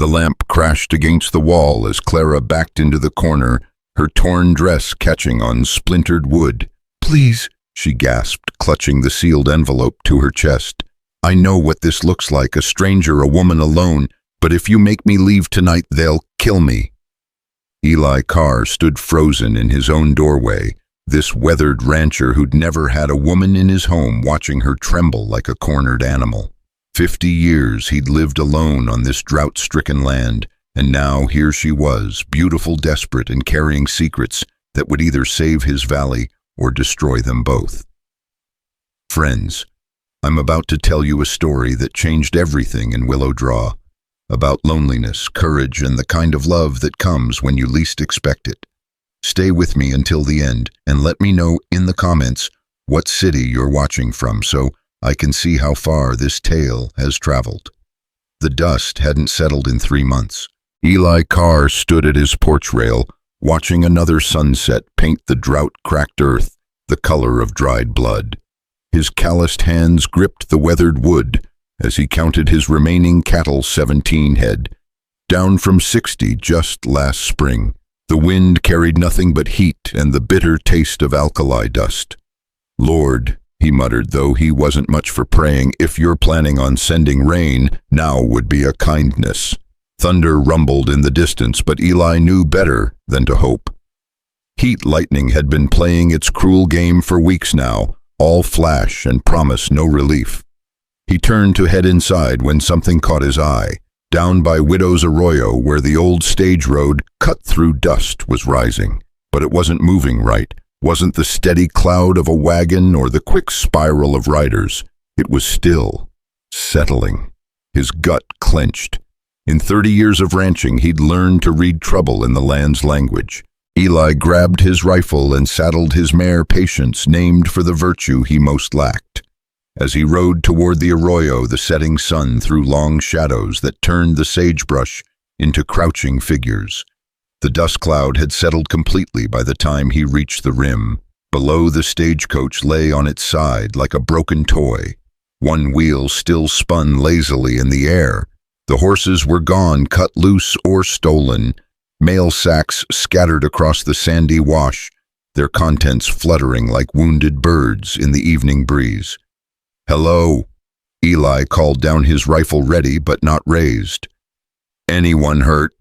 The lamp crashed against the wall as Clara backed into the corner, her torn dress catching on splintered wood. "Please," she gasped, clutching the sealed envelope to her chest. "I know what this looks like, a stranger, a woman alone, but if you make me leave tonight, they'll kill me." Eli Carr stood frozen in his own doorway, this weathered rancher who'd never had a woman in his home, watching her tremble like a cornered animal. 50 years he'd lived alone on this drought-stricken land, and now here she was, beautiful, desperate, and carrying secrets that would either save his valley or destroy them both. Friends, I'm about to tell you a story that changed everything in Willow Draw, about loneliness, courage, and the kind of love that comes when you least expect it. Stay with me until the end, and let me know in the comments what city you're watching from so I can see how far this tale has traveled. The dust hadn't settled in 3 months. Eli Carr stood at his porch rail, watching another sunset paint the drought-cracked earth the color of dried blood. His calloused hands gripped the weathered wood as he counted his remaining cattle, 17 head, down from 60 just last spring. The wind carried nothing but heat and the bitter taste of alkali dust. "Lord," he muttered, though he wasn't much for praying, "if you're planning on sending rain, now would be a kindness." Thunder rumbled in the distance, but Eli knew better than to hope. Heat lightning had been playing its cruel game for weeks now, all flash and promise no relief. He turned to head inside when something caught his eye. Down by Widow's Arroyo, where the old stage road cut through dust was rising. But it wasn't moving right, wasn't the steady cloud of a wagon or the quick spiral of riders. It was still, settling. His gut clenched. In 30 years of ranching, he'd learned to read trouble in the land's language. Eli grabbed his rifle and saddled his mare Patience, named for the virtue he most lacked. As he rode toward the arroyo, the setting sun threw long shadows that turned the sagebrush into crouching figures. The dust cloud had settled completely by the time he reached the rim. Below, the stagecoach lay on its side like a broken toy. One wheel still spun lazily in the air. The horses were gone, cut loose or stolen. Mail sacks scattered across the sandy wash, their contents fluttering like wounded birds in the evening breeze. "Hello," Eli called down, his rifle ready but not raised. "Anyone hurt?"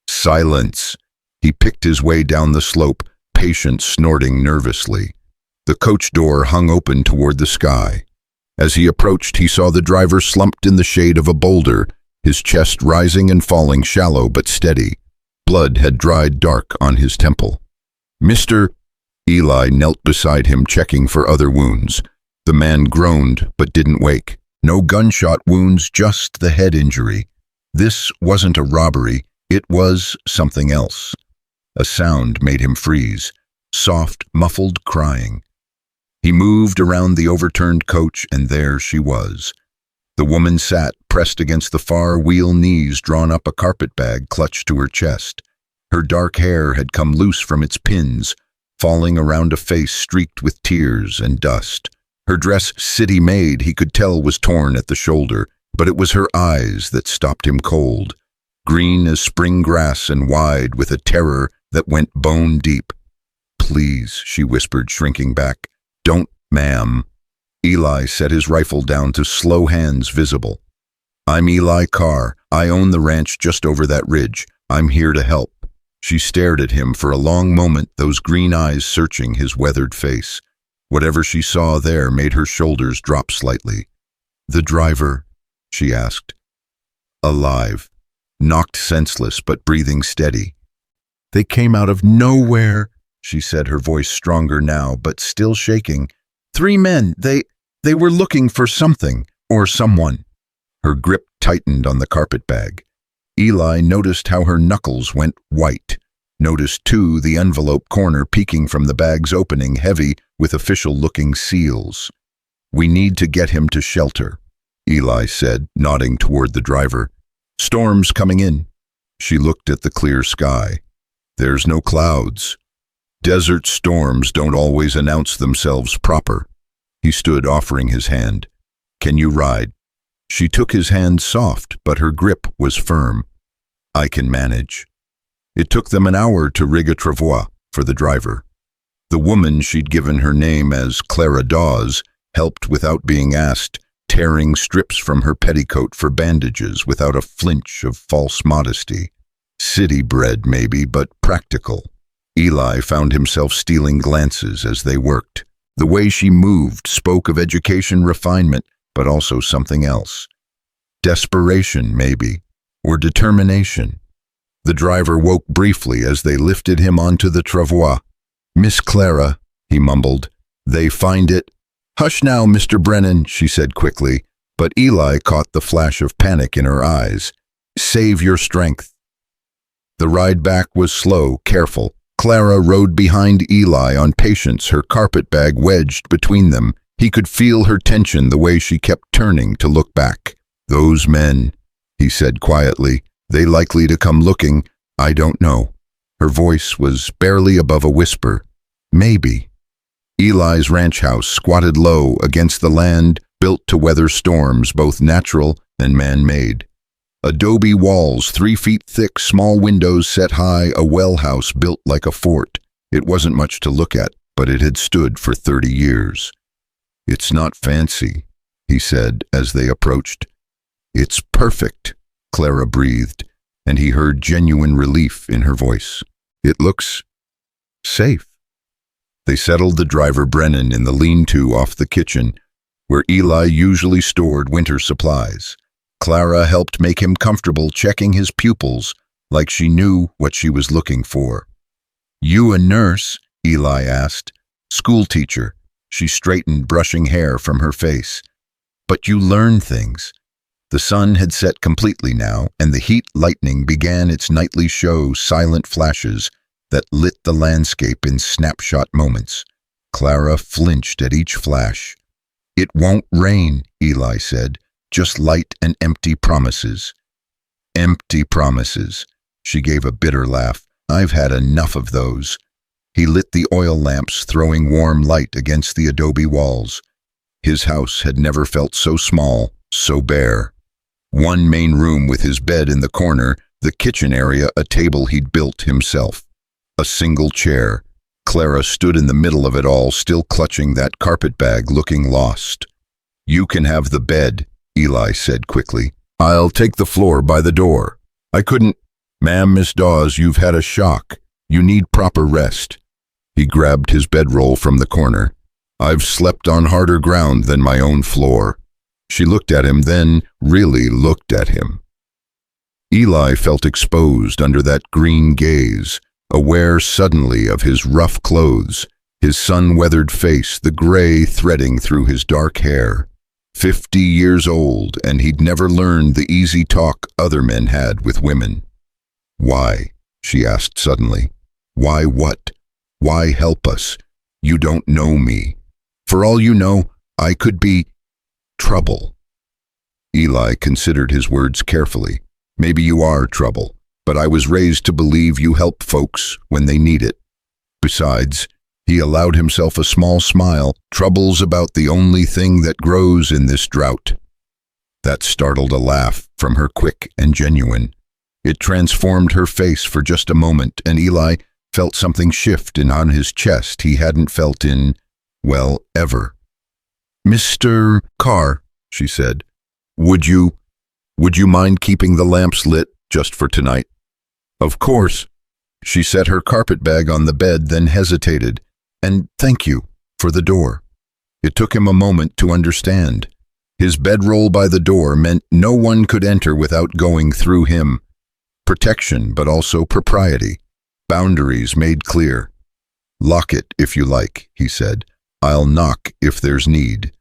Silence. He picked his way down the slope, Patience snorting nervously. The coach door hung open toward the sky. As he approached, he saw the driver slumped in the shade of a boulder, his chest rising and falling, shallow but steady. Blood had dried dark on his temple. "Mr. Eli knelt beside him, checking for other wounds. The man groaned but didn't wake. No gunshot wounds, just the head injury. This wasn't a robbery, it was something else. A sound made him freeze, soft, muffled crying. He moved around the overturned coach, and there she was. The woman sat, pressed against the far wheel, knees drawn up, a carpetbag clutched to her chest. Her dark hair had come loose from its pins, falling around a face streaked with tears and dust. Her dress, city-made, he could tell was torn at the shoulder, but it was her eyes that stopped him cold, green as spring grass and wide with a terror that went bone deep. "Please," she whispered, shrinking back. "Don't, ma'am." Eli set his rifle down to slow hands visible. "I'm Eli Carr. I own the ranch just over that ridge. I'm here to help." She stared at him for a long moment, those green eyes searching his weathered face. Whatever she saw there made her shoulders drop slightly. "The driver?" she asked. "Alive. Knocked senseless, but breathing steady." "They came out of nowhere," she said, her voice stronger now, but still shaking. "3 men. They were looking for something, or someone." Her grip tightened on the carpetbag. Eli noticed how her knuckles went white. Noticed, too, the envelope corner peeking from the bag's opening, heavy with official-looking seals. "We need to get him to shelter," Eli said, nodding toward the driver. "Storm's coming in." She looked at the clear sky. "There's no clouds. Desert storms don't always announce themselves proper." He stood, offering his hand. "Can you ride?" She took his hand, soft, but her grip was firm. I can manage. It took them an hour to rig a travois for the driver. The woman she'd given her name as Clara Dawes helped without being asked, tearing strips from her petticoat for bandages without a flinch of false modesty. City-bred maybe, but practical. Eli found himself stealing glances as they worked. The way she moved spoke of education refinement, but also something else. Desperation, maybe, or determination. The driver woke briefly as they lifted him onto the travois. "Miss Clara," he mumbled, "they find it." "Hush now, Mr. Brennan," she said quickly, but Eli caught the flash of panic in her eyes. "Save your strength." The ride back was slow, careful. Clara rode behind Eli on patience, her carpetbag wedged between them. He could feel her tension the way she kept turning to look back. "Those men," he said quietly, "they likely to come looking. I don't know." Her voice was barely above a whisper. "Maybe." Eli's ranch house squatted low against the land, built to weather storms, both natural and man-made. Adobe walls 3 feet thick, small windows set high, a well house built like a fort. It wasn't much to look at, but it had stood for 30 years. "It's not fancy," he said as they approached. "It's perfect," Clara breathed, and he heard genuine relief in her voice. "It looks safe." They settled the driver Brennan in the lean-to off the kitchen, where Eli usually stored winter supplies. Clara helped make him comfortable, checking his pupils like she knew what she was looking for. "You a nurse?" Eli asked. "School teacher." She straightened, brushing hair from her face. "But you learn things." The sun had set completely now, and the heat lightning began its nightly show, silent flashes that lit the landscape in snapshot moments. Clara flinched at each flash. "It won't rain," Eli said. "Just light and empty promises." "Empty promises." She gave a bitter laugh. "I've had enough of those." He lit the oil lamps, throwing warm light against the adobe walls. His house had never felt so small, so bare. One main room with his bed in the corner, the kitchen area a table he'd built himself. A single chair. Clara stood in the middle of it all, still clutching that carpetbag, looking lost. "You can have the bed," Eli said quickly. "I'll take the floor by the door." "I couldn't." "Ma'am, Miss Dawes, you've had a shock. You need proper rest." He grabbed his bedroll from the corner. "I've slept on harder ground than my own floor." She looked at him, then really looked at him. Eli felt exposed under that green gaze, aware suddenly of his rough clothes, his sun-weathered face, the gray threading through his dark hair. 50 years old, and he'd never learned the easy talk other men had with women. "Why?" she asked suddenly. "Why what? Why help us? You don't know me. For all you know, I could be trouble." Eli considered his words carefully. "Maybe you are trouble, but I was raised to believe you help folks when they need it. Besides," he allowed himself a small smile, "trouble's about the only thing that grows in this drought." That startled a laugh from her, quick and genuine. It transformed her face for just a moment, and Eli felt something shift in on his chest he hadn't felt in, well, ever. "Mr. Carr," she said, Would you mind keeping the lamps lit just for tonight?" "Of course." She set her carpetbag on the bed, then hesitated. "And thank you for the door." It took him a moment to understand. His bedroll by the door meant no one could enter without going through him. Protection, but also propriety. Boundaries made clear. "Lock it if you like," he said. "I'll knock if there's need."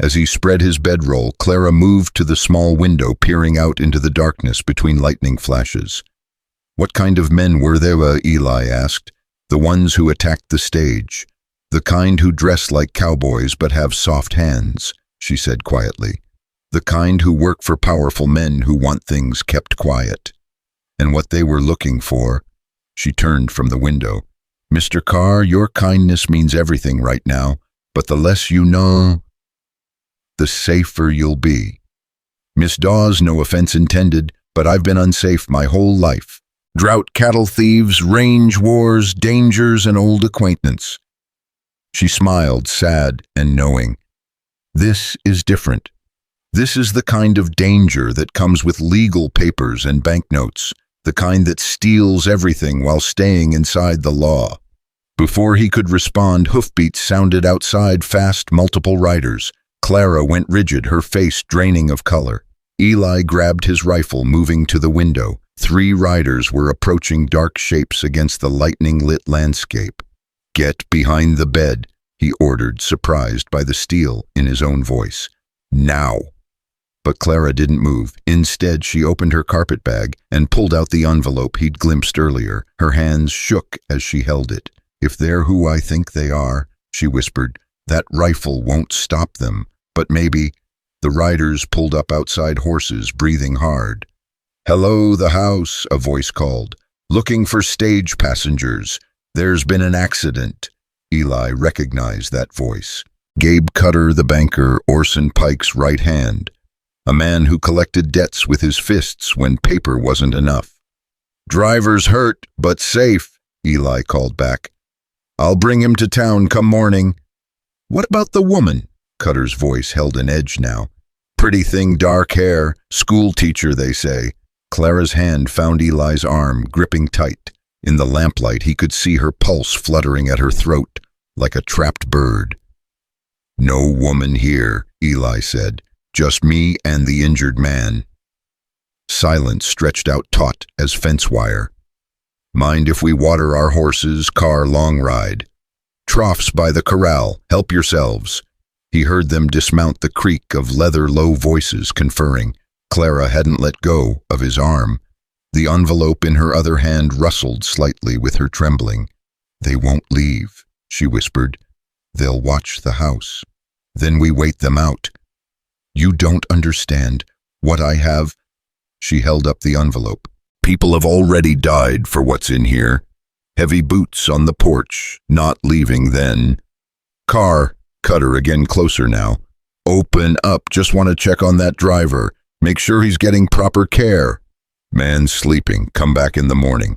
As he spread his bedroll, Clara moved to the small window, peering out into the darkness between lightning flashes. "What kind of men were there?" Eli asked. "The ones who attacked the stage. The kind who dress like cowboys but have soft hands," she said quietly. "The kind who work for powerful men who want things kept quiet." And what they were looking for. She turned from the window. "Mr. Carr, your kindness means everything right now, but the less you know, the safer you'll be. Miss Dawes, no offense intended, but I've been unsafe my whole life. Drought, cattle thieves, range wars, dangers, and old acquaintance." She smiled, sad and knowing. This is different. This is the kind of danger that comes with legal papers and banknotes, the kind that steals everything while staying inside the law. Before he could respond, hoofbeats sounded outside, fast, multiple riders. Clara went rigid, her face draining of color. Eli grabbed his rifle, moving to the window. 3 riders were approaching, dark shapes against the lightning-lit landscape. "Get behind the bed," he ordered, surprised by the steel in his own voice. "Now." But Clara didn't move. Instead, she opened her carpetbag and pulled out the envelope he'd glimpsed earlier. Her hands shook as she held it. "If they're who I think they are," she whispered, "that rifle won't stop them. But maybe—" The riders pulled up outside, horses breathing hard. "Hello, the house," a voice called. "Looking for stage passengers. There's been an accident." Eli recognized that voice. Gabe Cutter, the banker, Orson Pike's right hand. A man who collected debts with his fists when paper wasn't enough. "Driver's hurt, but safe," Eli called back. "I'll bring him to town come morning." "What about the woman?" Cutter's voice held an edge now. "Pretty thing, dark hair, school teacher, they say." Clara's hand found Eli's arm, gripping tight. In the lamplight, he could see her pulse fluttering at her throat, like a trapped bird. "No woman here," Eli said. "Just me and the injured man." Silence stretched out taut as fence wire. "Mind if we water our horses, Carr long ride? Troughs by the corral, help yourselves." He heard them dismount, the creak of leather, low voices conferring. Clara hadn't let go of his arm. The envelope in her other hand rustled slightly with her trembling. "They won't leave," she whispered. "They'll watch the house. Then we wait them out. You don't understand what I have." She held up the envelope. "People have already died for what's in here. Heavy boots on the porch, not leaving then." "Carr," Cutter again closer now. "Open up, just want to check on that driver. Make sure he's getting proper care." "Man sleeping, come back in the morning."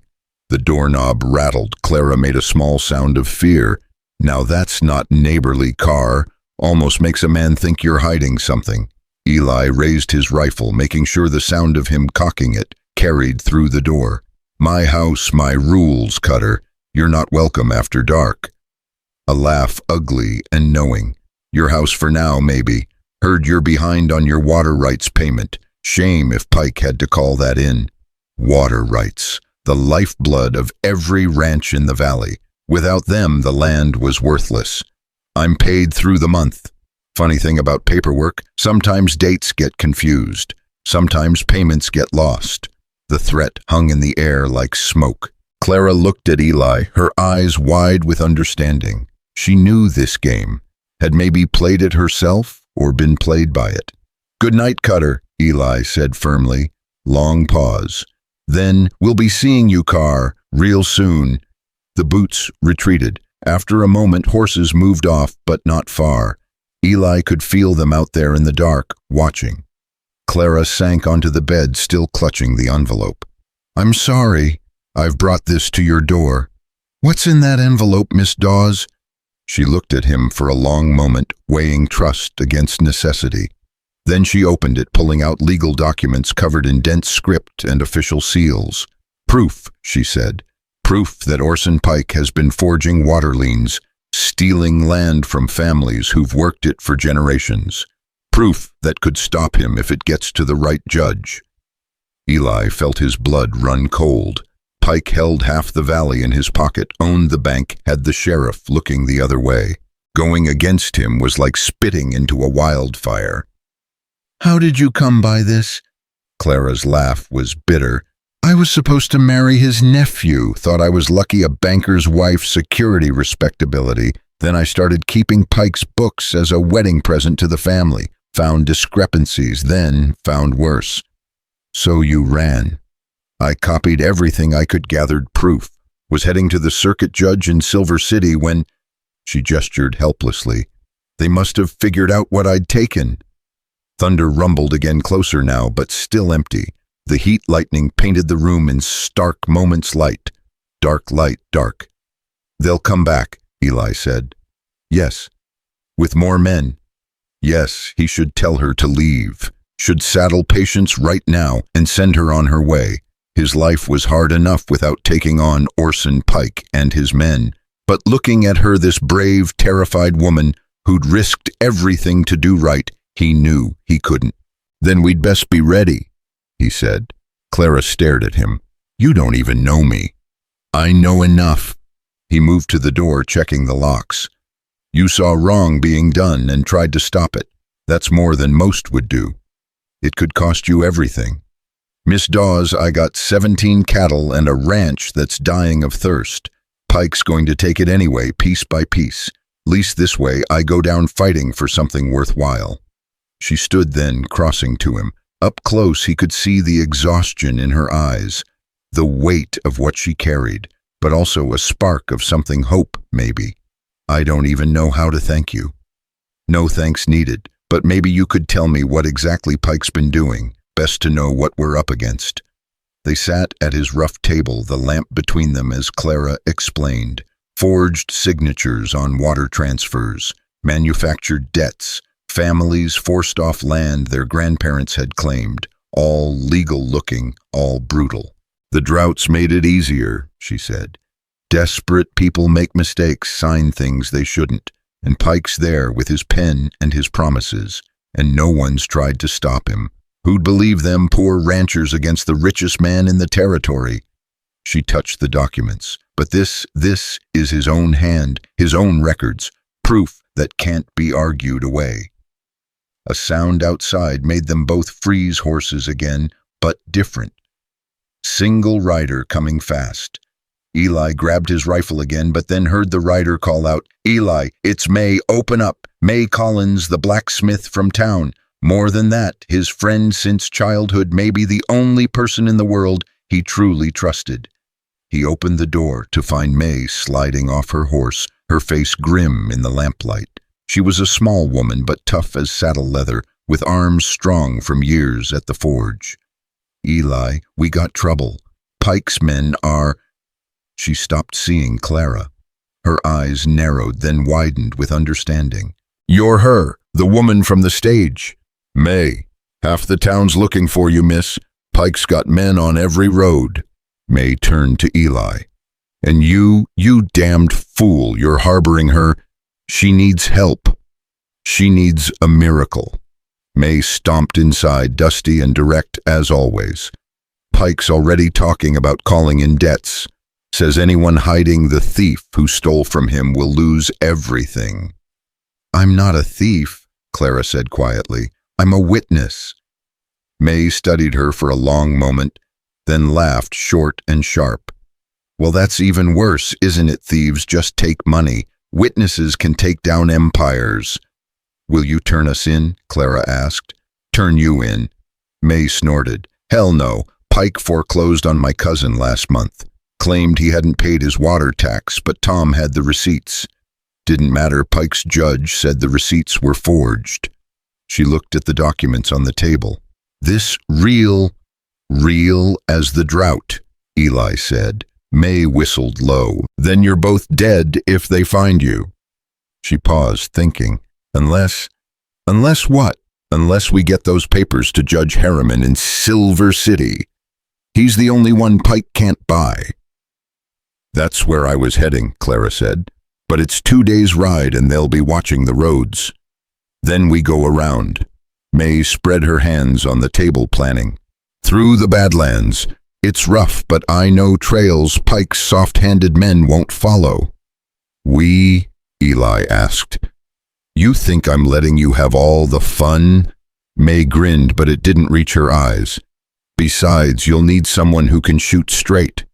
The doorknob rattled. Clara made a small sound of fear. "Now that's not neighborly, Carr. Almost makes a man think you're hiding something." Eli raised his rifle, making sure the sound of him cocking it carried through the door. "My house, my rules, Cutter. You're not welcome after dark." A laugh, ugly and knowing. "Your house for now, maybe. Heard you're behind on your water rights payment. Shame if Pike had to call that in." Water rights, the lifeblood of every ranch in the valley. Without them, the land was worthless. "I'm paid through the month." Funny thing about paperwork, sometimes dates get confused. Sometimes payments get lost. The threat hung in the air like smoke. Clara looked at Eli, her eyes wide with understanding. She knew this game, had maybe played it herself or been played by it. "Good night, Cutter," Eli said firmly. Long pause. Then, "We'll be seeing you, Carr, real soon." The boots retreated. After a moment, horses moved off, but not far. Eli could feel them out there in the dark, watching. Clara sank onto the bed, still clutching the envelope. "I'm sorry. I've brought this to your door." "What's in that envelope, Miss Dawes?" She looked at him for a long moment, weighing trust against necessity. Then she opened it, pulling out legal documents covered in dense script and official seals. "Proof," she said. "Proof that Orson Pike has been forging water liens, stealing land from families who've worked it for generations. Proof that could stop him if it gets to the right judge." Eli felt his blood run cold. Pike held half the valley in his pocket, owned the bank, had the sheriff looking the other way. Going against him was like spitting into a wildfire. "How did you come by this?" Clara's laugh was bitter. "I was supposed to marry his nephew. Thought I was lucky a banker's wife's security respectability. Then I started keeping Pike's books as a wedding present to the family. Found discrepancies, then found worse. So you ran." "I copied everything I could, gathered proof. Was heading to the circuit judge in Silver City when—" She gestured helplessly. "They must have figured out what I'd taken." Thunder rumbled again, closer now, but still empty. The heat lightning painted the room in stark moments light. Dark light, dark. They'll come back, Eli said. Yes. With more men. Yes, he should tell her to leave. Should saddle Patience right now and send her on her way. His life was hard enough without taking on Orson Pike and his men. But looking at her, this brave, terrified woman who'd risked everything to do right, he knew he couldn't. Then we'd best be ready, he said. Clara stared at him. You don't even know me. I know enough. He moved to the door, checking the locks. You saw wrong being done and tried to stop it. That's more than most would do. It could cost you everything. Miss Dawes, I got 17 cattle and a ranch that's dying of thirst. Pike's going to take it anyway, piece by piece. Least this way, I go down fighting for something worthwhile. She stood then, crossing to him. Up close, he could see the exhaustion in her eyes, the weight of what she carried, but also a spark of something hope, maybe. I don't even know how to thank you. No thanks needed, but maybe you could tell me what exactly Pike's been doing. Best to know what we're up against. They sat at his rough table, the lamp between them as Clara explained. Forged signatures on water transfers, manufactured debts, families forced off land their grandparents had claimed, all legal-looking, all brutal. The droughts made it easier, she said. Desperate people make mistakes, sign things they shouldn't, and Pike's there with his pen and his promises, and no one's tried to stop him. Who'd believe them poor ranchers against the richest man in the territory? She touched the documents. But this is his own hand, his own records, proof that can't be argued away. A sound outside made them both freeze horses again, but different. Single rider coming fast. Eli grabbed his rifle again, but then heard the rider call out, Eli, it's Mae, open up. Mae Collins, the blacksmith from town. More than that, his friend since childhood, maybe the only person in the world he truly trusted. He opened the door to find Mae sliding off her horse, her face grim in the lamplight. She was a small woman, but tough as saddle leather, with arms strong from years at the forge. Eli, we got trouble. Pike's men are... She stopped seeing Clara. Her eyes narrowed, then widened with understanding. You're her, the woman from the stage. Mae, half the town's looking for you, miss. Pike's got men on every road. Mae turned to Eli. And you damned fool, you're harboring her. She needs help. She needs a miracle. Mae stomped inside, dusty and direct as always. Pike's already talking about calling in debts. Says anyone hiding the thief who stole from him will lose everything. I'm not a thief, Clara said quietly. I'm a witness. Mae studied her for a long moment, then laughed short and sharp. Well, that's even worse, isn't it? Thieves just take money. Witnesses can take down empires. Will you turn us in? Clara asked. Turn you in. Mae snorted. Hell no. Pike foreclosed on my cousin last month. Claimed he hadn't paid his water tax, but Tom had the receipts. Didn't matter, Pike's judge said the receipts were forged. She looked at the documents on the table. This real as the drought, Eli said. Mae whistled low. Then you're both dead if they find you. She paused, thinking. Unless what? Unless we get those papers to Judge Harriman in Silver City. He's the only one Pike can't buy. That's where I was heading, Clara said. But it's 2 days' ride and they'll be watching the roads. Then we go around. Mae spread her hands on the table, planning. Through the Badlands. It's rough, but I know trails Pike's soft-handed men won't follow. We? Eli asked. You think I'm letting you have all the fun? Mae grinned, but it didn't reach her eyes. Besides, you'll need someone who can shoot straight.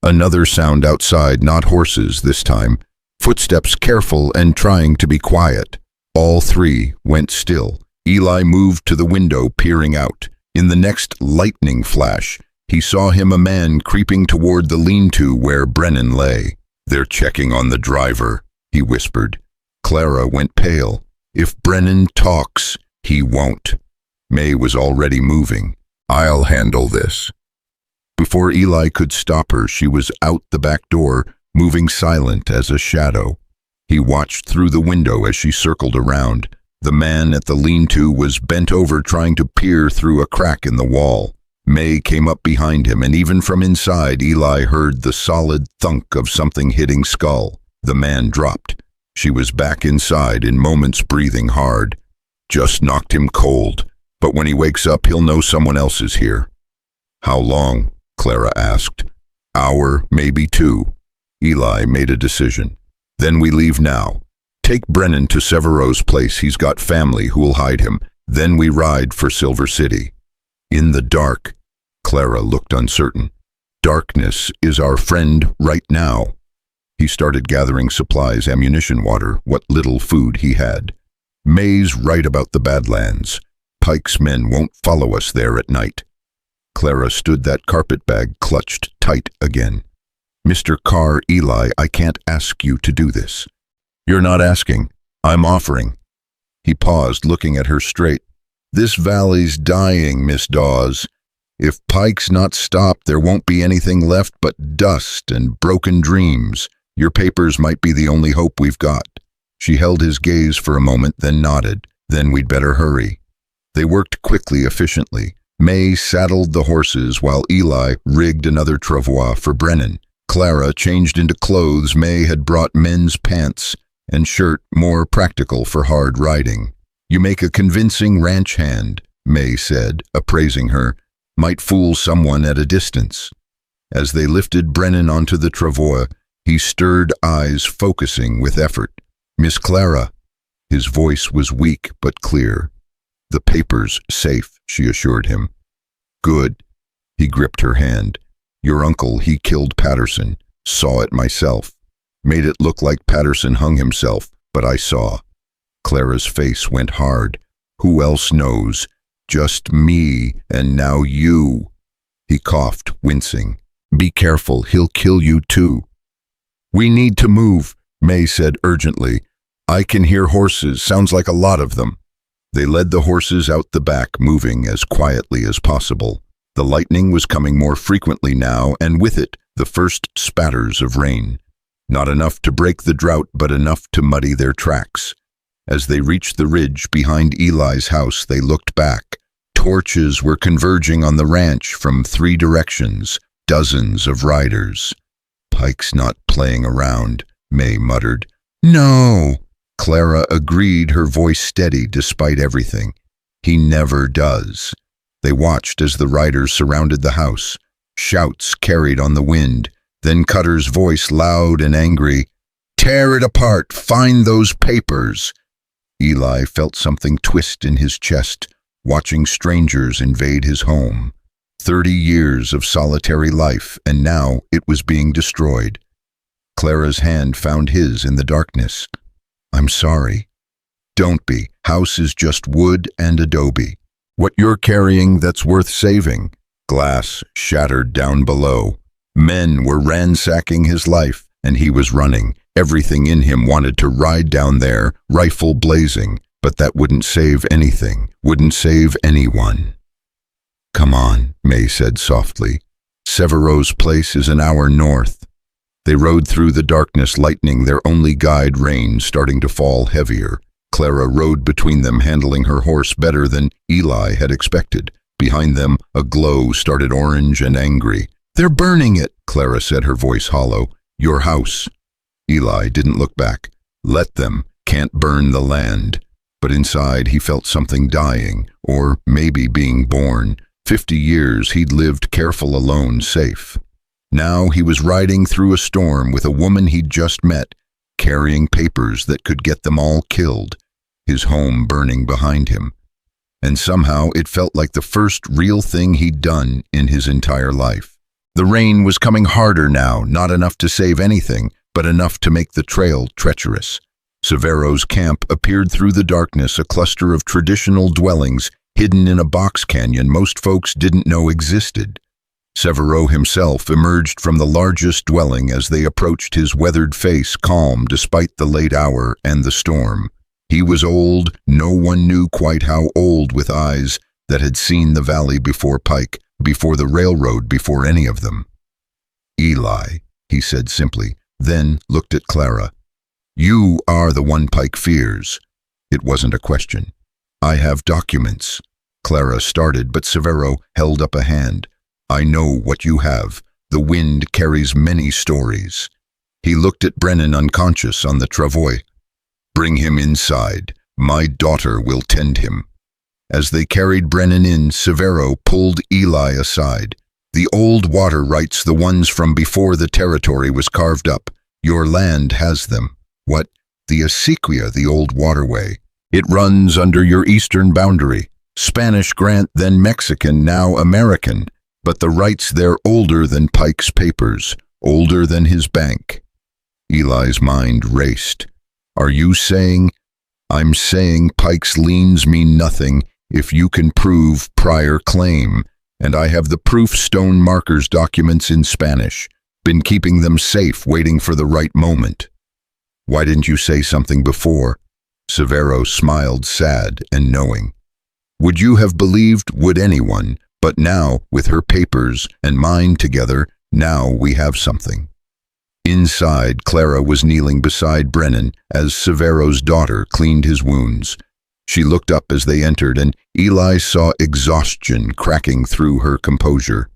Another sound outside, not horses this time. Footsteps careful and trying to be quiet. All three went still. Eli moved to the window, peering out. In the next lightning flash, he saw him, a man creeping toward the lean-to where Brennan lay. They're checking on the driver, he whispered. Clara went pale. If Brennan talks, he won't. Mae was already moving. I'll handle this." Before Eli could stop her, she was out the back door, moving silent as a shadow. He watched through the window as she circled around. The man at the lean-to was bent over trying to peer through a crack in the wall. Mae came up behind him, and even from inside, Eli heard the solid thunk of something hitting skull. The man dropped. She was back inside in moments, breathing hard. Just knocked him cold, but when he wakes up, he'll know someone else is here. "How long?" Clara asked. "Hour, maybe 2. Eli made a decision. "Then we leave now. Take Brennan to Severo's place. He's got family who will hide him. Then we ride for Silver City." "In the dark." Clara looked uncertain. "Darkness is our friend right now." He started gathering supplies, ammunition, water, what little food he had. "Mae's right about the Badlands. Pike's men won't follow us there at night." Clara stood, that carpetbag clutched tight again. "Mr. Carr, Eli, I can't ask you to do this." "You're not asking. I'm offering." He paused, looking at her straight. "This valley's dying, Miss Dawes. If Pike's not stopped, there won't be anything left but dust and broken dreams. Your papers might be the only hope we've got." She held his gaze for a moment, then nodded. "Then we'd better hurry." They worked quickly, efficiently. Mae saddled the horses while Eli rigged another travois for Brennan. Clara changed into clothes. Mae had brought men's pants and shirt, more practical for hard riding. "You make a convincing ranch hand," Mae said, appraising her. "Might fool someone at a distance." As they lifted Brennan onto the travois, he stirred, eyes focusing with effort. "Miss Clara." His voice was weak but clear. "The paper's safe," she assured him. "Good." He gripped her hand. "Your uncle, he killed Patterson. Saw it myself. Made it look like Patterson hung himself, but I saw." Clara's face went hard. "Who else knows? Just me, and now you." He coughed, wincing. "Be careful, he'll kill you too." "We need to move," Mae said urgently. "I can hear horses, sounds like a lot of them." They led the horses out the back, moving as quietly as possible. The lightning was coming more frequently now, and with it, the first spatters of rain. Not enough to break the drought, but enough to muddy their tracks. As they reached the ridge behind Eli's house, they looked back. Torches were converging on the ranch from 3 directions, dozens of riders. "Pike's not playing around," Mae muttered. "No." Clara agreed, her voice steady despite everything. "He never does." They watched as the riders surrounded the house. Shouts carried on the wind. Then Cutter's voice, loud and angry. "Tear it apart! Find those papers!" Eli felt something twist in his chest, watching strangers invade his home. 30 years of solitary life, and now it was being destroyed. Clara's hand found his in the darkness. "I'm sorry." "Don't be. House is just wood and adobe. What you're carrying that's worth saving." Glass shattered down below. Men were ransacking his life, and he was running. Everything in him wanted to ride down there, rifle blazing, but that wouldn't save anything, wouldn't save anyone. "Come on," Mae said softly. "Severo's place is an hour north." They rode through the darkness, lightning, their only guide, rain starting to fall heavier. Clara rode between them, handling her horse better than Eli had expected. Behind them, a glow started, orange and angry. "They're burning it," Clara said, her voice hollow. "Your house." Eli didn't look back. "Let them. Can't burn the land." But inside he felt something dying, or maybe being born. 50 years he'd lived careful, alone, safe. Now he was riding through a storm with a woman he'd just met, carrying papers that could get them all killed, his home burning behind him. And somehow it felt like the first real thing he'd done in his entire life. The rain was coming harder now, not enough to save anything, but enough to make the trail treacherous. Severo's camp appeared through the darkness, a cluster of traditional dwellings hidden in a box canyon most folks didn't know existed. Severo himself emerged from the largest dwelling as they approached, his weathered face calm despite the late hour and the storm. He was old, no one knew quite how old, with eyes that had seen the valley before Pike, before the railroad, before any of them. "Eli," he said simply, then looked at Clara. "You are the one Pike fears." It wasn't a question. "I have documents." Clara started, but Severo held up a hand. "I know what you have. The wind carries many stories." He looked at Brennan unconscious on the travois. "Bring him inside. My daughter will tend him." As they carried Brennan in, Severo pulled Eli aside. "The old water rights, the ones from before the territory was carved up. Your land has them." "What?" "The acequia, the old waterway. It runs under your eastern boundary. Spanish grant, then Mexican, now American. But the rights they're older than Pike's papers, older than his bank." Eli's mind raced. "Are you saying?" "I'm saying Pike's liens mean nothing if you can prove prior claim, and I have the proof stone markers documents in Spanish. Been keeping them safe, waiting for the right moment." "Why didn't you say something before?" Severo smiled, sad and knowing. "Would you have believed, would anyone? But now, with her papers and mine together, now we have something." Inside, Clara was kneeling beside Brennan as Severo's daughter cleaned his wounds. She looked up as they entered, and Eli saw exhaustion cracking through her composure.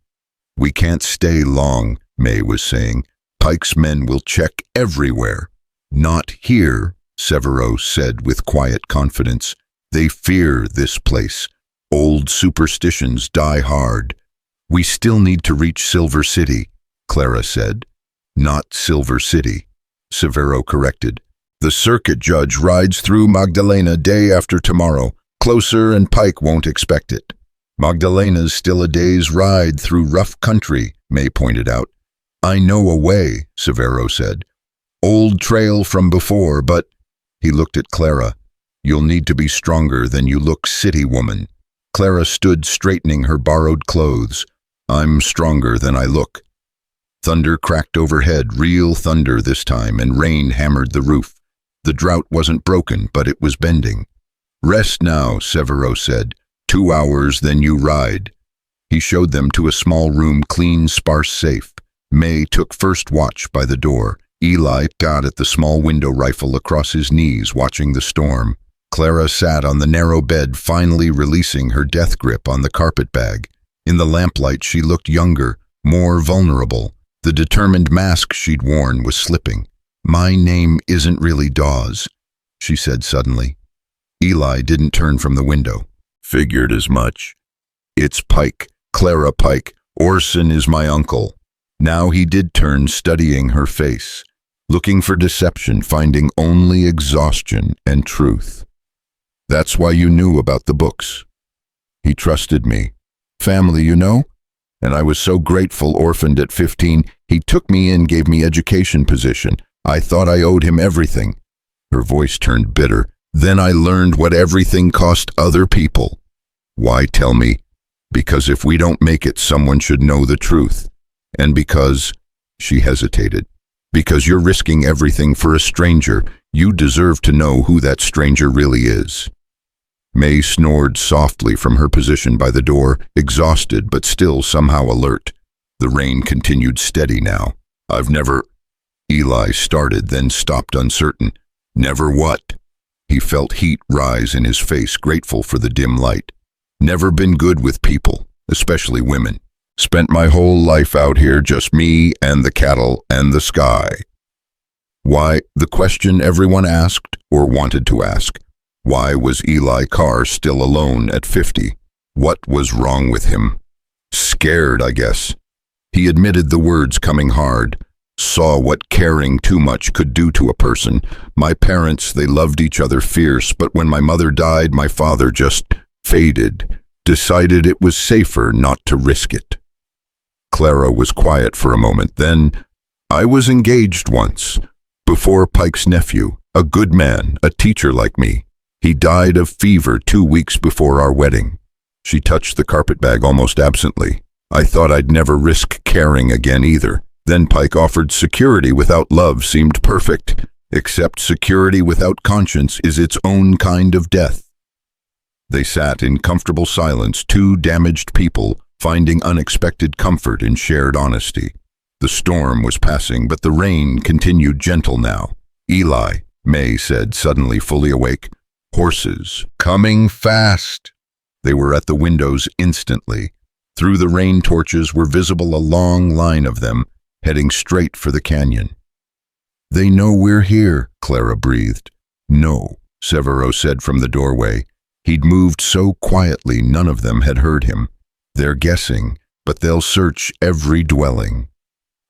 "We can't stay long," Mae was saying. "Pike's men will check everywhere." "Not here," Severo said with quiet confidence. "They fear this place. Old superstitions die hard." "We still need to reach Silver City," Clara said. "Not Silver City," Severo corrected. "The circuit judge rides through Magdalena day after tomorrow. Closer, and Pike won't expect it." "Magdalena's still a day's ride through rough country," Mae pointed out. "I know a way," Severo said. "Old trail from before, but—" He looked at Clara. "You'll need to be stronger than you look, city woman." Clara stood straightening her borrowed clothes. "I'm stronger than I look." Thunder cracked overhead, real thunder this time, and rain hammered the roof. The drought wasn't broken, but it was bending. "Rest now," Severo said. 2 hours, then you ride." He showed them to a small room, clean, sparse, safe. Mae took first watch by the door. Eli got at the small window rifle across his knees, watching the storm. Clara sat on the narrow bed, finally releasing her death grip on the carpetbag. In the lamplight, she looked younger, more vulnerable. The determined mask she'd worn was slipping. "My name isn't really Dawes," she said suddenly. Eli didn't turn from the window. "Figured as much. It's Pike, Clara Pike. Orson is my uncle." Now he did turn, studying her face, looking for deception, finding only exhaustion and truth. "That's why you knew about the books." "He trusted me. Family, you know? And I was so grateful, orphaned at 15. He took me in, gave me education position. I thought I owed him everything." Her voice turned bitter. "Then I learned what everything cost other people." "Why, tell me?" "Because if we don't make it, someone should know the truth. And because—" She hesitated. "Because you're risking everything for a stranger. You deserve to know who that stranger really is." Mae snored softly from her position by the door, exhausted but still somehow alert. The rain continued steady now. "I've never—" Eli started, then stopped, uncertain. "Never what?" He felt heat rise in his face, grateful for the dim light. "Never been good with people, especially women. Spent my whole life out here, just me and the cattle and the sky." Why, the question everyone asked, or wanted to ask. Why was Eli Carr still alone at 50? What was wrong with him? Scared, I guess. He admitted the words coming hard. Saw what caring too much could do to a person. My parents, they loved each other fierce, but when my mother died, my father just faded. Decided it was safer not to risk it. Clara was quiet for a moment. Then, "I was engaged once, before Pike's nephew, a good man, a teacher like me. He died of fever 2 weeks before our wedding." She touched the carpetbag almost absently. "I thought I'd never risk caring again either. Then Pike offered security without love, seemed perfect. Except security without conscience is its own kind of death." They sat in comfortable silence, two damaged people finding unexpected comfort in shared honesty. The storm was passing, but the rain continued gentle now. "Eli," Mae said, suddenly fully awake. "Horses. Coming fast." They were at the windows instantly. Through the rain torches were visible a long line of them, heading straight for the canyon. "They know we're here," Clara breathed. "No," Severo said from the doorway. He'd moved so quietly none of them had heard him. "They're guessing, but they'll search every dwelling.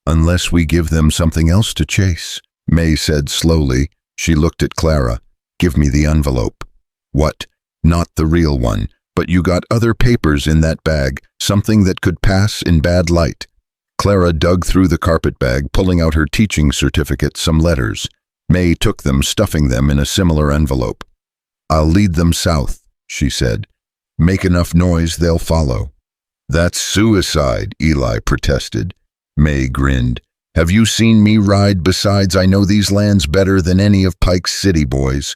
Unless we give them something else to chase," Mae said slowly. She looked at Clara. "Give me the envelope." "What?" "Not the real one, but you got other papers in that bag, something that could pass in bad light." Clara dug through the carpetbag, pulling out her teaching certificate, some letters. Mae took them, stuffing them in a similar envelope. "I'll lead them south," she said. "Make enough noise, they'll follow." "That's suicide," Eli protested. Mae grinned. "Have you seen me ride? Besides, I know these lands better than any of Pike's city boys."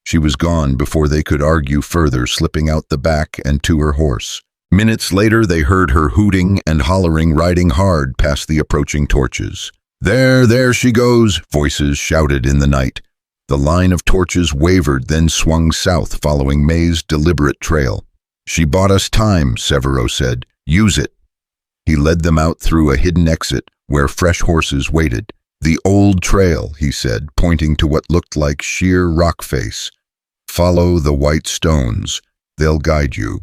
She was gone before they could argue further, slipping out the back and to her horse. Minutes later, they heard her hooting and hollering, riding hard past the approaching torches. There she goes," voices shouted in the night. The line of torches wavered, then swung south, following Mae's deliberate trail. "She bought us time," Severo said. "Use it." He led them out through a hidden exit where fresh horses waited. "The old trail," he said, pointing to what looked like sheer rock face. "Follow the white stones. They'll guide you."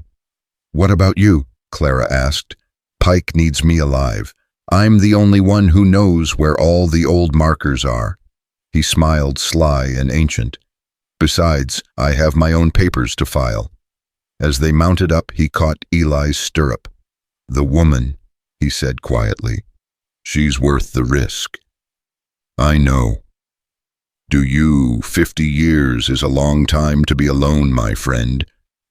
"What about you?" Clara asked. "Pike needs me alive. I'm the only one who knows where all the old markers are." He smiled, sly and ancient. "Besides, I have my own papers to file." As they mounted up, he caught Eli's stirrup. "The woman," he said quietly. "She's worth the risk." "I know." "Do you? 50 years is a long time to be alone, my friend.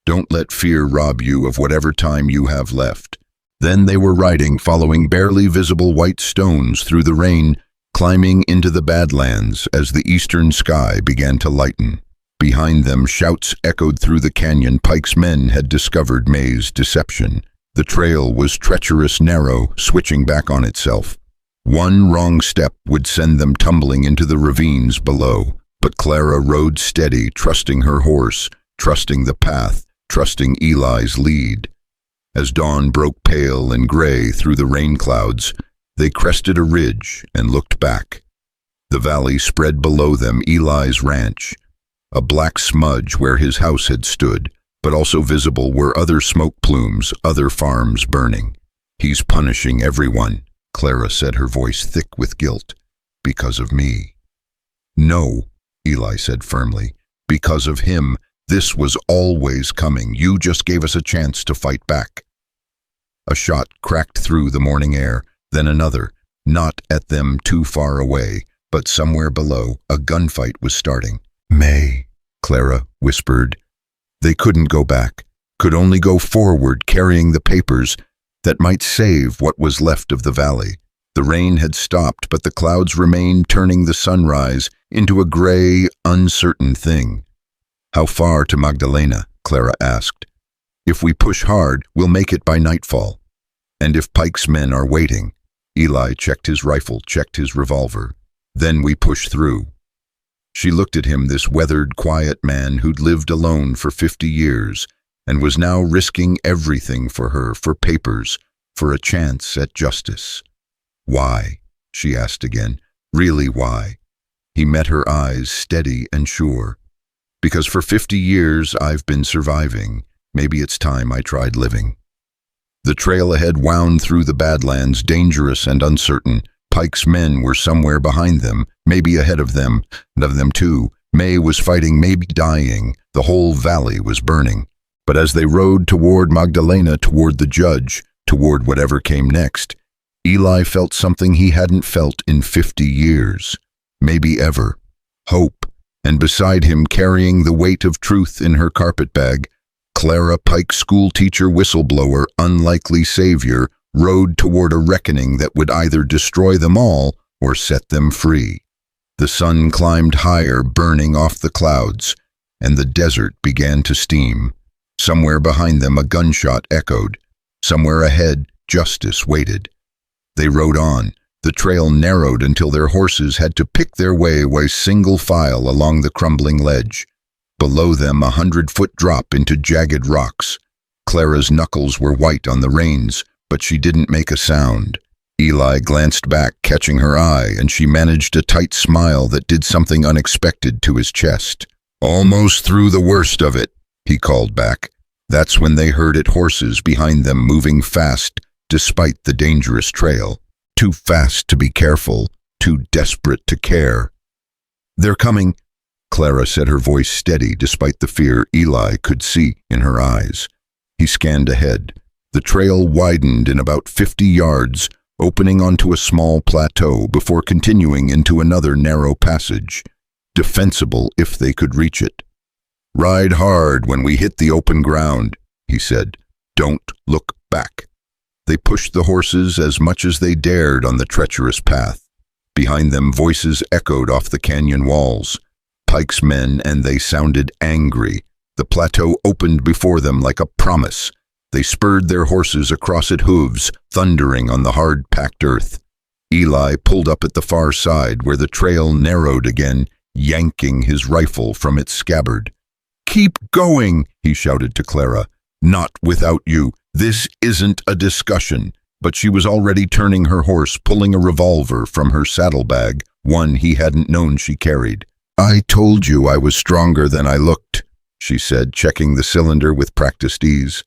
Don't let fear rob you of whatever time you have left." Then they were riding, following barely visible white stones through the rain, climbing into the Badlands as the eastern sky began to lighten. Behind them, shouts echoed through the canyon. Pike's men had discovered Mae's deception. The trail was treacherous, narrow, switching back on itself. One wrong step would send them tumbling into the ravines below. But Clara rode steady, trusting her horse, trusting the path, trusting Eli's lead. As dawn broke pale and gray through the rain clouds, they crested a ridge and looked back. The valley spread below them, Eli's ranch, a black smudge where his house had stood, but also visible were other smoke plumes, other farms burning. "He's punishing everyone," Clara said, her voice thick with guilt. "Because of me." "No," Eli said firmly. "Because of him. This was always coming. You just gave us a chance to fight back." A shot cracked through the morning air, then another, not at them too far away, but somewhere below. A gunfight was starting. "Mae," Clara whispered. They couldn't go back, could only go forward, carrying the papers that might save what was left of the valley. The rain had stopped, but the clouds remained, turning the sunrise into a gray, uncertain thing. "How far to Magdalena?" Clara asked. "If we push hard, we'll make it by nightfall." "And if Pike's men are waiting?" Eli checked his rifle, checked his revolver. "Then we push through." She looked at him, this weathered, quiet man who'd lived alone for 50 years and was now risking everything for her, for papers, for a chance at justice. "Why?" she asked again. "Really, why?" He met her eyes, steady and sure. "Because for 50 years I've been surviving. Maybe it's time I tried living." The trail ahead wound through the Badlands, dangerous and uncertain. Pike's men were somewhere behind them, maybe ahead of them, and of them too. Mae was fighting, maybe dying. The whole valley was burning. But as they rode toward Magdalena, toward the judge, toward whatever came next, Eli felt something he hadn't felt in 50 years, maybe ever. Hope. And beside him, carrying the weight of truth in her carpetbag, Clara Pike, schoolteacher, whistleblower, unlikely savior, rode toward a reckoning that would either destroy them all or set them free. The sun climbed higher, burning off the clouds, and the desert began to steam. Somewhere behind them a gunshot echoed. Somewhere ahead, justice waited. They rode on. The trail narrowed until their horses had to pick their way single file along the crumbling ledge. Below them, 100-foot drop into jagged rocks. Clara's knuckles were white on the reins, but she didn't make a sound. Eli glanced back, catching her eye, and she managed a tight smile that did something unexpected to his chest. "Almost through the worst of it," he called back. That's when they heard horses behind them moving fast, despite the dangerous trail. Too fast to be careful, too desperate to care. "They're coming," Clara said, her voice steady despite the fear Eli could see in her eyes. He scanned ahead. The trail widened in about 50 yards, opening onto a small plateau before continuing into another narrow passage, defensible if they could reach it. "Ride hard when we hit the open ground," he said. "Don't look back." They pushed the horses as much as they dared on the treacherous path. Behind them, voices echoed off the canyon walls. Pike's men, and they sounded angry. The plateau opened before them like a promise. They spurred their horses across its hooves, thundering on the hard-packed earth. Eli pulled up at the far side, where the trail narrowed again, yanking his rifle from its scabbard. "Keep going," he shouted to Clara. "Not without you. This isn't a discussion." But she was already turning her horse, pulling a revolver from her saddlebag, one he hadn't known she carried. "I told you I was stronger than I looked," she said, checking the cylinder with practiced ease.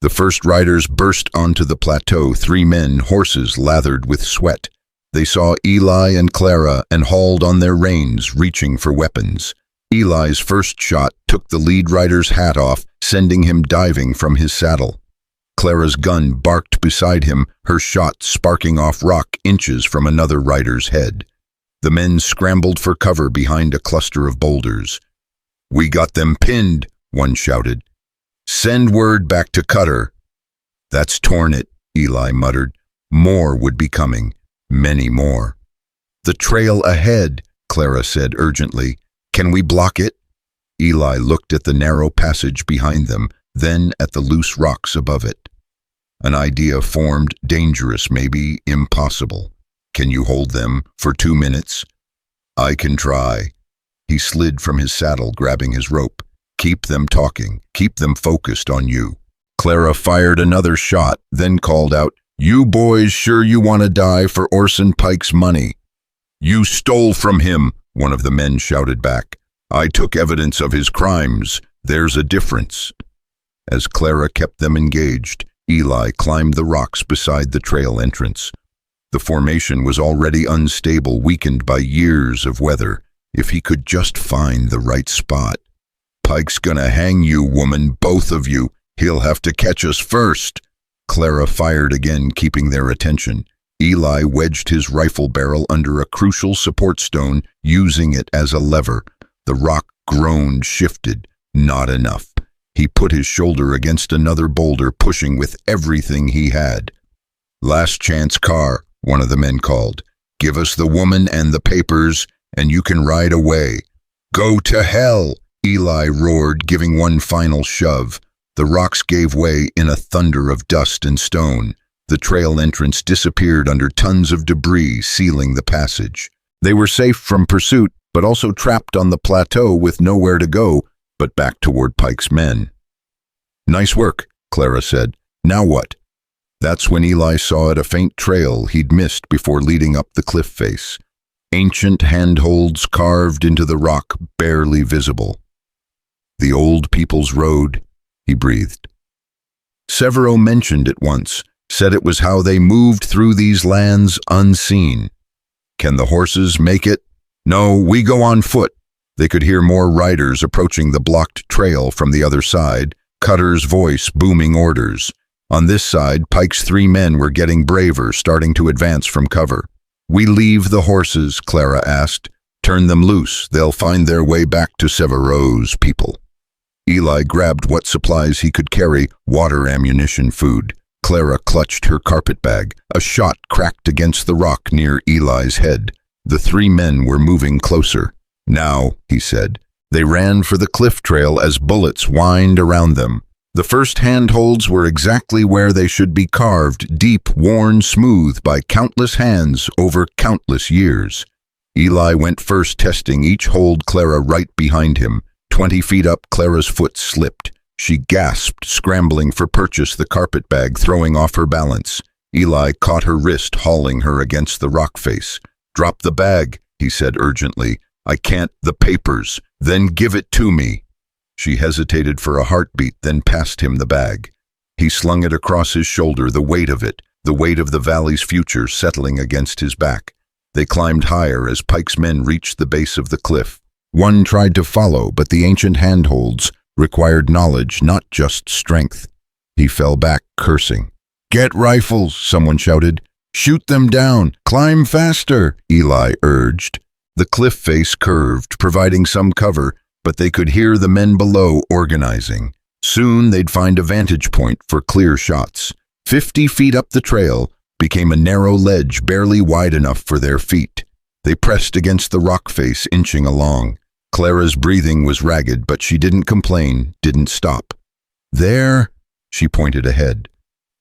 The first riders burst onto the plateau, 3 men, horses lathered with sweat. They saw Eli and Clara and hauled on their reins, reaching for weapons. Eli's first shot took the lead rider's hat off, sending him diving from his saddle. Clara's gun barked beside him, her shot sparking off rock inches from another rider's head. The men scrambled for cover behind a cluster of boulders. "We got them pinned," one shouted. "Send word back to Cutter." "That's torn it," Eli muttered. "More would be coming. Many more." "The trail ahead," Clara said urgently. "Can we block it?" Eli looked at the narrow passage behind them, then at the loose rocks above it. An idea formed, dangerous, maybe impossible. "Can you hold them for 2 minutes?" "I can try." He slid from his saddle, grabbing his rope. "Keep them talking. Keep them focused on you." Clara fired another shot, then called out, "You boys sure you want to die for Orson Pike's money?" "You stole from him," one of the men shouted back. "I took evidence of his crimes. There's a difference." As Clara kept them engaged, Eli climbed the rocks beside the trail entrance. The formation was already unstable, weakened by years of weather. If he could just find the right spot. "Pike's gonna hang you, woman, both of you. He'll have to catch us first." Clara fired again, keeping their attention. Eli wedged his rifle barrel under a crucial support stone, using it as a lever. The rock groaned, shifted. Not enough. He put his shoulder against another boulder, pushing with everything he had. "Last chance, Carr," one of the men called. "Give us the woman and the papers, and you can ride away." "Go to hell!" Eli roared, giving one final shove. The rocks gave way in a thunder of dust and stone. The trail entrance disappeared under tons of debris, sealing the passage. They were safe from pursuit, but also trapped on the plateau with nowhere to go but back toward Pike's men. "Nice work," Clara said. "Now what?" That's when Eli saw it, a faint trail he'd missed before leading up the cliff face. Ancient handholds carved into the rock, barely visible. "The old people's road," he breathed. Severo mentioned it once, said it was how they moved through these lands unseen. "Can the horses make it?" "No, we go on foot." They could hear more riders approaching the blocked trail from the other side, Cutter's voice booming orders. On this side, Pike's 3 men were getting braver, starting to advance from cover. "We leave the horses," Clara asked. "Turn them loose. They'll find their way back to Severo's people." Eli grabbed what supplies he could carry, water, ammunition, food. Clara clutched her carpetbag. A shot cracked against the rock near Eli's head. The 3 men were moving closer. "Now," he said. They ran for the cliff trail as bullets whined around them. The first handholds were exactly where they should be carved, deep, worn smooth by countless hands over countless years. Eli went first, testing each hold, Clara right behind him. 20 feet up, Clara's foot slipped. She gasped, scrambling for purchase, the carpetbag throwing off her balance. Eli caught her wrist, hauling her against the rock face. "Drop the bag," he said urgently. "I can't, the papers. Then give it to me." She hesitated for a heartbeat, then passed him the bag. He slung it across his shoulder, the weight of it, the weight of the valley's future settling against his back. They climbed higher as Pike's men reached the base of the cliff. One tried to follow, but the ancient handholds required knowledge, not just strength. He fell back, cursing. "Get rifles," someone shouted. "Shoot them down. Climb faster," Eli urged. The cliff face curved, providing some cover, but they could hear the men below organizing. Soon they'd find a vantage point for clear shots. 50 feet up the trail became a narrow ledge barely wide enough for their feet. They pressed against the rock face, inching along. Clara's breathing was ragged, but she didn't complain, didn't stop. "There," she pointed ahead.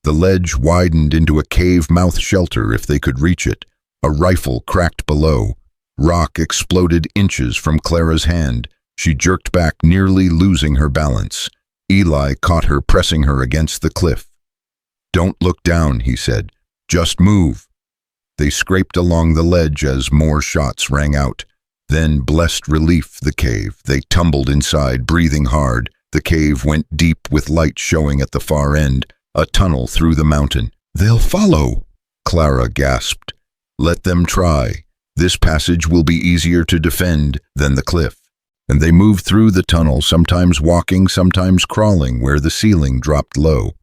The ledge widened into a cave-mouth shelter if they could reach it. A rifle cracked below. Rock exploded inches from Clara's hand. She jerked back, nearly losing her balance. Eli caught her, pressing her against the cliff. "Don't look down," he said. "Just move." They scraped along the ledge as more shots rang out. Then, blessed relief, the cave. They tumbled inside, breathing hard. The cave went deep, with light showing at the far end. A tunnel through the mountain. "They'll follow," Clara gasped. "Let them try. This passage will be easier to defend than the cliff." And they moved through the tunnel, sometimes walking, sometimes crawling, where the ceiling dropped low.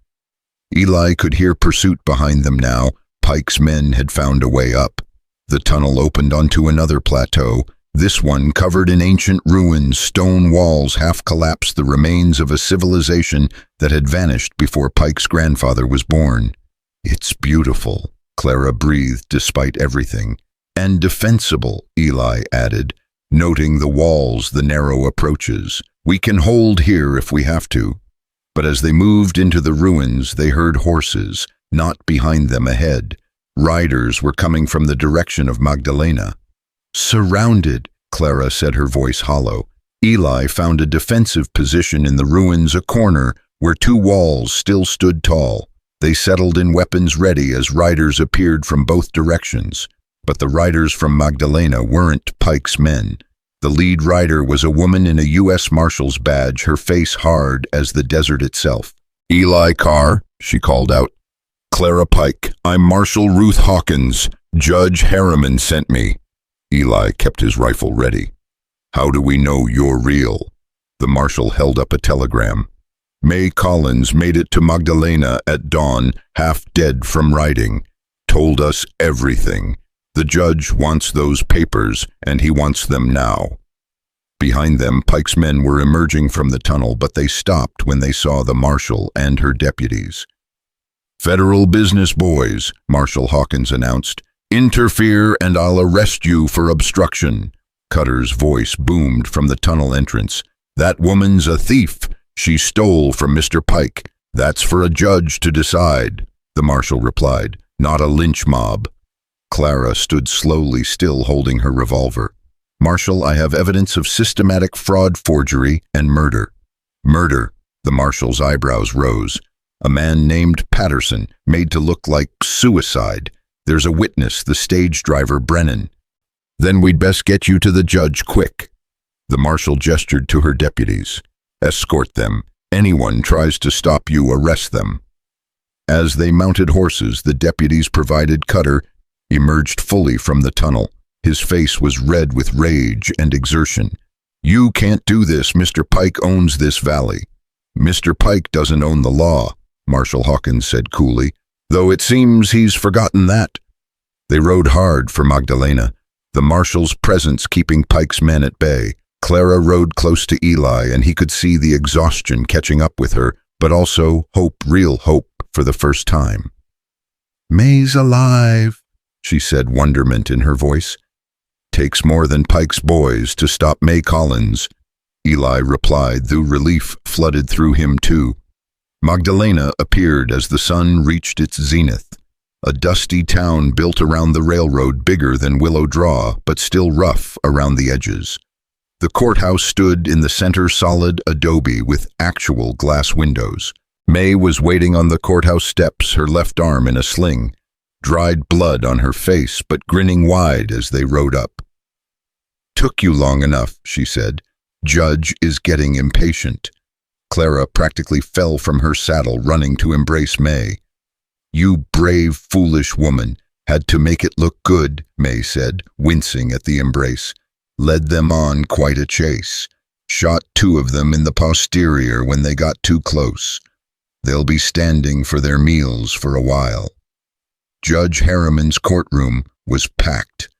Eli could hear pursuit behind them now. Pike's men had found a way up. The tunnel opened onto another plateau, this one covered in ancient ruins, stone walls half collapsed, the remains of a civilization that had vanished before Pike's grandfather was born. "It's beautiful," Clara breathed despite everything. "And defensible," Eli added, noting the walls, the narrow approaches. "We can hold here if we have to." But as they moved into the ruins, they heard horses, not behind them, ahead. Riders were coming from the direction of Magdalena. "Surrounded," Clara said, her voice hollow. Eli found a defensive position in the ruins, a corner where two walls still stood tall. They settled in, weapons ready, as riders appeared from both directions. But the riders from Magdalena weren't Pike's men. The lead rider was a woman in a U.S. Marshal's badge, her face hard as the desert itself. "Eli Carr," she called out. "Clara Pike, I'm Marshal Ruth Hawkins. Judge Harriman sent me." Eli kept his rifle ready. "How do we know you're real?" The marshal held up a telegram. "Mae Collins made it to Magdalena at dawn, half dead from riding. Told us everything. The judge wants those papers, and he wants them now." Behind them, Pike's men were emerging from the tunnel, but they stopped when they saw the marshal and her deputies. "Federal business boys," Marshal Hawkins announced. "Interfere and I'll arrest you for obstruction." Cutter's voice boomed from the tunnel entrance. "That woman's a thief. She stole from Mr. Pike. That's for a judge to decide," the marshal replied. "Not a lynch mob." Clara stood slowly, still holding her revolver. "Marshal, I have evidence of systematic fraud, forgery, and murder." "Murder?" The marshal's eyebrows rose. "A man named Patterson, made to look like suicide. There's a witness, the stage driver, Brennan." "Then we'd best get you to the judge, quick." The marshal gestured to her deputies. "Escort them. Anyone tries to stop you, arrest them." As they mounted horses, the deputies provided. Cutter emerged fully from the tunnel. His face was red with rage and exertion. "You can't do this. Mr. Pike owns this valley." "Mr. Pike doesn't own the law," Marshal Hawkins said coolly, "though it seems he's forgotten that." They rode hard for Magdalena, the marshal's presence keeping Pike's men at bay. Clara rode close to Eli, and he could see the exhaustion catching up with her, but also hope, real hope, for the first time. "Mae's alive," she said, wonderment in her voice. "Takes more than Pike's boys to stop Mae Collins," Eli replied, though relief flooded through him too. Magdalena appeared as the sun reached its zenith. A dusty town built around the railroad, bigger than Willow Draw, but still rough around the edges. The courthouse stood in the center, solid adobe with actual glass windows. Mae was waiting on the courthouse steps, her left arm in a sling, dried blood on her face, but grinning wide as they rode up. "Took you long enough," she said. "Judge is getting impatient." Clara practically fell from her saddle, running to embrace Mae. "You brave, foolish woman. Had to make it look good," Mae said, wincing at the embrace. "Led them on quite a chase. Shot 2 of them in the posterior when they got too close. They'll be standing for their meals for a while." Judge Harriman's courtroom was packed.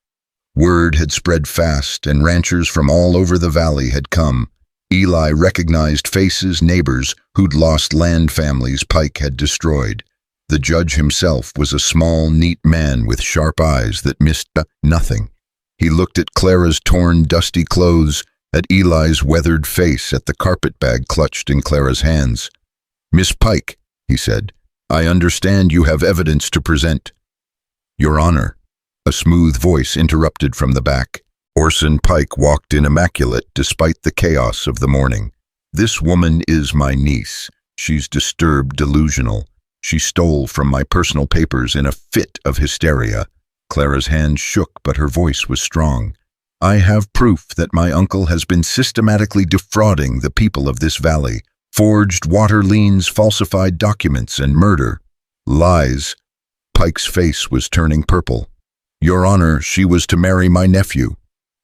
Word had spread fast, and ranchers from all over the valley had come. Eli recognized faces, neighbors who'd lost land families Pike had destroyed. The judge himself was a small, neat man with sharp eyes that missed nothing. He looked at Clara's torn, dusty clothes, at Eli's weathered face, at the carpetbag clutched in Clara's hands. "Miss Pike," he said, "I understand you have evidence to present." "Your Honor," a smooth voice interrupted from the back. Orson Pike walked in immaculate despite the chaos of the morning. "This woman is my niece. She's disturbed, delusional. She stole from my personal papers in a fit of hysteria." Clara's hand shook, but her voice was strong. "I have proof that my uncle has been systematically defrauding the people of this valley. Forged water liens, falsified documents, and murder. Lies." Pike's face was turning purple. "Your Honor, she was to marry my nephew.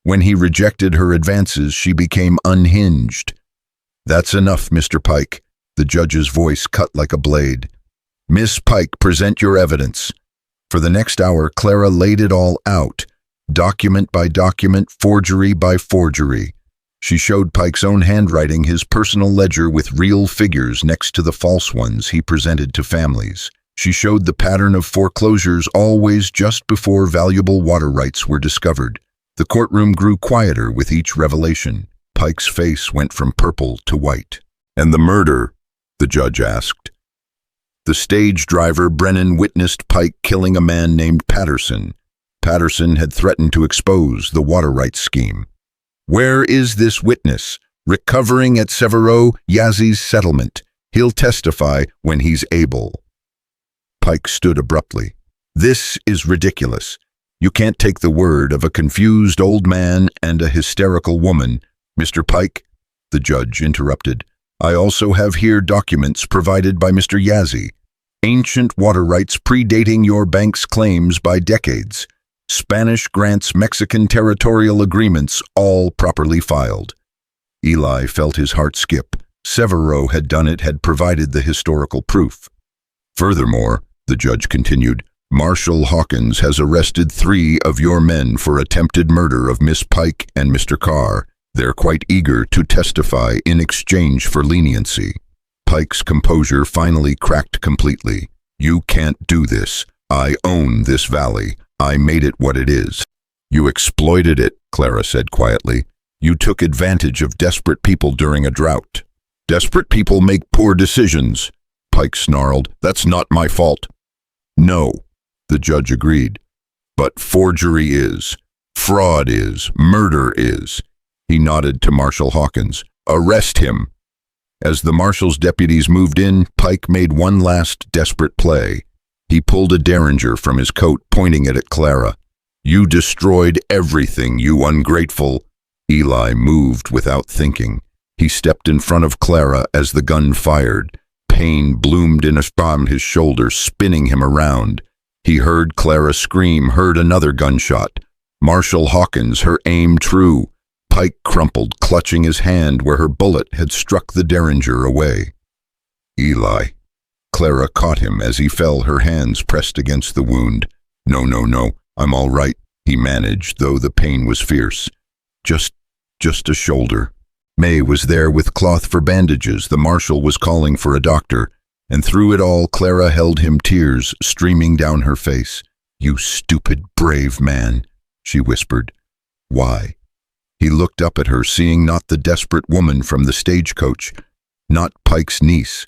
When he rejected her advances, she became unhinged." "That's enough, Mr. Pike." The judge's voice cut like a blade. "Miss Pike, present your evidence." For the next hour, Clara laid it all out, document by document, forgery by forgery. She showed Pike's own handwriting, his personal ledger with real figures next to the false ones he presented to families. She showed the pattern of foreclosures always just before valuable water rights were discovered. The courtroom grew quieter with each revelation. Pike's face went from purple to white. "And the murder?" the judge asked. The stage driver, Brennan, witnessed Pike killing a man named Patterson. Patterson had threatened to expose the water rights scheme. "Where is this witness? Recovering at Severo, Yazie's settlement. He'll testify when he's able." Pike stood abruptly. "This is ridiculous. You can't take the word of a confused old man and a hysterical woman." "Mr. Pike," the judge interrupted, "I also have here documents provided by Mr. Yazzie. Ancient water rights predating your bank's claims by decades. Spanish grants, Mexican territorial agreements, all properly filed." Eli felt his heart skip. Severo had done it, had provided the historical proof. "Furthermore," the judge continued, "Marshal Hawkins has arrested 3 of your men for attempted murder of Miss Pike and Mr. Carr. They're quite eager to testify in exchange for leniency." Pike's composure finally cracked completely. "You can't do this. I own this valley. I made it what it is." "You exploited it," Clara said quietly. "You took advantage of desperate people during a drought." "Desperate people make poor decisions," Pike snarled. "That's not my fault." "No," the judge agreed. "But forgery is. Fraud is. Murder is." He nodded to Marshal Hawkins. "Arrest him." As the marshal's deputies moved in, Pike made one last desperate play. He pulled a derringer from his coat, pointing it at Clara. "You destroyed everything, you ungrateful." Eli moved without thinking. He stepped in front of Clara as the gun fired. Pain bloomed in on his shoulder, spinning him around. He heard Clara scream, heard another gunshot. Marshal Hawkins, her aim true. Pike crumpled, clutching his hand where her bullet had struck the derringer away. "Eli." Clara caught him as he fell, her hands pressed against the wound. No, I'm all right," he managed, though the pain was fierce. Just a shoulder." Mae was there with cloth for bandages. The marshal was calling for a doctor, and through it all Clara held him, tears streaming down her face. "You stupid, brave man," she whispered. "Why?" He looked up at her, seeing not the desperate woman from the stagecoach, not Pike's niece,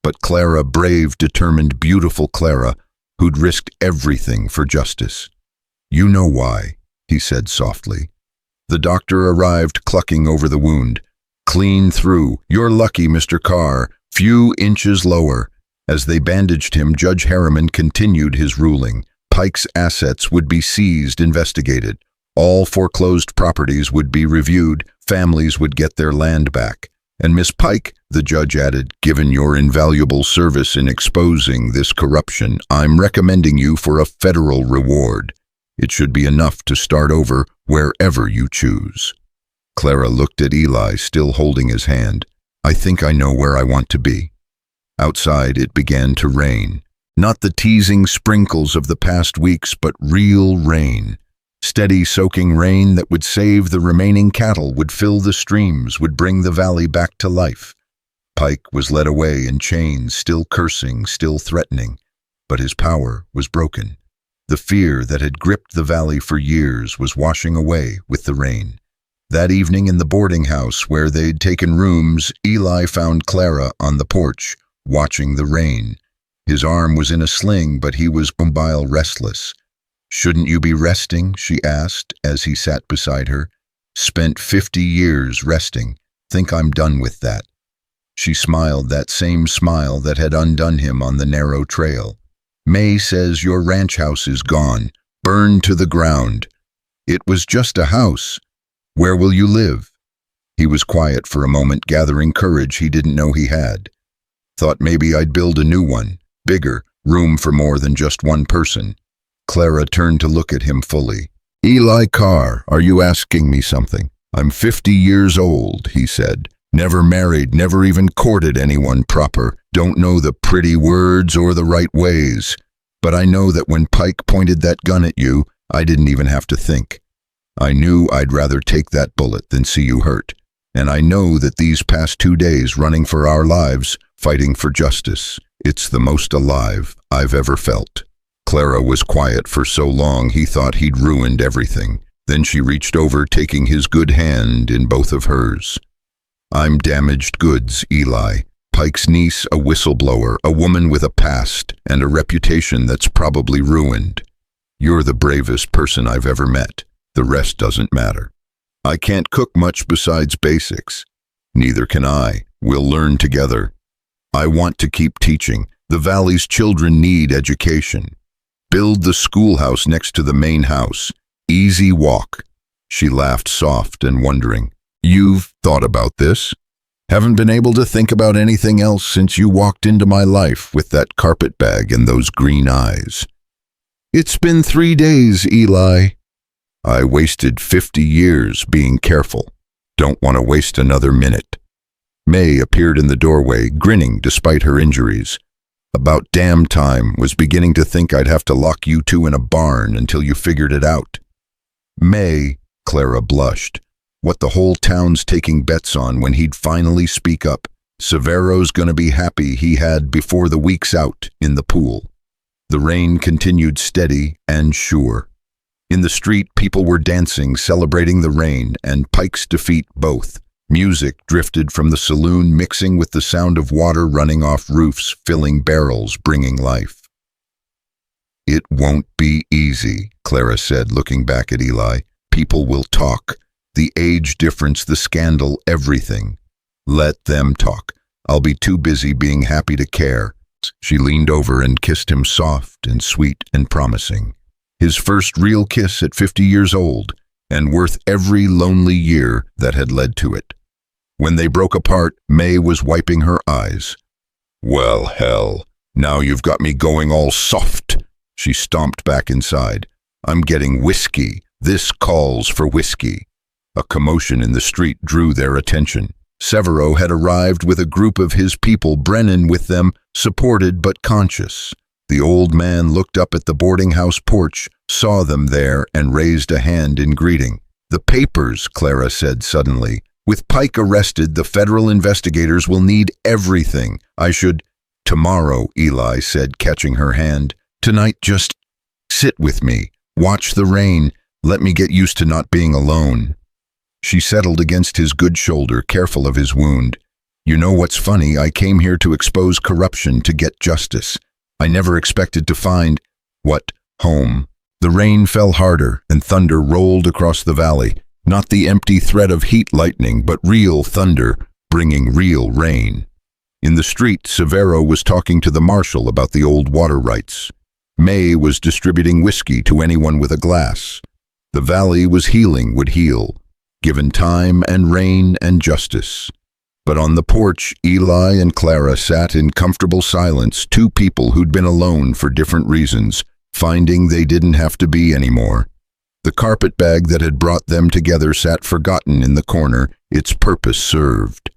But Clara, brave, determined, beautiful Clara, who'd risked everything for justice. "You know why," he said softly. The doctor arrived, clucking over the wound. "Clean through. You're lucky, Mr. Carr. Few inches lower." As they bandaged him, Judge Harriman continued his ruling. Pike's assets would be seized, investigated. All foreclosed properties would be reviewed. Families would get their land back. "And Miss Pike," the judge added, "given your invaluable service in exposing this corruption, I'm recommending you for a federal reward. It should be enough to start over wherever you choose." Clara looked at Eli, still holding his hand. "I think I know where I want to be." Outside, it began to rain. Not the teasing sprinkles of the past weeks, but real rain. Steady, soaking rain that would save the remaining cattle, would fill the streams, would bring the valley back to life. Pike was led away in chains, still cursing, still threatening. But his power was broken. The fear that had gripped the valley for years was washing away with the rain. That evening in the boarding house where they'd taken rooms, Eli found Clara on the porch, watching the rain. His arm was in a sling, but he was mobile, restless. "Shouldn't you be resting?" she asked as he sat beside her. "Spent 50 years resting. Think I'm done with that." She smiled, that same smile that had undone him on the narrow trail. "Mae says your ranch house is gone, burned to the ground." "It was just a house. Where will you live?" He was quiet for a moment, gathering courage he didn't know he had. "Thought maybe I'd build a new one, bigger, room for more than just one person." Clara turned to look at him fully. "Eli Carr, are you asking me something?" "I'm 50 years old," he said. "Never married, never even courted anyone proper. Don't know the pretty words or the right ways. But I know that when Pike pointed that gun at you, I didn't even have to think. I knew I'd rather take that bullet than see you hurt. And I know that these past 2 days running for our lives, fighting for justice, it's the most alive I've ever felt." Clara was quiet for so long he thought he'd ruined everything. Then she reached over, taking his good hand in both of hers. "I'm damaged goods, Eli. Pike's niece, a whistleblower, a woman with a past and a reputation that's probably ruined. You're the bravest person I've ever met. The rest doesn't matter. I can't cook much besides basics. Neither can I. We'll learn together. I want to keep teaching. The valley's children need education. Build the schoolhouse next to the main house. Easy walk." She laughed, soft and wondering. "You've thought about this? Haven't been able to think about anything else since you walked into my life with that carpetbag and those green eyes." "It's been 3 days, Eli." "I wasted 50 years being careful. Don't want to waste another minute." Mae appeared in the doorway, grinning despite her injuries. "About damn time. Was beginning to think I'd have to lock you two in a barn until you figured it out." "Mae," Clara blushed. "What the whole town's taking bets on when he'd finally speak up. Severo's gonna be happy he had before the week's out in the pool." The rain continued steady and sure. In the street, people were dancing, celebrating the rain and Pike's defeat both. Music drifted from the saloon, mixing with the sound of water running off roofs, filling barrels, bringing life. "It won't be easy," Clara said, looking back at Eli. "People will talk. The age difference, the scandal, everything. Let them talk. I'll be too busy being happy to care." She leaned over and kissed him, soft and sweet and promising. His first real kiss at 50 years old, and worth every lonely year that had led to it. When they broke apart, Mae was wiping her eyes. "Well, hell, now you've got me going all soft." She stomped back inside. "I'm getting whiskey. This calls for whiskey." A commotion in the street drew their attention. Severo had arrived with a group of his people, Brennan with them, supported but conscious. The old man looked up at the boarding house porch, saw them there, and raised a hand in greeting. "The papers," Clara said suddenly. "With Pike arrested, the federal investigators will need everything. I should—" "Tomorrow," Eli said, catching her hand. "Tonight, just sit with me. Watch the rain. Let me get used to not being alone." She settled against his good shoulder, careful of his wound. You know what's funny? I came here to expose corruption, to get justice. I never expected to find, what, home. The rain fell harder and thunder rolled across the valley. Not the empty threat of heat lightning, but real thunder, bringing real rain. In the street, Severo was talking to the marshal about the old water rights. Mae was distributing whiskey to anyone with a glass. The valley was healing, would heal, given time and rain and justice. But on the porch, Eli and Clara sat in comfortable silence, two people who'd been alone for different reasons, finding they didn't have to be anymore. The carpetbag that had brought them together sat forgotten in the corner, its purpose served.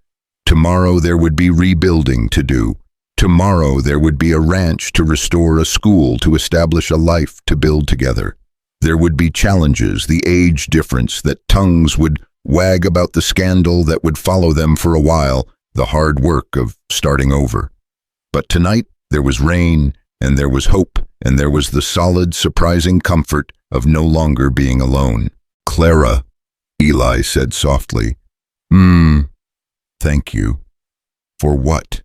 Tomorrow there would be rebuilding to do. Tomorrow there would be a ranch to restore, a school to establish, a life to build together. There would be challenges, the age difference, that tongues would wag about, the scandal that would follow them for a while, the hard work of starting over. But tonight there was rain, and there was hope, and there was the solid, surprising comfort of no longer being alone. "Clara," Eli said softly. Thank you." "For what?"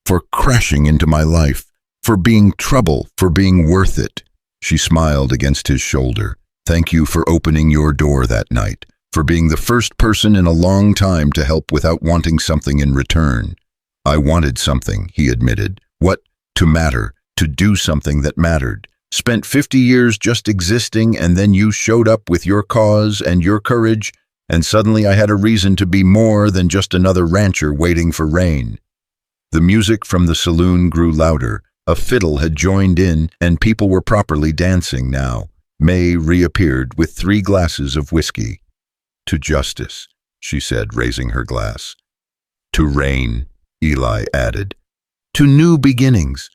"For crashing into my life, for being trouble, for being worth it." She smiled against his shoulder. "Thank you for opening your door that night, for being the first person in a long time to help without wanting something in return." "I wanted something," he admitted. "What? To matter, to do something that mattered. Spent 50 years just existing, and then you showed up with your cause and your courage, and suddenly I had a reason to be more than just another rancher waiting for rain." The music from the saloon grew louder. A fiddle had joined in, and people were properly dancing now. Mae reappeared with 3 glasses of whiskey. "To justice," she said, raising her glass. "To rain," Eli added. "To new beginnings,"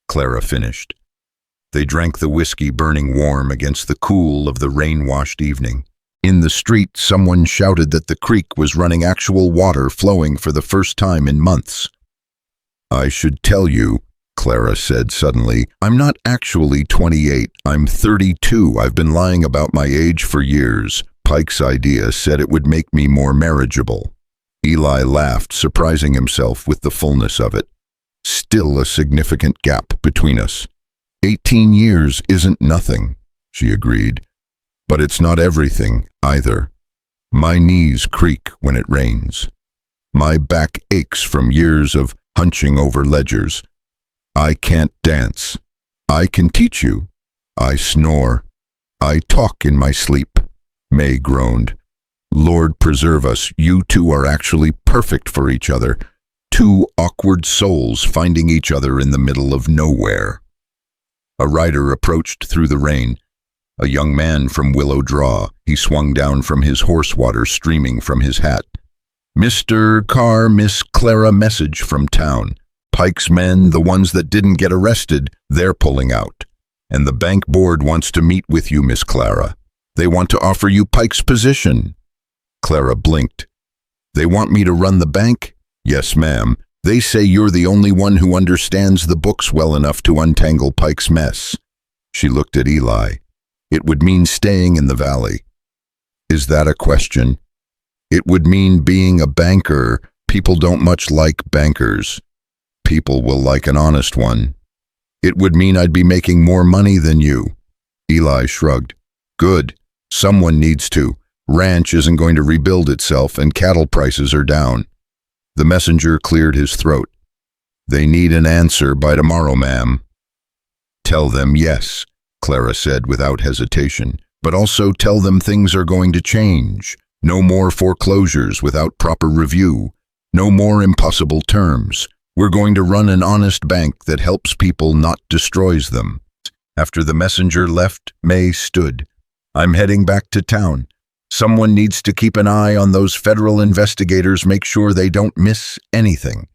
Clara finished. They drank the whiskey, burning warm against the cool of the rain-washed evening. In the street, someone shouted that the creek was running, actual water flowing for the first time in months. "I should tell you," Clara said suddenly, "I'm not actually 28. I'm 32. I've been lying about my age for years. Pike's idea said it would make me more marriageable." Eli laughed, surprising himself with the fullness of it. "Still a significant gap between us." 18 years isn't nothing," she agreed. "But it's not everything, either. My knees creak when it rains. My back aches from years of hunching over ledgers. I can't dance. I can teach you. I snore. I talk in my sleep." Mae groaned. "Lord preserve us, you two are actually perfect for each other. Two awkward souls finding each other in the middle of nowhere." A rider approached through the rain. A young man from Willow Draw. He swung down from his horse, water streaming from his hat. "Mr. Carr, Miss Clara, message from town. Pike's men, the ones that didn't get arrested, they're pulling out. And the bank board wants to meet with you, Miss Clara. They want to offer you Pike's position." Clara blinked. "They want me to run the bank?" "Yes, ma'am. They say you're the only one who understands the books well enough to untangle Pike's mess." She looked at Eli. "It would mean staying in the valley." "Is that a question?" "It would mean being a banker. People don't much like bankers. People will like an honest one." "It would mean I'd be making more money than you." Eli shrugged. "Good. Someone needs to. Ranch isn't going to rebuild itself, and cattle prices are down." The messenger cleared his throat. "They need an answer by tomorrow, ma'am." "Tell them yes," Clara said without hesitation, "but also tell them things are going to change. No more foreclosures without proper review. No more impossible terms. We're going to run an honest bank that helps people, not destroys them." After the messenger left, Mae stood. "I'm heading back to town. Someone needs to keep an eye on those federal investigators, make sure they don't miss anything."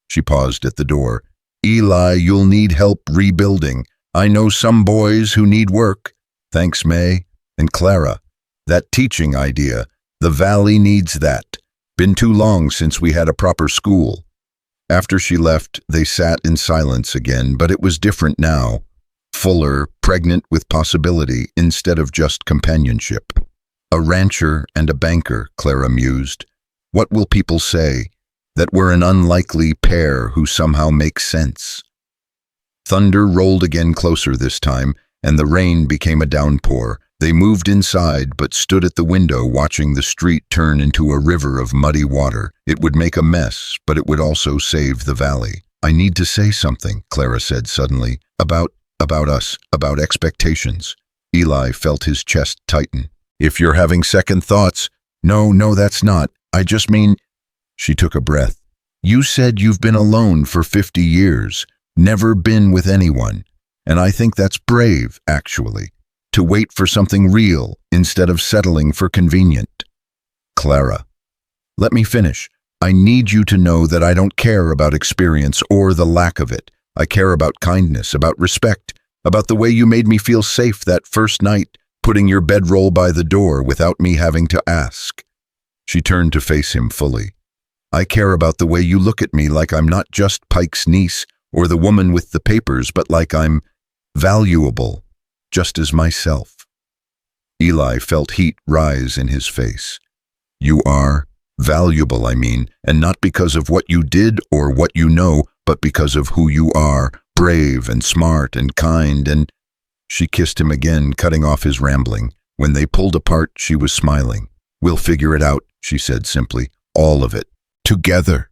She paused at the door. "Eli, you'll need help rebuilding. I know some boys who need work." "Thanks, Mae." "And Clara, that teaching idea, the valley needs that. Been too long since we had a proper school." After she left, they sat in silence again, but it was different now. Fuller, pregnant with possibility instead of just companionship. "A rancher and a banker," Clara mused. "What will people say? that we're an unlikely pair who somehow make sense. Thunder rolled again closer this time, and the rain became a downpour. They moved inside, but stood at the window watching the street turn into a river of muddy water. It would make a mess, but it would also save the valley. "I need to say something," Clara said suddenly, about us, about expectations. Eli felt his chest tighten. "If you're having second thoughts—" No, that's not. I just mean—" She took a breath. "You said you've been alone for 50 years, never been with anyone. And I think that's brave, actually, to wait for something real instead of settling for convenient." "Clara, let me finish. I need you to know that I don't care about experience or the lack of it. I care about kindness, about respect, about the way you made me feel safe that first night, putting your bedroll by the door without me having to ask." She turned to face him fully. "I care about the way you look at me like I'm not just Pike's niece or the woman with the papers, but like I'm valuable, just as myself." Eli felt heat rise in his face. "You are valuable, I mean, and not because of what you did or what you know, but because of who you are, brave and smart and kind and—" She kissed him again, cutting off his rambling. When they pulled apart, she was smiling. "We'll figure it out," she said simply. "All of it. Together."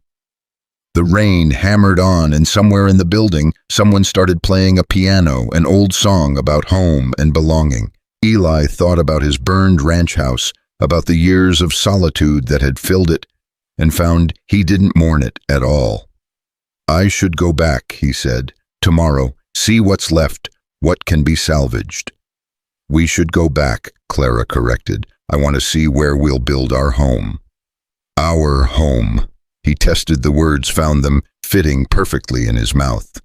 The rain hammered on, and somewhere in the building, someone started playing a piano, an old song about home and belonging. Eli thought about his burned ranch house, about the years of solitude that had filled it, and found he didn't mourn it at all. "I should go back," he said, "tomorrow, see what's left, what can be salvaged." "We should go back," Clara corrected. "I want to see where we'll build our home." "Our home." He tested the words, found them fitting perfectly in his mouth.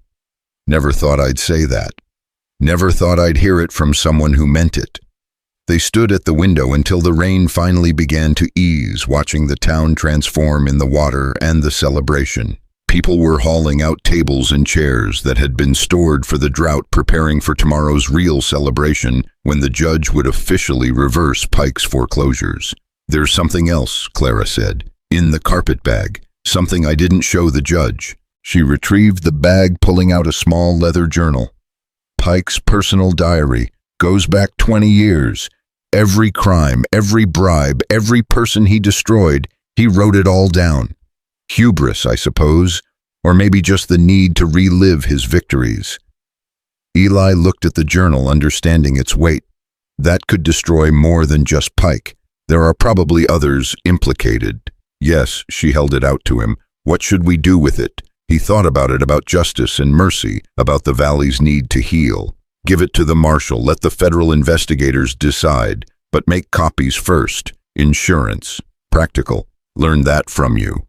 "Never thought I'd say that. Never thought I'd hear it from someone who meant it." They stood at the window until the rain finally began to ease, watching the town transform in the water and the celebration. People were hauling out tables and chairs that had been stored for the drought, preparing for tomorrow's real celebration when the judge would officially reverse Pike's foreclosures. "There's something else," Clara said, "in the carpetbag. Something I didn't show the judge." She retrieved the bag, pulling out a small leather journal. "Pike's personal diary. Goes back 20 years. Every crime, every bribe, every person he destroyed, he wrote it all down. Hubris, I suppose, or maybe just the need to relive his victories." Eli looked at the journal, understanding its weight. That could destroy more than just Pike. There are probably others implicated. "Yes," she held it out to him. "What should we do with it?" He thought about it, about justice and mercy, about the valley's need to heal. "Give it to the marshal, let the federal investigators decide, but make copies first. Insurance. Practical. Learn that from you."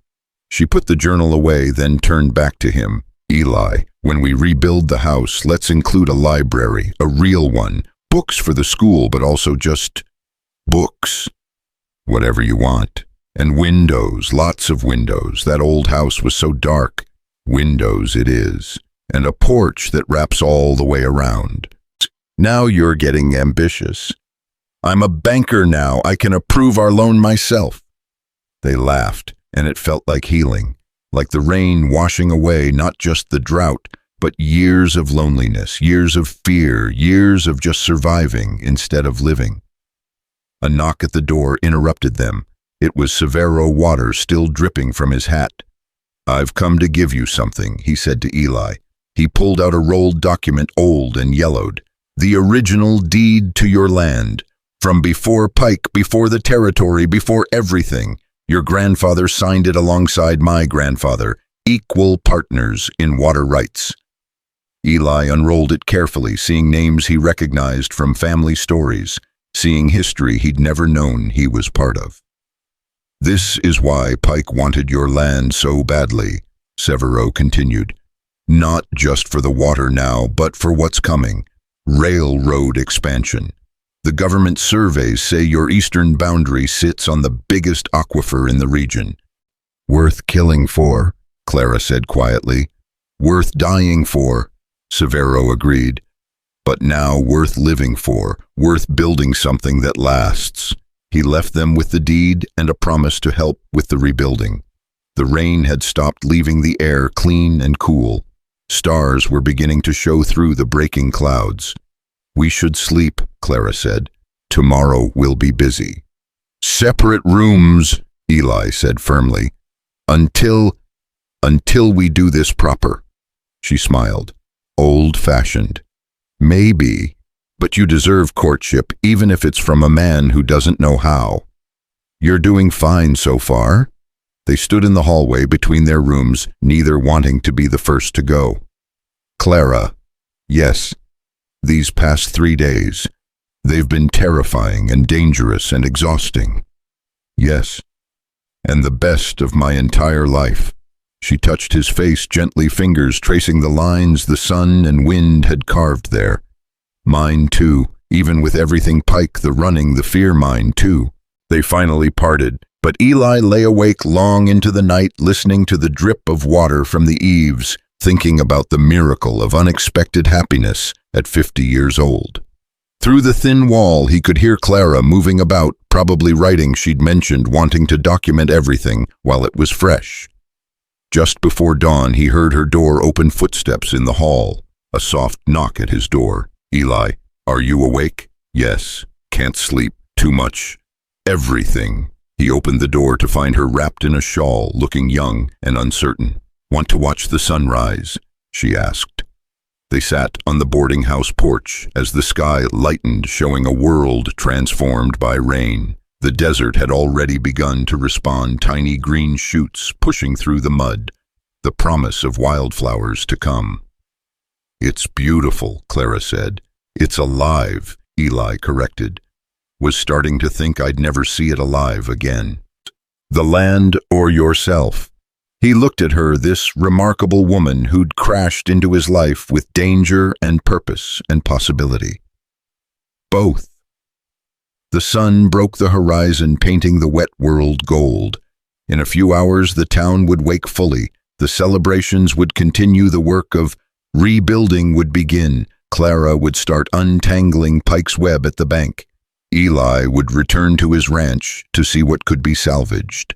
She put the journal away, then turned back to him. "Eli, when we rebuild the house, let's include a library, a real one. Books for the school, but also just books. Whatever you want. And windows, lots of windows. That old house was so dark. Windows it is. And a porch that wraps all the way around." "Now you're getting ambitious." "I'm a banker now. I can approve our loan myself." They laughed, and it felt like healing, like the rain washing away not just the drought, but years of loneliness, years of fear, years of just surviving instead of living. A knock at the door interrupted them. It was Severo water still dripping from his hat. "I've come to give you something," he said to Eli. He pulled out a rolled document, old and yellowed. "The original deed to your land. From before Pike, before the territory, before everything. Your grandfather signed it alongside my grandfather, equal partners in water rights." Eli unrolled it carefully, seeing names he recognized from family stories, seeing history he'd never known he was part of. "This is why Pike wanted your land so badly," Severo continued. "Not just for the water now, but for what's coming. Railroad expansion. The government surveys say your eastern boundary sits on the biggest aquifer in the region." "Worth killing for," Clara said quietly. "Worth dying for," Severo agreed. "But now worth living for, worth building something that lasts." He left them with the deed and a promise to help with the rebuilding. The rain had stopped, leaving the air clean and cool. Stars were beginning to show through the breaking clouds. "We should sleep," Clara said. "Tomorrow we'll be busy." "Separate rooms," Eli said firmly. Until we do this proper." She smiled. "Old-fashioned." "Maybe, but you deserve courtship, even if it's from a man who doesn't know how." "You're doing fine so far." They stood in the hallway between their rooms, neither wanting to be the first to go. "Clara." "Yes. These past 3 days, they've been terrifying and dangerous and exhausting." "Yes. And the best of my entire life." She touched his face gently, fingers tracing the lines the sun and wind had carved there. "Mine too, even with everything Pike, the running, the fear, mine too." They finally parted, but Eli lay awake long into the night, listening to the drip of water from the eaves, thinking about the miracle of unexpected happiness at 50 years old. Through the thin wall, he could hear Clara moving about, probably writing. She'd mentioned wanting to document everything while it was fresh. Just before dawn, he heard her door open, footsteps in the hall, a soft knock at his door. "Eli, are you awake?" "Yes. Can't sleep. Too much. Everything." He opened the door to find her wrapped in a shawl, looking young and uncertain. "Want to watch the sunrise?" she asked. They sat on the boarding house porch as the sky lightened, showing a world transformed by rain. The desert had already begun to respond, tiny green shoots pushing through the mud, the promise of wildflowers to come. "It's beautiful," Clara said. "It's alive," Eli corrected. "Was starting to think I'd never see it alive again." "The land or yourself?" He looked at her, this remarkable woman who'd crashed into his life with danger and purpose and possibility. "Both." The sun broke the horizon, painting the wet world gold. In a few hours, the town would wake fully. The celebrations would continue. The work of rebuilding would begin. Clara would start untangling Pike's web at the bank. Eli would return to his ranch to see what could be salvaged.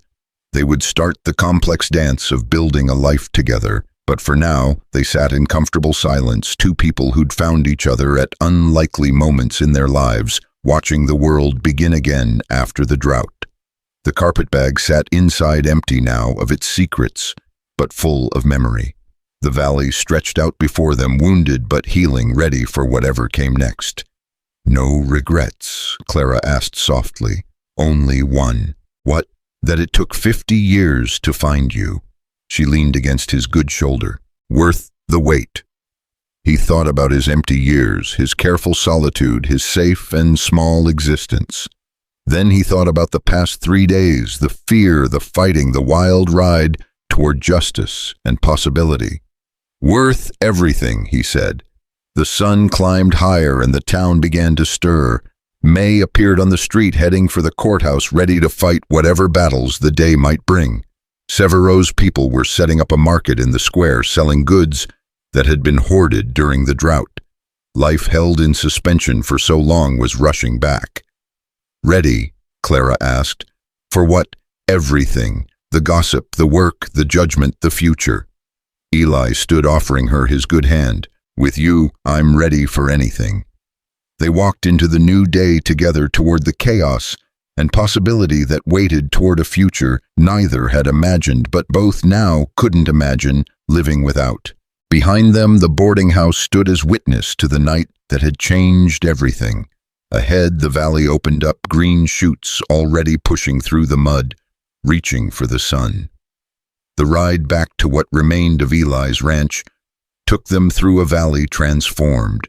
They would start the complex dance of building a life together. But for now, they sat in comfortable silence, two people who'd found each other at unlikely moments in their lives, watching the world begin again after the drought. The carpetbag sat inside, empty now of its secrets, but full of memory. The valley stretched out before them, wounded but healing, ready for whatever came next. "No regrets?" Clara asked softly. "Only one." "What?" "That it took 50 years to find you." She leaned against his good shoulder. "Worth the wait." He thought about his empty years, his careful solitude, his safe and small existence. Then he thought about the past 3 days, the fear, the fighting, the wild ride toward justice and possibility. "Worth everything," he said. The sun climbed higher and the town began to stir. Mae appeared on the street, heading for the courthouse, ready to fight whatever battles the day might bring. Severo's people were setting up a market in the square, selling goods that had been hoarded during the drought. Life held in suspension for so long was rushing back. "Ready?" Clara asked. "For what?" "Everything. The gossip, the work, the judgment, the future." Eli stood, offering her his good hand. "With you, I'm ready for anything." They walked into the new day together, toward the chaos and possibility that waited, toward a future neither had imagined, but both now couldn't imagine living without. Behind them, the boarding house stood as witness to the night that had changed everything. Ahead, the valley opened up, green shoots already pushing through the mud, reaching for the sun. The ride back to what remained of Eli's ranch took them through a valley transformed.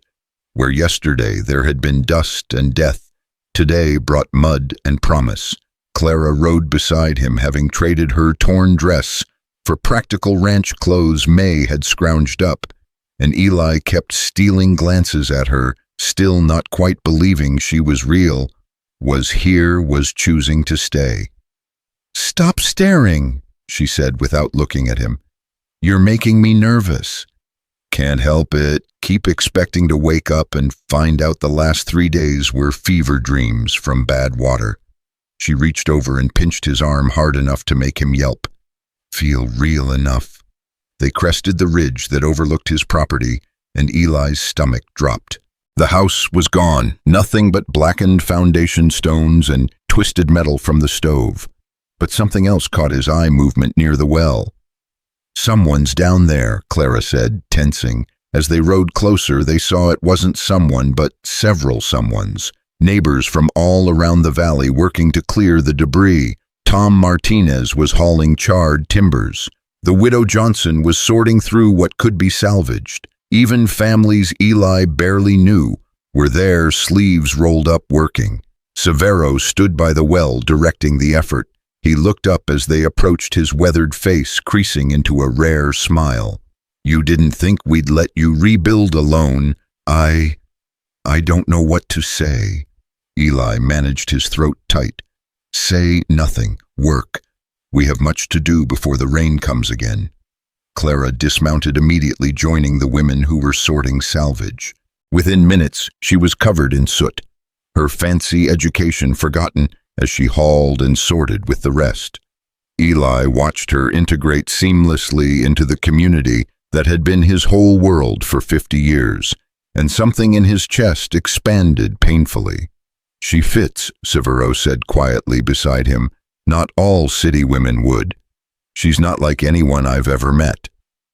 Where yesterday there had been dust and death, today brought mud and promise. Clara rode beside him, having traded her torn dress for practical ranch clothes Mae had scrounged up, and Eli kept stealing glances at her, still not quite believing she was real, was here, was choosing to stay. "Stop staring," she said without looking at him. "You're making me nervous." "Can't help it. Keep expecting to wake up and find out the last 3 days were fever dreams from bad water." She reached over and pinched his arm hard enough to make him yelp. feel real enough. They crested the ridge that overlooked his property, and Eli's stomach dropped. The house was gone, nothing but blackened foundation stones and twisted metal from the stove. But something else caught his eye movement near the well. "Someone's down there," Clara said, tensing. As they rode closer, they saw it wasn't someone, but several someones. Neighbors from all around the valley working to clear the debris. Tom Martinez was hauling charred timbers. The widow Johnson was sorting through what could be salvaged. Even families Eli barely knew were there, sleeves rolled up, working. Severo stood by the well, directing the effort. He looked up as they approached, his weathered face creasing into a rare smile. "You didn't think we'd let you rebuild alone. I don't know what to say." Eli managed his throat tight. "Say nothing. Work. We have much to do before the rain comes again." Clara dismounted immediately, joining the women who were sorting salvage. Within minutes, she was covered in soot, her fancy education forgotten as she hauled and sorted with the rest. Eli watched her integrate seamlessly into the community that had been his whole world for 50 years, and something in his chest expanded painfully. "She fits," Severo said quietly beside him. "Not all city women would. She's not like anyone I've ever met."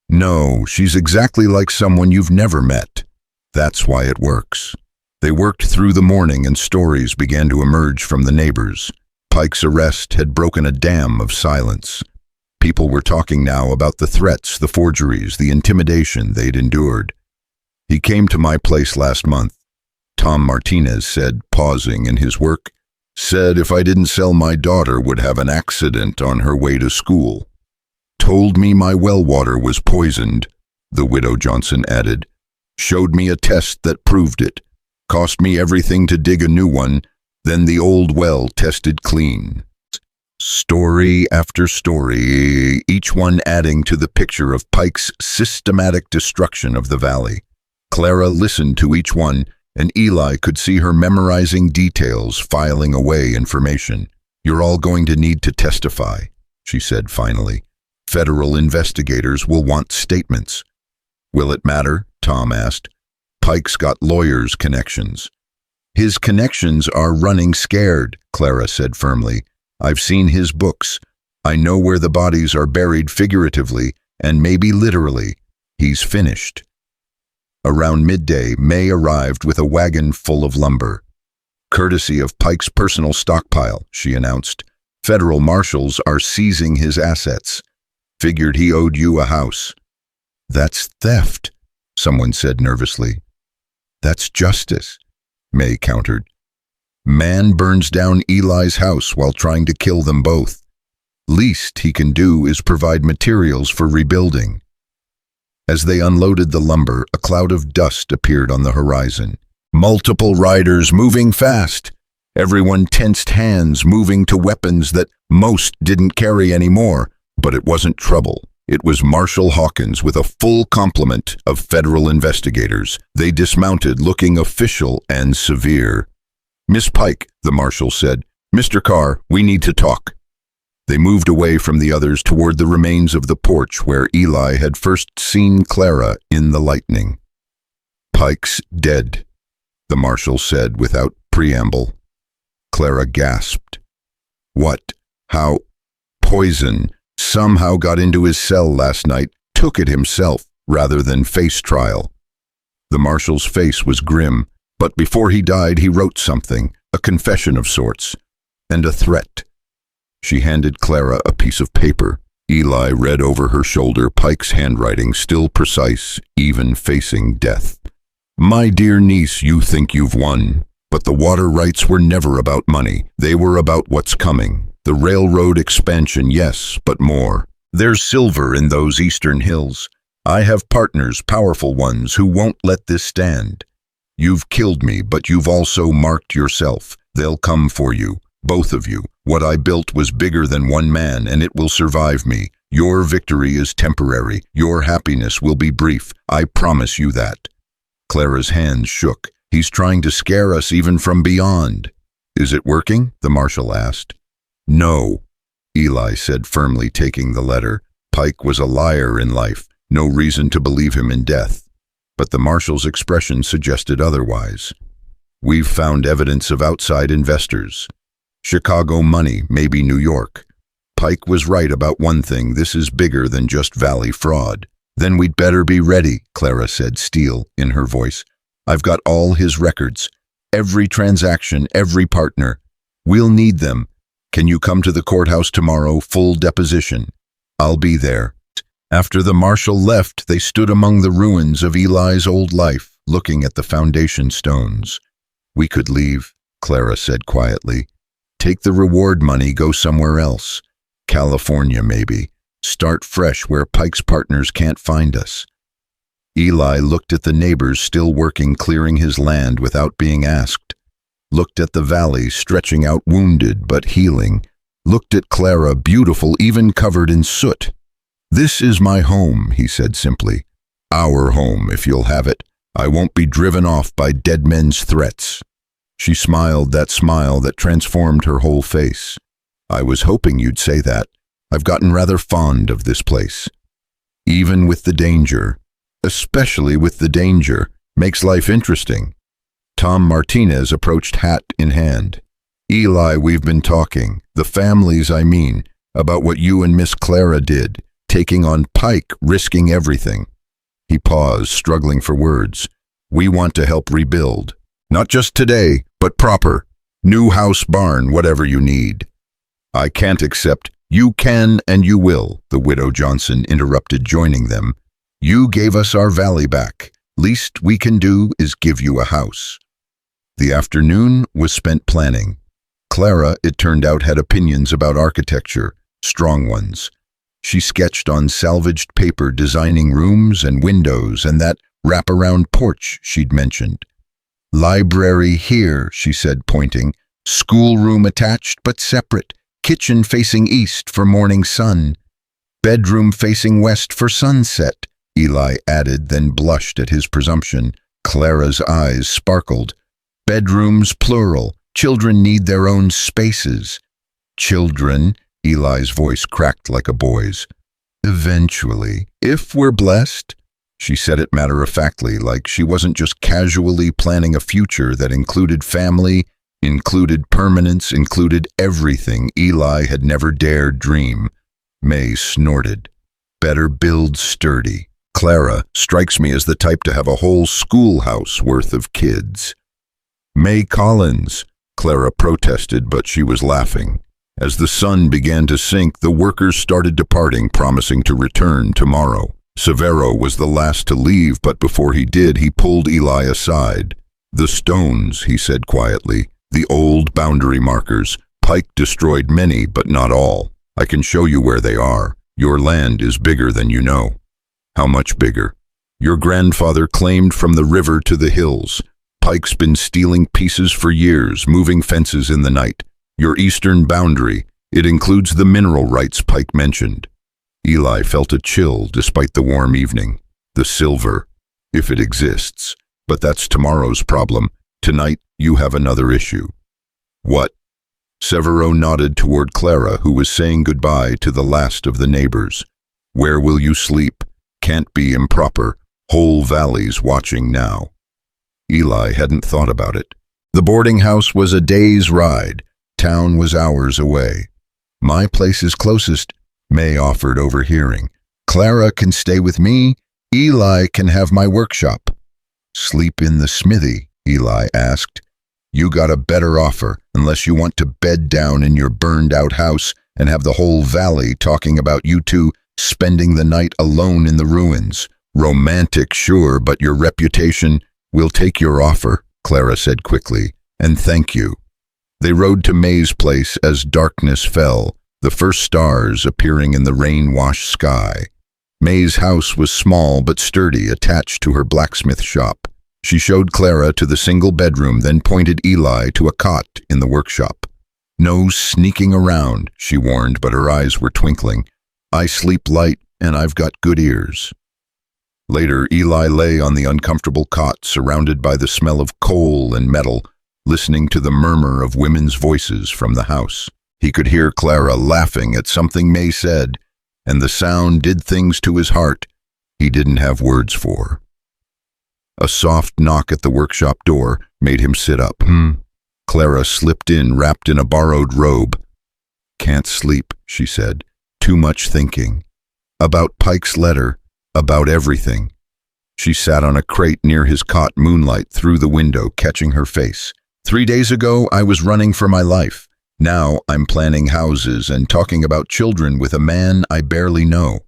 "No, she's exactly like someone you've never met. That's why it works." They worked through the morning and stories began to emerge from the neighbors. Pike's arrest had broken a dam of silence. People were talking now about the threats, the forgeries, the intimidation they'd endured. "He came to my place last month," Tom Martinez said, pausing in his work. "Said if I didn't sell, my daughter would have an accident on her way to school. Told me my well water was poisoned," the widow Johnson added. "Showed me a test that proved it. Cost me everything to dig a new one, then the old well tested clean." Story after story, each one adding to the picture of Pike's systematic destruction of the valley. Clara listened to each one, and Eli could see her memorizing details, filing away information. "You're all going to need to testify," she said finally. "Federal investigators will want statements." "Will it matter?" Tom asked. "Pike's got lawyers' connections." "His connections are running scared," Clara said firmly. "I've seen his books. I know where the bodies are buried figuratively and maybe literally. He's finished." Around midday, Mae arrived with a wagon full of lumber. "Courtesy of Pike's personal stockpile," she announced. "Federal marshals are seizing his assets. Figured he owed you a house." "That's theft," someone said nervously. "That's justice," Mae countered. "Man burns down Eli's house while trying to kill them both. Least he can do is provide materials for rebuilding." As they unloaded the lumber, a cloud of dust appeared on the horizon. Multiple riders moving fast. Everyone tensed hands, moving to weapons that most didn't carry anymore. But it wasn't trouble. It was Marshal Hawkins with a full complement of federal investigators. They dismounted, looking official and severe. "Miss Pike," the marshal said. "Mr. Carr, we need to talk." They moved away from the others toward the remains of the porch where Eli had first seen Clara in the lightning. "Pike's dead," the marshal said without preamble. Clara gasped. "What? How? Poison somehow got into his cell last night, took it himself rather than face trial." The marshal's face was grim, but before he died he wrote something, a confession of sorts, and a threat. She handed Clara a piece of paper. Eli read over her shoulder, Pike's handwriting still precise, even facing death. "My dear niece, you think you've won, but the water rights were never about money. They were about what's coming. The railroad expansion, yes, but more. There's silver in those eastern hills. I have partners, powerful ones, who won't let this stand. You've killed me, but you've also marked yourself. They'll come for you, both of you. What I built was bigger than one man, and it will survive me. Your victory is temporary. Your happiness will be brief. I promise you that." Clara's hands shook. "He's trying to scare us even from beyond." "Is it working?" the marshal asked. "No," Eli said firmly, taking the letter. Pike was a liar in life, no reason to believe him in death. But the marshal's expression suggested otherwise. We've found evidence of outside investors. Chicago money, maybe New York. Pike was right about one thing, this is bigger than just Valley fraud. Then we'd better be ready, Clara said, steel in her voice. I've got all his records. Every transaction, every partner. We'll need them. Can you come to the courthouse tomorrow, full deposition? I'll be there. After the marshal left, they stood among the ruins of Eli's old life, looking at the foundation stones. We could leave, Clara said quietly. Take the reward money, go somewhere else. California, maybe. Start fresh where Pike's partners can't find us. Eli looked at the neighbors still working, clearing his land without being asked. Looked at the valley stretching out, wounded but healing. Looked at Clara, beautiful, even covered in soot. This is my home, he said simply. Our home, if you'll have it. I won't be driven off by dead men's threats. She smiled that smile that transformed her whole face. I was hoping you'd say that. I've gotten rather fond of this place. Even with the danger, especially with the danger, makes life interesting. Tom Martinez approached, hat in hand. Eli, we've been talking, the families I mean, about what you and Miss Clara did, taking on Pike, risking everything. He paused, struggling for words. We want to help rebuild. Not just today, but proper. New house, barn, whatever you need. I can't accept. You can and you will, the widow Johnson interrupted, joining them. You gave us our valley back. Least we can do is give you a house. The afternoon was spent planning. Clara, it turned out, had opinions about architecture, strong ones. She sketched on salvaged paper, designing rooms and windows and that wraparound porch she'd mentioned. Library here, she said, pointing. Schoolroom attached but separate. Kitchen facing east for morning sun. Bedroom facing west for sunset, Eli added, then blushed at his presumption. Clara's eyes sparkled. Bedrooms plural. Children need their own spaces. Children, Eli's voice cracked like a boy's. Eventually, if we're blessed. She said it matter-of-factly, like she wasn't just casually planning a future that included family, included permanence, included everything Eli had never dared dream. Mae snorted. Better build sturdy. Clara strikes me as the type to have a whole schoolhouse worth of kids. Mae Collins, Clara protested, but she was laughing. As the sun began to sink, the workers started departing, promising to return tomorrow. Severo was the last to leave, but before he did, he pulled Eli aside. The stones, he said quietly, the old boundary markers. Pike destroyed many, but not all. I can show you where they are. Your land is bigger than you know. How much bigger? Your grandfather claimed from the river to the hills. Pike's been stealing pieces for years, moving fences in the night. Your eastern boundary, it includes the mineral rights Pike mentioned. Eli felt a chill despite the warm evening. The silver, if it exists. But that's tomorrow's problem. Tonight, you have another issue. What? Severo nodded toward Clara, who was saying goodbye to the last of the neighbors. Where will you sleep? Can't be improper. Whole valley's watching now. Eli hadn't thought about it. The boarding house was a day's ride. Town was hours away. My place is closest, Mae offered, overhearing. Clara can stay with me. Eli can have my workshop. Sleep in the smithy, Eli asked. You got a better offer, unless you want to bed down in your burned-out house and have the whole valley talking about you two spending the night alone in the ruins. Romantic, sure, but your reputation. We'll take your offer, Clara said quickly, and thank you. They rode to Mae's place as darkness fell, the first stars appearing in the rain-washed sky. Mae's house was small but sturdy, attached to her blacksmith shop. She showed Clara to the single bedroom, then pointed Eli to a cot in the workshop. No sneaking around, she warned, but her eyes were twinkling. I sleep light, and I've got good ears. Later, Eli lay on the uncomfortable cot, surrounded by the smell of coal and metal, listening to the murmur of women's voices from the house. He could hear Clara laughing at something Mae said. and the sound did things to his heart he didn't have words for. A soft knock at the workshop door made him sit up. Clara slipped in, wrapped in a borrowed robe. "Can't sleep," she said. "Too much thinking. About Pike's letter, about everything." She sat on a crate near his cot, moonlight through the window catching her face. "3 days ago, I was running for my life. Now I'm planning houses and talking about children with a man I barely know.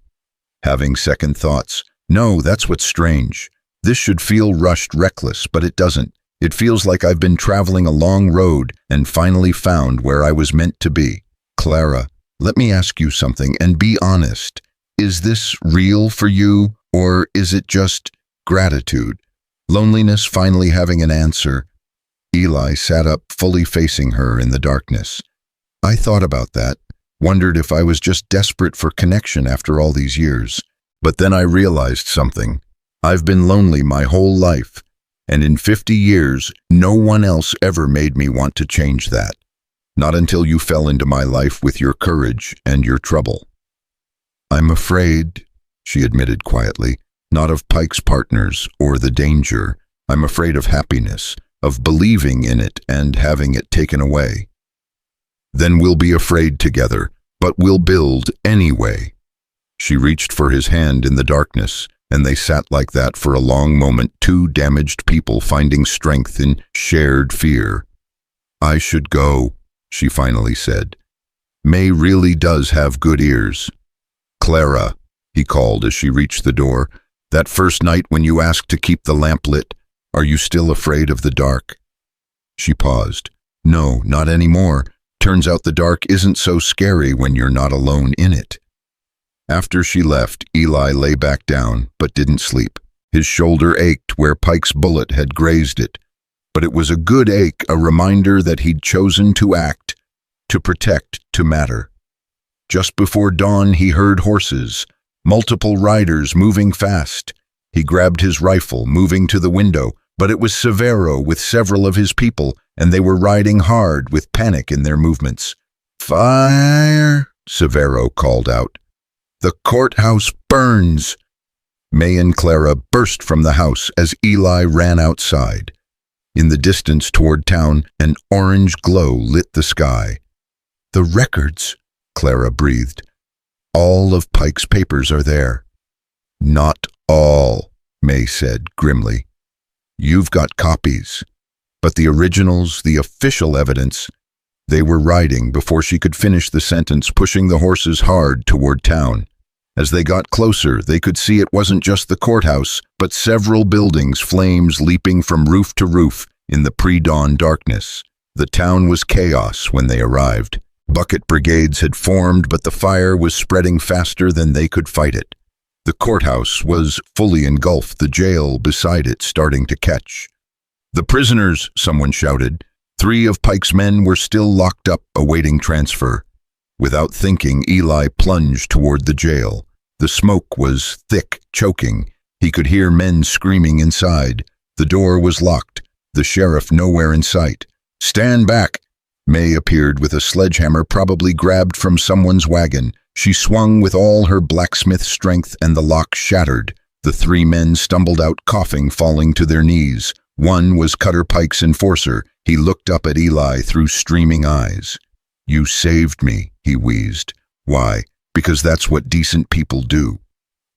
Having second thoughts. No, that's what's strange. This should feel rushed, reckless, but it doesn't. It feels like I've been traveling a long road and finally found where I was meant to be. Clara, let me ask you something and be honest. Is this real for you, or is it just gratitude? Loneliness finally having an answer?" Eli sat up, fully facing her in the darkness. "I thought about that, wondered if I was just desperate for connection after all these years. But then I realized something. I've been lonely my whole life, and in 50 years, no one else ever made me want to change that. Not until you fell into my life with your courage and your trouble." "I'm afraid," she admitted quietly, "not of Pike's partners or the danger. I'm afraid of happiness, of believing in it and having it taken away." "Then we'll be afraid together, but we'll build anyway." She reached for his hand in the darkness, and they sat like that for a long moment, two damaged people finding strength in shared fear. "I should go," she finally said. "Mae really does have good ears." "Clara," he called as she reached the door, "that first night when you asked to keep the lamp lit, are you still afraid of the dark?" She paused. "No, not anymore. Turns out the dark isn't so scary when you're not alone in it." After she left, Eli lay back down, but didn't sleep. His shoulder ached where Pike's bullet had grazed it. But it was a good ache, a reminder that he'd chosen to act, to protect, to matter. Just before dawn, he heard horses, multiple riders moving fast. He grabbed his rifle, moving to the window, but it was Severo with several of his people, and they were riding hard with panic in their movements. "Fire!" Severo called out. "The courthouse burns!" Mae and Clara burst from the house as Eli ran outside. In the distance toward town, an orange glow lit the sky. "The records," Clara breathed. "All of Pike's papers are there." "Not all," Mae said grimly. "You've got copies. But the originals, the official evidence..." They were riding before she could finish the sentence, pushing the horses hard toward town. As they got closer, they could see it wasn't just the courthouse, but several buildings, flames leaping from roof to roof in the pre-dawn darkness. The town was chaos when they arrived. Bucket brigades had formed, but the fire was spreading faster than they could fight it. The courthouse was fully engulfed, the jail beside it starting to catch. "The prisoners," someone shouted. 3 of Pike's men were still locked up, awaiting transfer. Without thinking, Eli plunged toward the jail. The smoke was thick, choking. He could hear men screaming inside. The door was locked, the sheriff nowhere in sight. "Stand back!" Mae appeared with a sledgehammer probably grabbed from someone's wagon. She swung with all her blacksmith strength and the lock shattered. The 3 men stumbled out coughing, falling to their knees. One was Cutter Pike's enforcer. He looked up at Eli through streaming eyes. "You saved me," he wheezed. "Why? Because that's what decent people do,"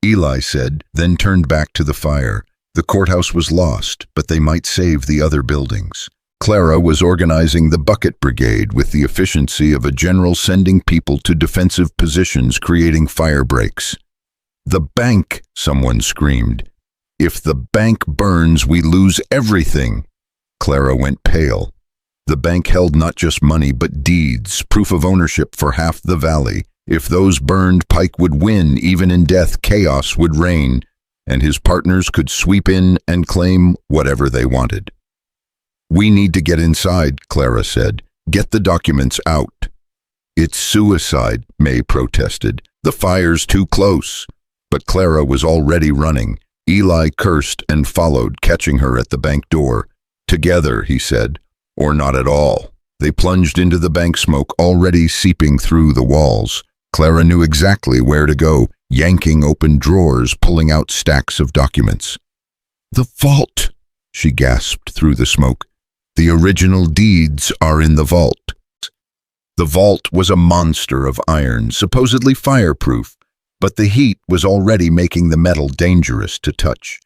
Eli said, then turned back to the fire. The courthouse was lost, but they might save the other buildings. Clara was organizing the bucket brigade with the efficiency of a general sending people to defensive positions, creating fire breaks. "The bank!" someone screamed. "If the bank burns, we lose everything." Clara went pale. The bank held not just money, but deeds, proof of ownership for half the valley. If those burned, Pike would win. Even in death, chaos would reign, and his partners could sweep in and claim whatever they wanted. "We need to get inside," Clara said. "Get the documents out." "It's suicide," Mae protested. "The fire's too close." But Clara was already running. Eli cursed and followed, catching her at the bank door. "Together," he said, "or not at all." They plunged into the bank smoke, already seeping through the walls. Clara knew exactly where to go, yanking open drawers, pulling out stacks of documents. "The vault," she gasped through the smoke. "The original deeds are in the vault." The vault was a monster of iron, supposedly fireproof, but the heat was already making the metal dangerous to touch.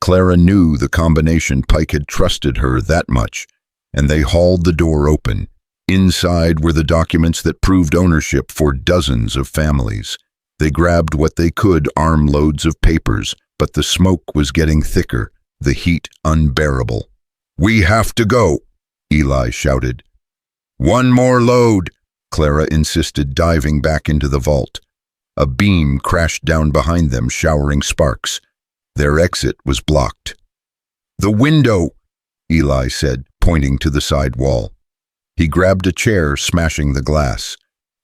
Clara knew the combination. Pike had trusted her that much, and they hauled the door open. Inside were the documents that proved ownership for dozens of families. They grabbed what they could, armloads of papers, but the smoke was getting thicker, the heat unbearable. "We have to go," Eli shouted. "One more load," Clara insisted, diving back into the vault. A beam crashed down behind them, showering sparks. Their exit was blocked. "The window," Eli said, pointing to the side wall. He grabbed a chair, smashing the glass.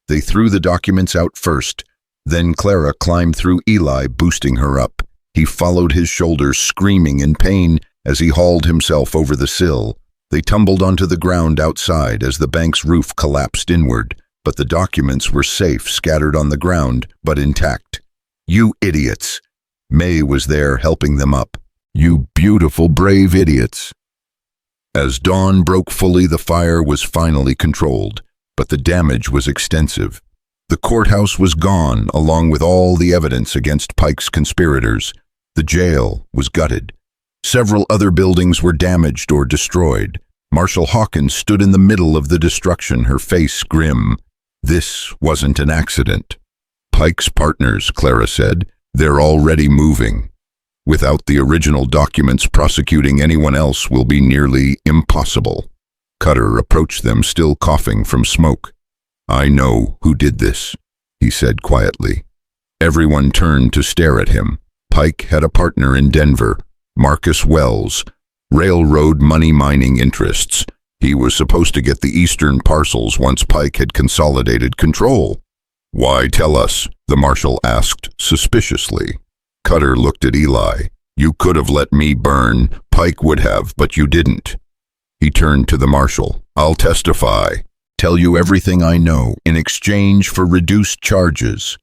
They threw the documents out first. Then Clara climbed through Eli, boosting her up. He followed his shoulders, screaming in pain as he hauled himself over the sill. They tumbled onto the ground outside as the bank's roof collapsed inward, but the documents were safe, scattered on the ground, but intact. "You idiots!" Mae was there, helping them up. "You beautiful, brave idiots." As dawn broke fully, the fire was finally controlled, but the damage was extensive. The courthouse was gone, along with all the evidence against Pike's conspirators. The jail was gutted. Several other buildings were damaged or destroyed. Marshal Hawkins stood in the middle of the destruction, her face grim. This wasn't an accident. "Pike's partners," Clara said. "They're already moving. Without the original documents, prosecuting anyone else will be nearly impossible." Cutter approached them, still coughing from smoke. "I know who did this," he said quietly. Everyone turned to stare at him. Pike had a partner in Denver, Marcus Wells, railroad money mining interests. He was supposed to get the eastern parcels once Pike had consolidated control. "Why tell us?" the marshal asked suspiciously. Cutter looked at Eli. "You could have let me burn. Pike would have, but you didn't." He turned to the marshal. "I'll testify. Tell you everything I know in exchange for reduced charges."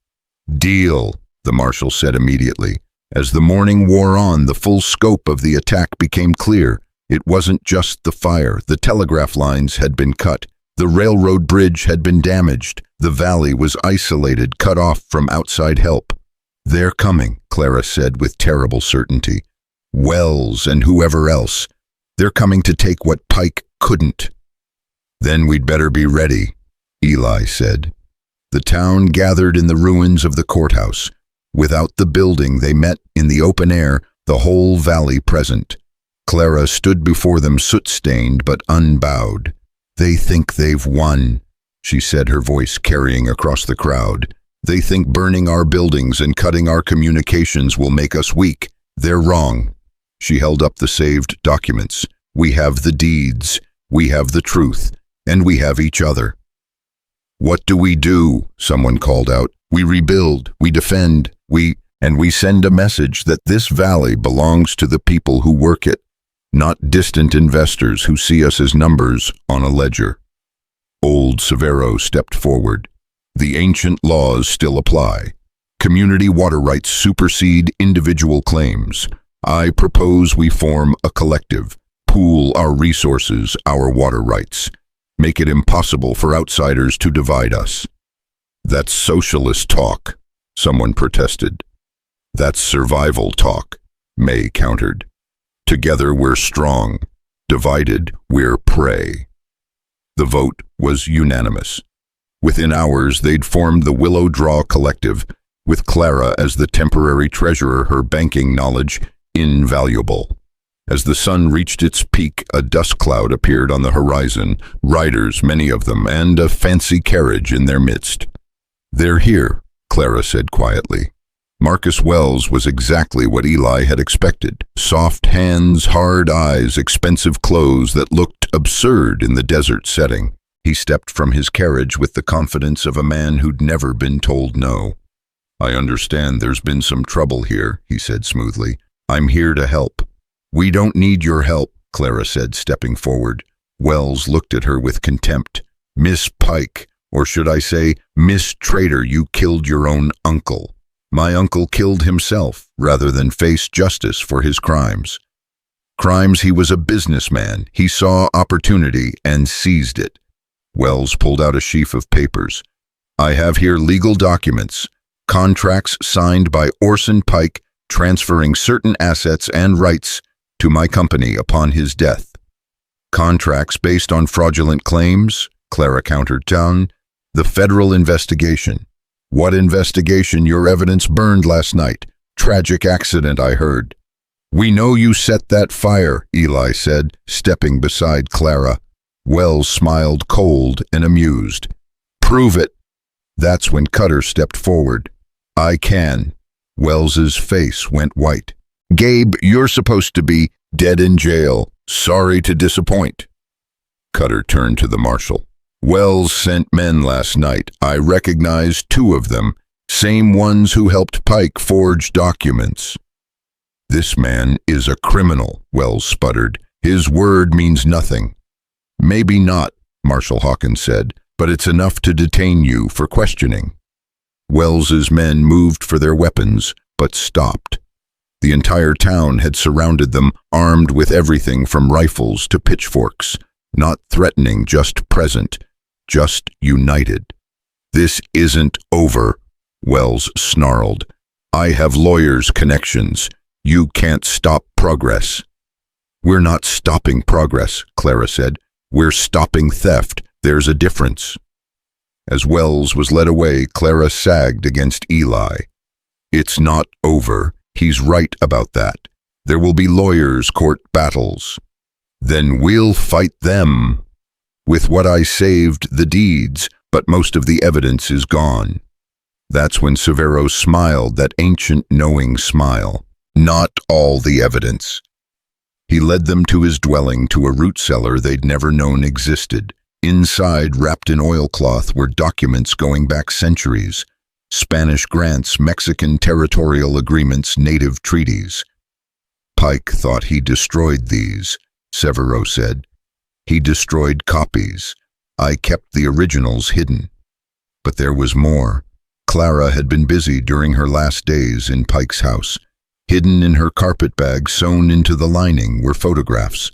"Deal," the marshal said immediately. As the morning wore on, the full scope of the attack became clear. It wasn't just the fire. The telegraph lines had been cut. The railroad bridge had been damaged. The valley was isolated, cut off from outside help. "They're coming," Clara said with terrible certainty. "Wells and whoever else. They're coming to take what Pike couldn't." "Then we'd better be ready," Eli said. The town gathered in the ruins of the courthouse. Without the building, they met in the open air, the whole valley present. Clara stood before them, soot-stained but unbowed. "They think they've won," she said, her voice carrying across the crowd. "They think burning our buildings and cutting our communications will make us weak. They're wrong." She held up the saved documents. "We have the deeds, we have the truth, and we have each other." "What do we do?" someone called out. "We rebuild, we defend, we send a message that this valley belongs to the people who work it, not distant investors who see us as numbers on a ledger." Old Severo stepped forward. "The ancient laws still apply. Community water rights supersede individual claims. I propose we form a collective, pool our resources, our water rights. Make it impossible for outsiders to divide us." "That's socialist talk," someone protested. "That's survival talk," Mae countered. "Together we're strong. Divided, we're prey." The vote was unanimous. Within hours, they'd formed the Willow Draw Collective, with Clara as the temporary treasurer, her banking knowledge invaluable. As the sun reached its peak, a dust cloud appeared on the horizon, riders, many of them, and a fancy carriage in their midst. "They're here," Clara said quietly. Marcus Wells was exactly what Eli had expected. Soft hands, hard eyes, expensive clothes that looked absurd in the desert setting. He stepped from his carriage with the confidence of a man who'd never been told no. "I understand there's been some trouble here," he said smoothly. "I'm here to help." "We don't need your help," Clara said, stepping forward. Wells looked at her with contempt. "Miss Pike, Or should I say, Miss Traitor, you killed your own uncle. My uncle killed himself rather than face justice for his crimes. Crimes, he was a businessman. He saw opportunity and seized it. Wells pulled out a sheaf of papers. I have here legal documents, contracts signed by Orson Pike transferring certain assets and rights to my company upon his death. Contracts based on fraudulent claims, Clara countered down. The federal investigation. What investigation? Your evidence burned last night. Tragic accident, I heard. We know you set that fire, Eli said, stepping beside Clara. Wells smiled cold and amused. Prove it. That's when Cutter stepped forward. I can. Wells's face went white. Gabe, you're supposed to be dead in jail. Sorry to disappoint. Cutter turned to the marshal. Wells sent men last night. I recognized 2 of them, same ones who helped Pike forge documents. This man is a criminal, Wells sputtered. His word means nothing. Maybe not, Marshal Hawkins said, but it's enough to detain you for questioning. Wells's men moved for their weapons, but stopped. The entire town had surrounded them, armed with everything from rifles to pitchforks, not threatening, just present. Just united. This isn't over, Wells snarled. I have lawyers' connections. You can't stop progress. We're not stopping progress, Clara said. We're stopping theft. There's a difference. As Wells was led away, Clara sagged against Eli. It's not over. He's right about that. There will be lawyers' court battles. Then we'll fight them. With what I saved the deeds, but most of the evidence is gone. That's when Severo smiled, that ancient knowing smile. Not all the evidence. He led them to his dwelling, to a root cellar they'd never known existed. Inside, wrapped in oilcloth, were documents going back centuries. Spanish grants, Mexican territorial agreements, native treaties. Pike thought he destroyed these, Severo said. He destroyed copies. I kept the originals hidden. But there was more. Clara had been busy during her last days in Pike's house. Hidden in her carpetbag, sewn into the lining, were photographs.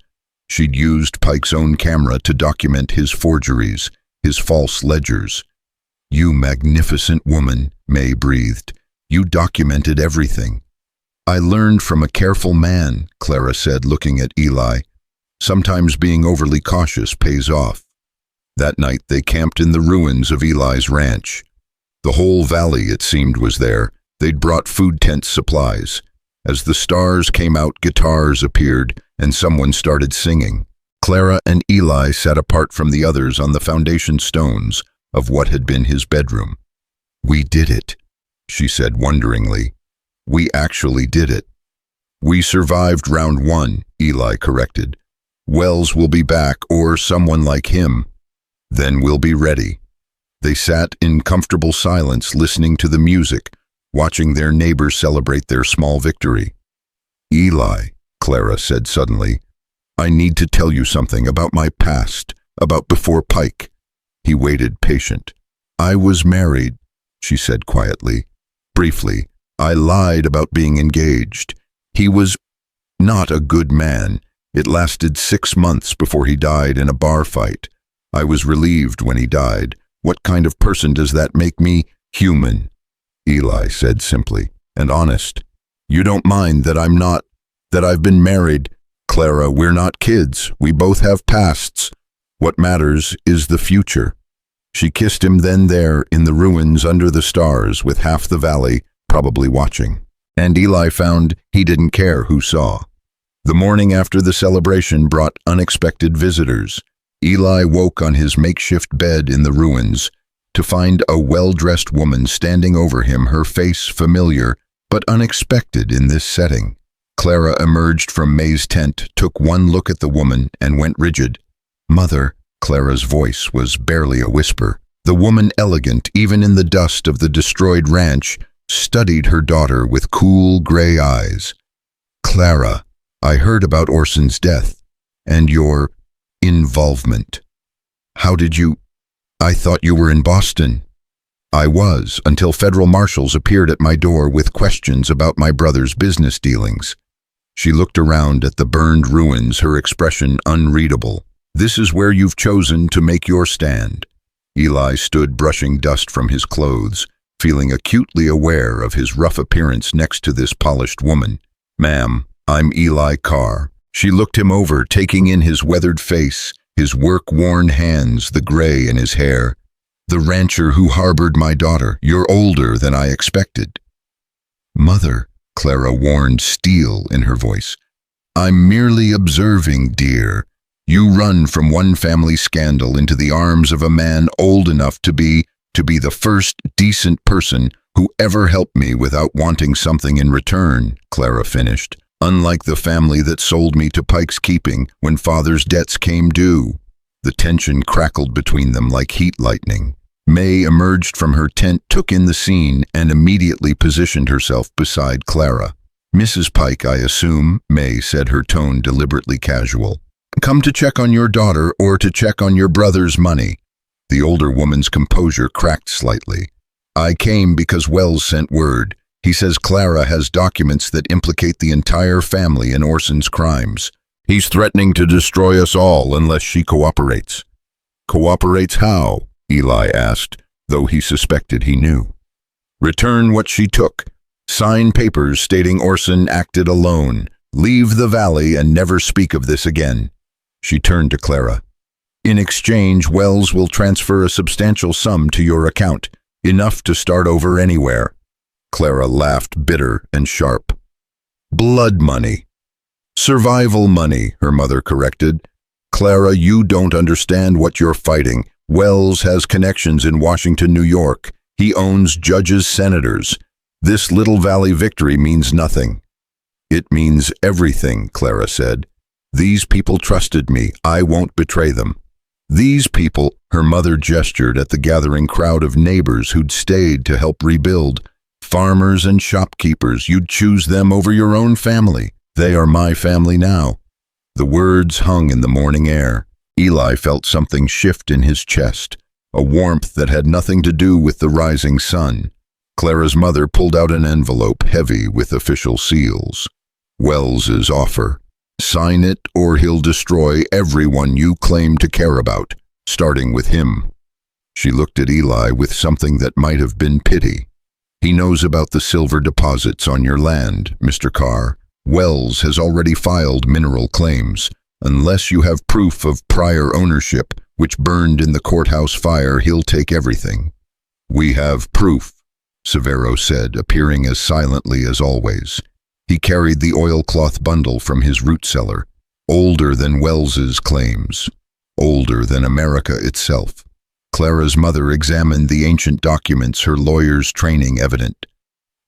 She'd used Pike's own camera to document his forgeries, his false ledgers. You magnificent woman, Mae breathed. You documented everything. I learned from a careful man, Clara said, looking at Eli. Sometimes being overly cautious pays off. That night they camped in the ruins of Eli's ranch. The whole valley, it seemed, was there. They'd brought food tent supplies. As the stars came out, guitars appeared, and someone started singing. Clara and Eli sat apart from the others on the foundation stones of what had been his bedroom. We did it, she said wonderingly. We actually did it. We survived round 1, Eli corrected. Wells will be back, or someone like him. Then we'll be ready. They sat in comfortable silence, listening to the music, watching their neighbors celebrate their small victory. Eli, Clara said suddenly, I need to tell you something about my past, about before Pike. He waited, patient. I was married, she said quietly. Briefly, I lied about being engaged. He was not a good man. It lasted 6 months before he died in a bar fight. I was relieved when he died. What kind of person does that make me? Human, Eli said simply, and honest. You don't mind that I've been married. Clara, we're not kids. We both have pasts. What matters is the future. She kissed him then there in the ruins under the stars with half the valley probably watching. And Eli found he didn't care who saw. The morning after the celebration brought unexpected visitors. Eli woke on his makeshift bed in the ruins to find a well-dressed woman standing over him, her face familiar but unexpected in this setting. Clara emerged from Mae's tent, took one look at the woman, and went rigid. Mother, Clara's voice was barely a whisper. The woman, elegant even in the dust of the destroyed ranch, studied her daughter with cool gray eyes. Clara, I heard about Orson's death and your involvement. How did you? I thought you were in Boston." "I was, until federal marshals appeared at my door with questions about my brother's business dealings." She looked around at the burned ruins, her expression unreadable. "This is where you've chosen to make your stand." Eli stood brushing dust from his clothes, feeling acutely aware of his rough appearance next to this polished woman. "Ma'am, I'm Eli Carr." She looked him over, taking in his weathered face, his work-worn hands, the gray in his hair. "The rancher who harbored my daughter. You're older than I expected." "Mother," Clara warned, steel in her voice. "I'm merely observing, dear. You run from one family scandal into the arms of a man old enough to be the first decent person who ever helped me without wanting something in return," Clara finished. "Unlike the family that sold me to Pike's keeping when father's debts came due." The tension crackled between them like heat lightning. Mae emerged from her tent, took in the scene, and immediately positioned herself beside Clara. "Mrs. Pike, I assume," Mae said, her tone deliberately casual. "Come to check on your daughter or to check on your brother's money?" The older woman's composure cracked slightly. "I came because Wells sent word. He says Clara has documents that implicate the entire family in Orson's crimes. He's threatening to destroy us all unless she cooperates." "Cooperates how?" Eli asked, though he suspected he knew. "Return what she took. Sign papers stating Orson acted alone. Leave the valley and never speak of this again." She turned to Clara. "In exchange, Wells will transfer a substantial sum to your account, enough to start over anywhere." Clara laughed, bitter and sharp. "Blood money." "Survival money," her mother corrected. "Clara, you don't understand what you're fighting. Wells has connections in Washington, New York. He owns judges, senators. This little valley victory means nothing." "It means everything," Clara said. "These people trusted me. I won't betray them." "These people," her mother gestured at the gathering crowd of neighbors who'd stayed to help rebuild. "Farmers and shopkeepers, you'd choose them over your own family. They are my family now." The words hung in the morning air. Eli felt something shift in his chest, a warmth that had nothing to do with the rising sun. Clara's mother pulled out an envelope heavy with official seals. "Wells's offer. Sign it or he'll destroy everyone you claim to care about, starting with him." She looked at Eli with something that might have been pity. "He knows about the silver deposits on your land, Mr. Carr. Wells has already filed mineral claims. Unless you have proof of prior ownership, which burned in the courthouse fire, he'll take everything." "We have proof," Severo said, appearing as silently as always. He carried the oilcloth bundle from his root cellar, older than Wells's claims, older than America itself. Clara's mother examined the ancient documents, her lawyer's training evident.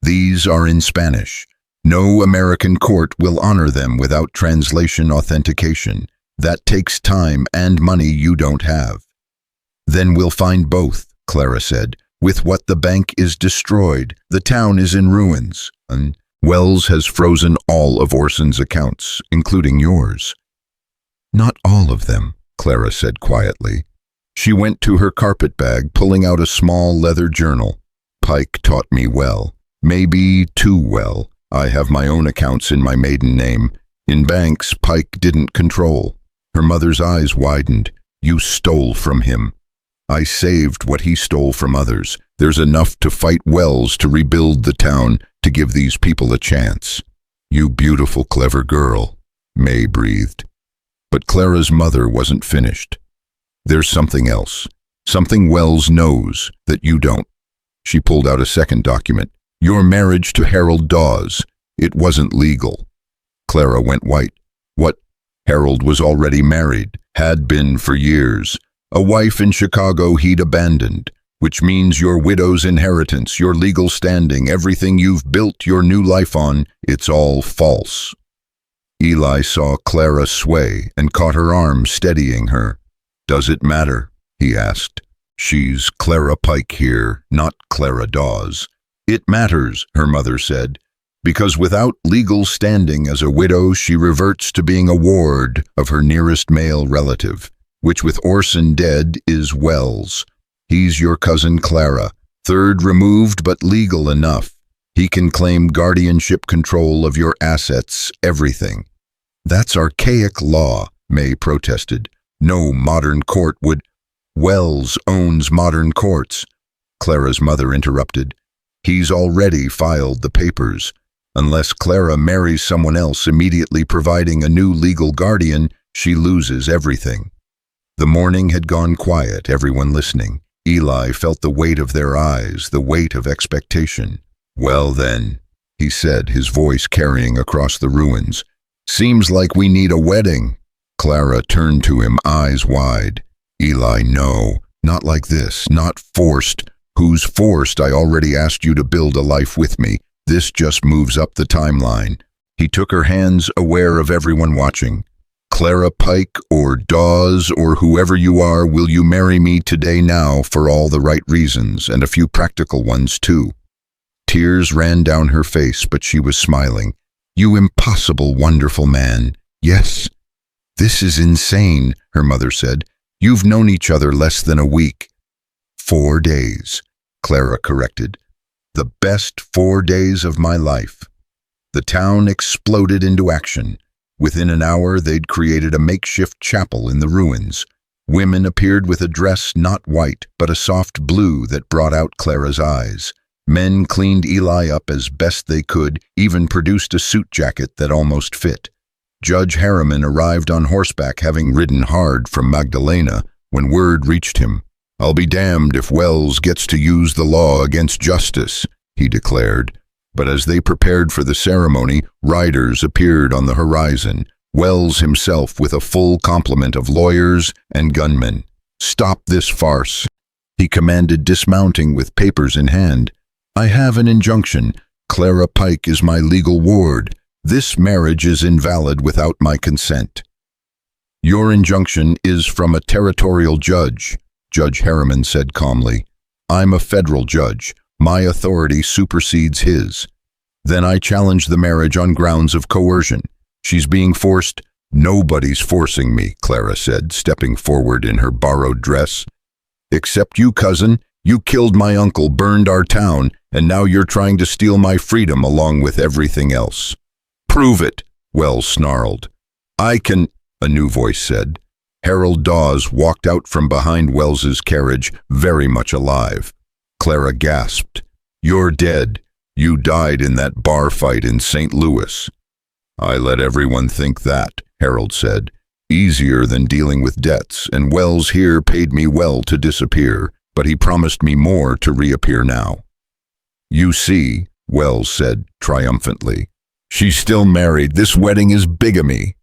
"These are in Spanish. No American court will honor them without translation authentication. That takes time and money you don't have." "Then we'll find both," Clara said. "With what the bank is destroyed, the town is in ruins, and Wells has frozen all of Orson's accounts, including yours." "Not all of them," Clara said quietly. She went to her carpetbag, pulling out a small leather journal. "Pike taught me well, maybe too well. I have my own accounts in my maiden name. In banks Pike didn't control." Her mother's eyes widened. "You stole from him." "I saved what he stole from others. There's enough to fight Wells to rebuild the town, to give these people a chance." "You beautiful, clever girl," Mae breathed. But Clara's mother wasn't finished. "There's something else. Something Wells knows that you don't." She pulled out a second document. "Your marriage to Harold Dawes. It wasn't legal." Clara went white. "What?" "Harold was already married, had been for years. A wife in Chicago he'd abandoned, which means your widow's inheritance, your legal standing, everything you've built your new life on, it's all false." Eli saw Clara sway and caught her arm, steadying her. "Does it matter?" he asked. "She's Clara Pike here, not Clara Dawes." "It matters," her mother said, "because without legal standing as a widow, she reverts to being a ward of her nearest male relative, which with Orson dead is Wells. He's your cousin Clara, third removed but legal enough. He can claim guardianship control of your assets, everything." "That's archaic law," Mae protested. "No modern court would—" "Wells owns modern courts," Clara's mother interrupted. "He's already filed the papers. Unless Clara marries someone else immediately providing a new legal guardian, she loses everything." The morning had gone quiet, everyone listening. Eli felt the weight of their eyes, the weight of expectation. "Well then," he said, his voice carrying across the ruins. "Seems like we need a wedding." Clara turned to him, eyes wide. "Eli, no, not like this, not forced." "Who's forced? I already asked you to build a life with me. This just moves up the timeline." He took her hands, aware of everyone watching. "Clara Pike or Dawes or whoever you are, will you marry me today now for all the right reasons, and a few practical ones too?" Tears ran down her face, but she was smiling. "You impossible, wonderful man. Yes." "This is insane," her mother said. "You've known each other less than a week." 4 days, Clara corrected. "The best 4 days of my life." The town exploded into action. Within an hour, they'd created a makeshift chapel in the ruins. Women appeared with a dress not white, but a soft blue that brought out Clara's eyes. Men cleaned Eli up as best they could, even produced a suit jacket that almost fit. Judge Harriman arrived on horseback, having ridden hard from Magdalena, when word reached him. "I'll be damned if Wells gets to use the law against justice," he declared. But as they prepared for the ceremony, riders appeared on the horizon, Wells himself with a full complement of lawyers and gunmen. "Stop this farce," he commanded, dismounting with papers in hand. "I have an injunction. Clara Pike is my legal ward. This marriage is invalid without my consent." "Your injunction is from a territorial judge," Judge Harriman said calmly. "I'm a federal judge. My authority supersedes his." "Then I challenge the marriage on grounds of coercion. She's being forced." "Nobody's forcing me," Clara said, stepping forward in her borrowed dress. "Except you, cousin. You killed my uncle, burned our town, and now you're trying to steal my freedom along with everything else." "Prove it," Wells snarled. "I can," a new voice said. Harold Dawes walked out from behind Wells's carriage, very much alive. Clara gasped. "You're dead. You died in that bar fight in St. Louis." "I let everyone think that," Harold said. "Easier than dealing with debts, and Wells here paid me well to disappear, but he promised me more to reappear now." "You see," Wells said triumphantly. "She's still married. This wedding is bigamy."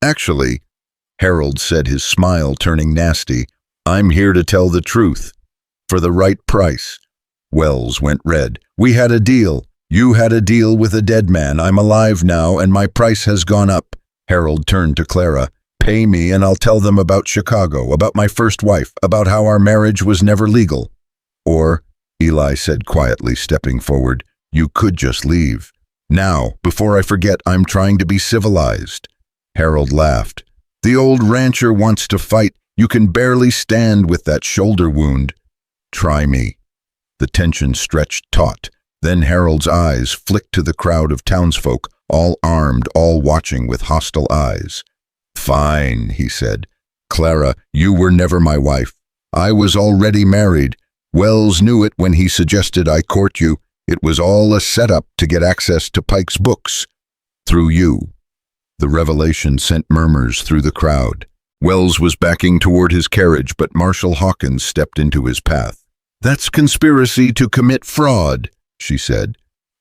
"Actually," Harold said, his smile turning nasty, "I'm here to tell the truth. For the right price." Wells went red. "We had a deal. You had a deal with a dead man. I'm alive now, and my price has gone up." Harold turned to Clara. "Pay me and I'll tell them about Chicago, about my first wife, about how our marriage was never legal." "Or," Eli said quietly, stepping forward, "you could just leave. Now, before I forget, I'm trying to be civilized." Harold laughed. "The old rancher wants to fight. You can barely stand with that shoulder wound." "Try me." The tension stretched taut. Then Harold's eyes flicked to the crowd of townsfolk, all armed, all watching with hostile eyes. "Fine," he said. "Clara, you were never my wife. I was already married. Wells knew it when he suggested I court you. It was all a setup to get access to Pike's books. Through you." The revelation sent murmurs through the crowd. Wells was backing toward his carriage, but Marshal Hawkins stepped into his path. "That's conspiracy to commit fraud," she said.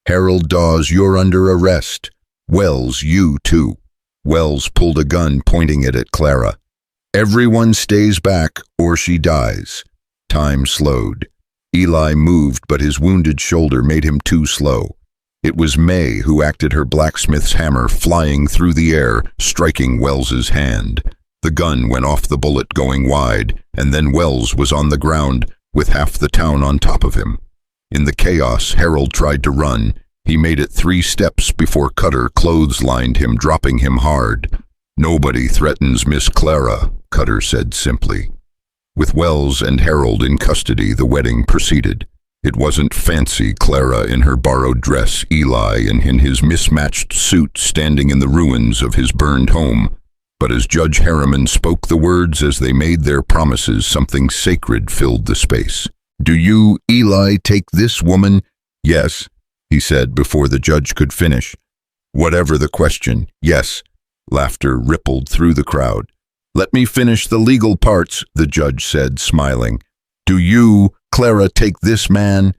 "Harold Dawes, you're under arrest. Wells, you too." Wells pulled a gun, pointing it at Clara. "Everyone stays back, or she dies." Time slowed. Eli moved, but his wounded shoulder made him too slow. It was Mae who acted, her blacksmith's hammer flying through the air, striking Wells's hand. The gun went off, the bullet going wide, and then Wells was on the ground, with half the town on top of him. In the chaos, Harold tried to run. He made it 3 steps before Cutter clotheslined him, dropping him hard. "Nobody threatens Miss Clara," Cutter said simply. With Wells and Harold in custody, the wedding proceeded. It wasn't fancy Clara in her borrowed dress, Eli in his mismatched suit standing in the ruins of his burned home. But as Judge Harriman spoke the words as they made their promises, something sacred filled the space. "Do you, Eli, take this woman?" "Yes," he said before the judge could finish. Whatever the question, yes. Laughter rippled through the crowd. "Let me finish the legal parts," the judge said, smiling. "Do you, Clara, take this man?"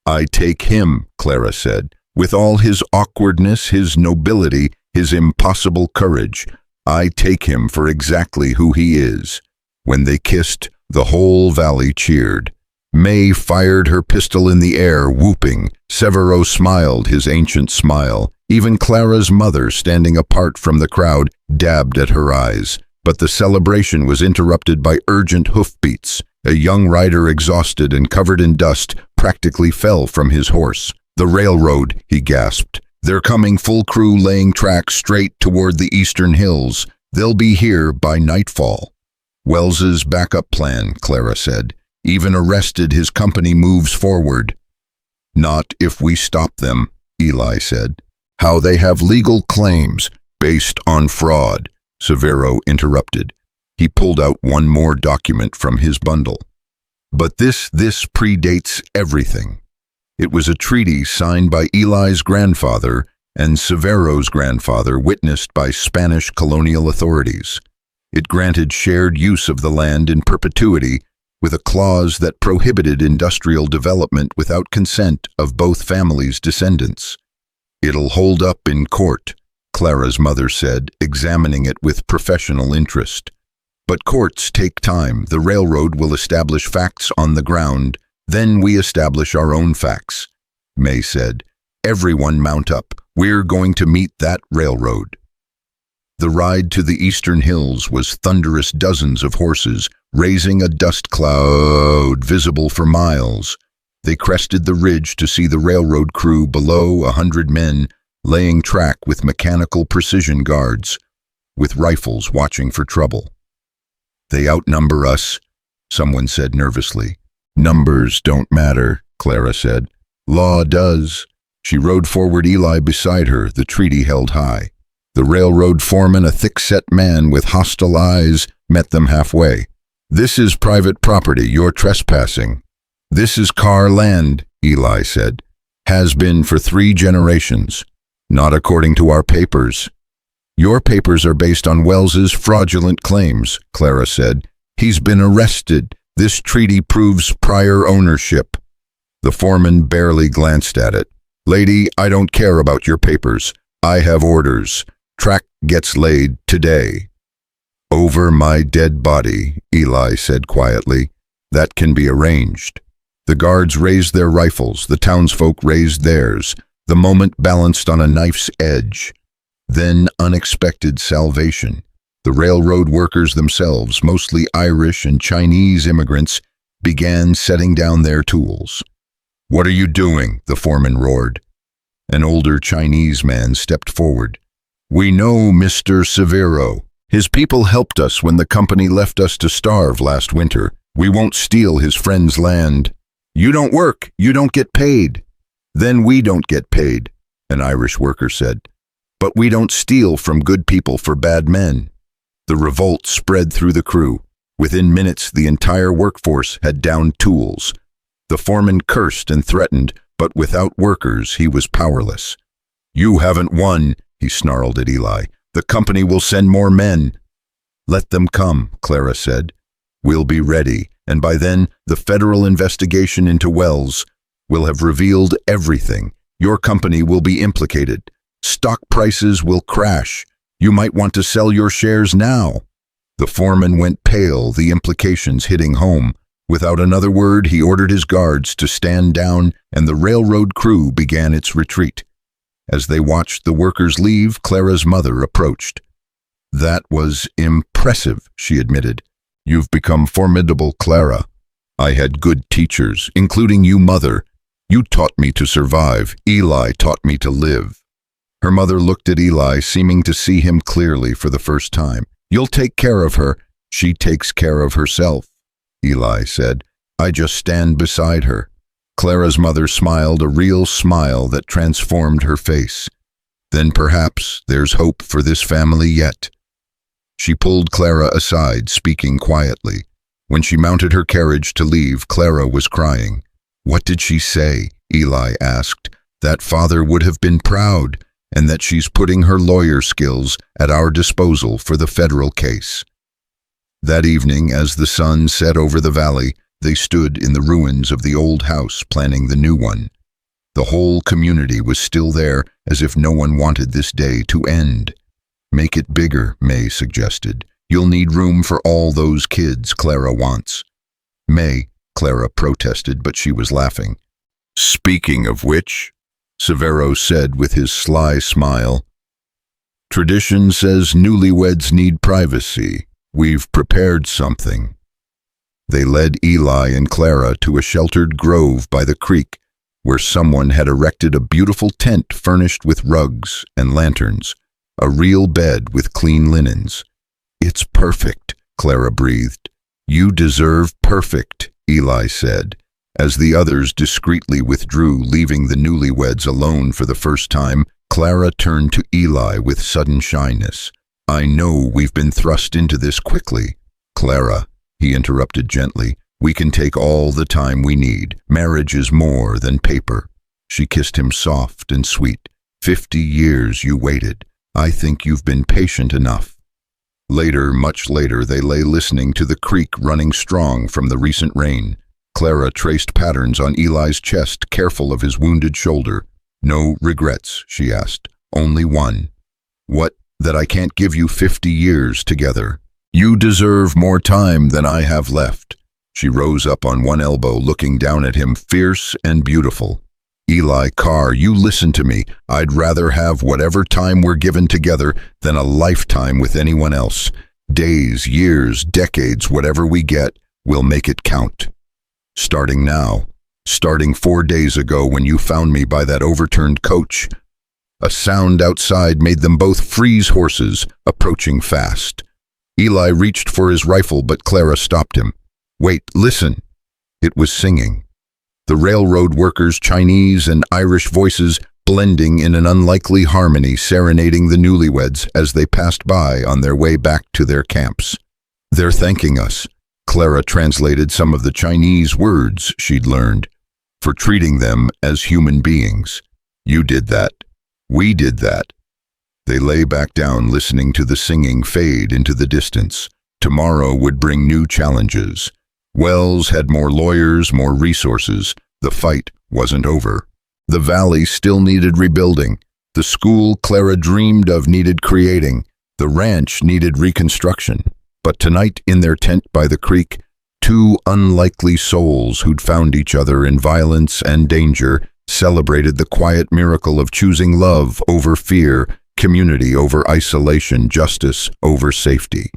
"I take him," Clara said. "With all his awkwardness, his nobility, his impossible courage. I take him for exactly who he is." When they kissed, the whole valley cheered. Mae fired her pistol in the air, whooping. Severo smiled his ancient smile. Even Clara's mother, standing apart from the crowd, dabbed at her eyes. But the celebration was interrupted by urgent hoofbeats. A young rider, exhausted and covered in dust, practically fell from his horse. "The railroad," he gasped. "They're coming, full crew, laying tracks straight toward the eastern hills. They'll be here by nightfall." "Wells's backup plan," Clara said. "Even arrested, his company moves forward." "Not if we stop them," Eli said. "How they have legal claims based on fraud," Severo interrupted. He pulled out one more document from his bundle. "But this predates everything." It was a treaty signed by Eli's grandfather and Severo's grandfather, witnessed by Spanish colonial authorities. It granted shared use of the land in perpetuity, with a clause that prohibited industrial development without consent of both families' descendants. "It'll hold up in court," Clara's mother said, examining it with professional interest. "But courts take time. The railroad will establish facts on the ground. Then we establish our own facts," Mae said. "Everyone mount up. We're going to meet that railroad." The ride to the eastern hills was thunderous, dozens of horses, raising a dust cloud visible for miles. They crested the ridge to see the railroad crew below, 100 men, laying track with mechanical precision guards, with rifles watching for trouble. "They outnumber us," someone said nervously. "Numbers don't matter," Clara said. "Law does." She rode forward, Eli beside her, the treaty held high. The railroad foreman, a thick-set man with hostile eyes, met them halfway. "This is private property. You're trespassing." "This is Carr land," Eli said. "Has been for 3 generations. Not according to our papers." "Your papers are based on Wells's fraudulent claims," Clara said. "He's been arrested. This treaty proves prior ownership." The foreman barely glanced at it. "Lady, I don't care about your papers. I have orders. Track gets laid today." "Over my dead body," Eli said quietly. "That can be arranged." The guards raised their rifles. The townsfolk raised theirs. The moment balanced on a knife's edge. Then unexpected salvation. The railroad workers themselves, mostly Irish and Chinese immigrants, began setting down their tools. "What are you doing?" the foreman roared. An older Chinese man stepped forward. "We know Mr. Severo. His people helped us when the company left us to starve last winter. We won't steal his friend's land." "You don't work. You don't get paid." "Then we don't get paid," an Irish worker said. "But we don't steal from good people for bad men." The revolt spread through the crew. Within minutes, the entire workforce had downed tools. The foreman cursed and threatened, but without workers, he was powerless. "You haven't won," he snarled at Eli. "The company will send more men." "Let them come," Clara said. "We'll be ready, and by then, the federal investigation into Wells will have revealed everything. Your company will be implicated. Stock prices will crash. You might want to sell your shares now." The foreman went pale, the implications hitting home. Without another word, he ordered his guards to stand down, and the railroad crew began its retreat. As they watched the workers leave, Clara's mother approached. "That was impressive," she admitted. "You've become formidable, Clara. I had good teachers, including you, Mother. You taught me to survive. Eli taught me to live." Her mother looked at Eli, seeming to see him clearly for the first time. "You'll take care of her. She takes care of herself." Eli said. I just stand beside her. Clara's mother smiled, a real smile that transformed her face. Then perhaps there's hope for this family yet. She pulled Clara aside, speaking quietly. When she mounted her carriage to leave, Clara was crying. What did she say? Eli asked. That father would have been proud, and that she's putting her lawyer skills at our disposal for the federal case. That evening, as the sun set over the valley, they stood in the ruins of the old house planning the new one. The whole community was still there, as if no one wanted this day to end. Make it bigger, Mae suggested. You'll need room for all those kids Clara wants. Mae, Clara protested, but she was laughing. Speaking of which, Severo said with his sly smile, tradition says newlyweds need privacy. We've prepared something. They led Eli and Clara to a sheltered grove by the creek, where someone had erected a beautiful tent furnished with rugs and lanterns, a real bed with clean linens. It's perfect, Clara breathed. You deserve perfect, Eli said, as the others discreetly withdrew, leaving the newlyweds alone for the first time. Clara turned to Eli with sudden shyness. I know we've been thrust into this quickly. Clara, he interrupted gently, we can take all the time we need. Marriage is more than paper. She kissed him soft and sweet. 50 years you waited. I think you've been patient enough. Later, much later, they lay listening to the creek running strong from the recent rain. Clara traced patterns on Eli's chest, careful of his wounded shoulder. No regrets, she asked. Only one. What? That I can't give you 50 years together. You deserve more time than I have left. She rose up on one elbow, looking down at him, fierce and beautiful. Eli Carr, you listen to me. I'd rather have whatever time we're given together than a lifetime with anyone else. Days, years, decades, whatever we get, we'll make it count. Starting now. Starting 4 days ago when you found me by that overturned coach. A sound outside made them both freeze horses, approaching fast. Eli reached for his rifle, but Clara stopped him. Wait, listen. It was singing. The railroad workers' Chinese and Irish voices blending in an unlikely harmony, serenading the newlyweds as they passed by on their way back to their camps. They're thanking us. Clara translated some of the Chinese words she'd learned, for treating them as human beings. You did that. We did that. They lay back down, listening to the singing fade into the distance. Tomorrow would bring new challenges. Wells had more lawyers, more resources. The fight wasn't over. The valley still needed rebuilding. The school Clara dreamed of needed creating. The ranch needed reconstruction. But tonight, in their tent by the creek, two unlikely souls who'd found each other in violence and danger celebrated the quiet miracle of choosing love over fear, community over isolation, justice over safety.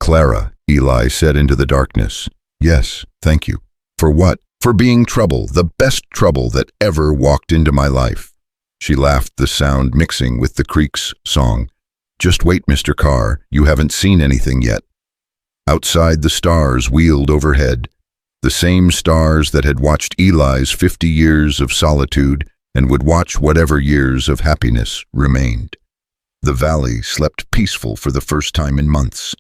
Clara, Eli said into the darkness. Yes, thank you. For what? For being trouble, the best trouble that ever walked into my life. She laughed, the sound mixing with the creek's song. Just wait, Mr. Carr, you haven't seen anything yet. Outside, the stars wheeled overhead, the same stars that had watched Eli's 50 years of solitude and would watch whatever years of happiness remained. The valley slept peaceful for the first time in months,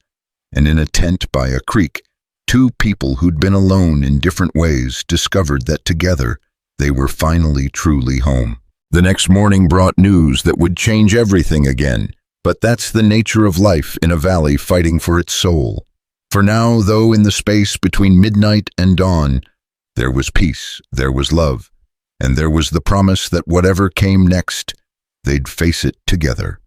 and in a tent by a creek, two people who'd been alone in different ways discovered that together they were finally truly home. The next morning brought news that would change everything again, but that's the nature of life in a valley fighting for its soul. For now, though, in the space between midnight and dawn, there was peace, there was love, and there was the promise that whatever came next, they'd face it together.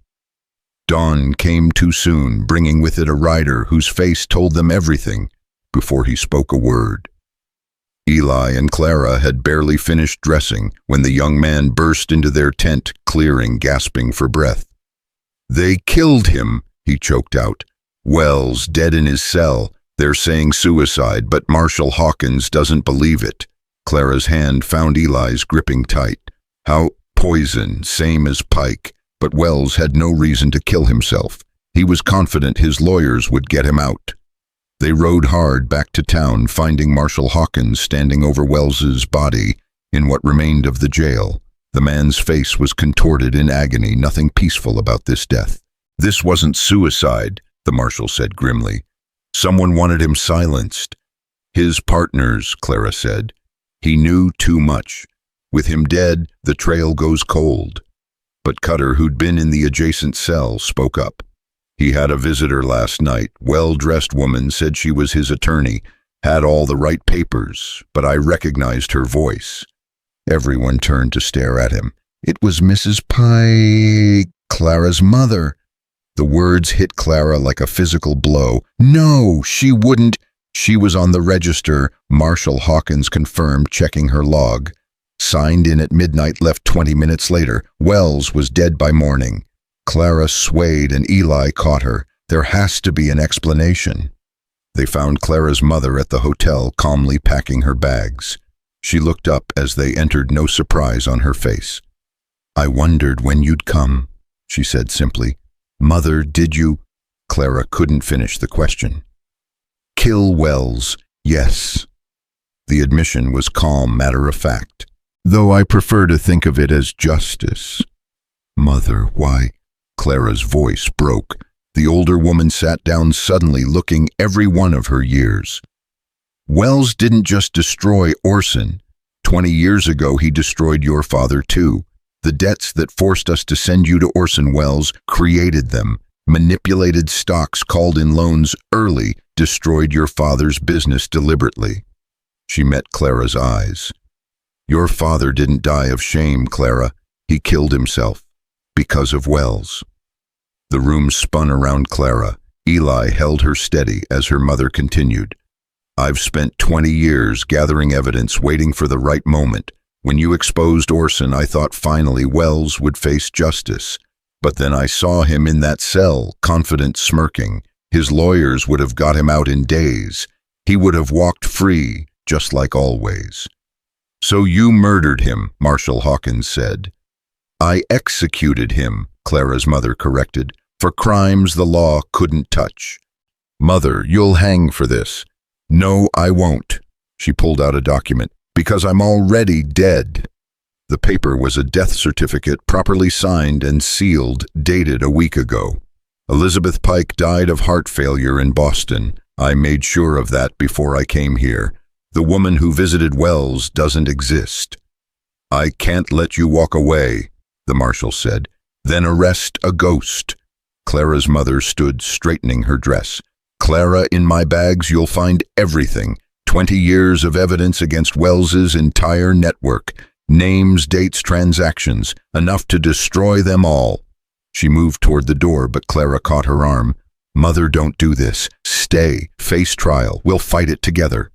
Dawn came too soon, bringing with it a rider whose face told them everything before he spoke a word. Eli and Clara had barely finished dressing when the young man burst into their tent, clearing, gasping for breath. They killed him, he choked out. Wells dead in his cell. They're saying suicide, but Marshal Hawkins doesn't believe it. Clara's hand found Eli's, gripping tight. How? Poison, same as Pike. But Wells had no reason to kill himself. He was confident his lawyers would get him out. They rode hard back to town, finding Marshal Hawkins standing over Wells's body in what remained of the jail. The man's face was contorted in agony, nothing peaceful about this death. "This wasn't suicide," the marshal said grimly. "Someone wanted him silenced." "His partners," Clara said. "He knew too much. With him dead, the trail goes cold." But Cutter, who'd been in the adjacent cell, spoke up. "He had a visitor last night. Well-dressed woman, said she was his attorney, had all the right papers, but I recognized her voice." Everyone turned to stare at him. It was Mrs. Pike, Clara's mother. The words hit Clara like a physical blow. "No, she wouldn't." "She was on the register," Marshal Hawkins confirmed, checking her log. "Signed in at midnight, left 20 minutes later. Wells was dead by morning." Clara swayed and Eli caught her. There has to be an explanation. They found Clara's mother at the hotel, calmly packing her bags. She looked up as they entered, no surprise on her face. "I wondered when you'd come," she said simply. "Mother, did you—" Clara couldn't finish the question. "Kill Wells, yes." The admission was calm, matter-of-fact, though I prefer to think of it as justice. "Mother, why?" Clara's voice broke. The older woman sat down suddenly, looking every one of her years. "Wells didn't just destroy Orson. 20 years ago he destroyed your father too. The debts that forced us to send you to Orson Welles created them, manipulated stocks, called in loans early, destroyed your father's business deliberately." She met Clara's eyes. "Your father didn't die of shame, Clara. He killed himself. Because of Wells." The room spun around Clara. Eli held her steady as her mother continued. "I've spent 20 years gathering evidence, waiting for the right moment. When you exposed Orson, I thought finally Wells would face justice. But then I saw him in that cell, confident, smirking. His lawyers would have got him out in days. He would have walked free, just like always." "So you murdered him," Marshal Hawkins said. "I executed him," Clara's mother corrected, "for crimes the law couldn't touch." "Mother, you'll hang for this." "No, I won't." She pulled out a document. "Because I'm already dead." The paper was a death certificate, properly signed and sealed, dated a week ago. "Elizabeth Pike died of heart failure in Boston. I made sure of that before I came here. The woman who visited Wells doesn't exist." "I can't let you walk away," the marshal said. "Then arrest a ghost." Clara's mother stood, straightening her dress. "Clara, in my bags you'll find everything. 20 years of evidence against Wells's entire network. Names, dates, transactions, enough to destroy them all." She moved toward the door, but Clara caught her arm. "Mother, don't do this. Stay. Face trial. We'll fight it together."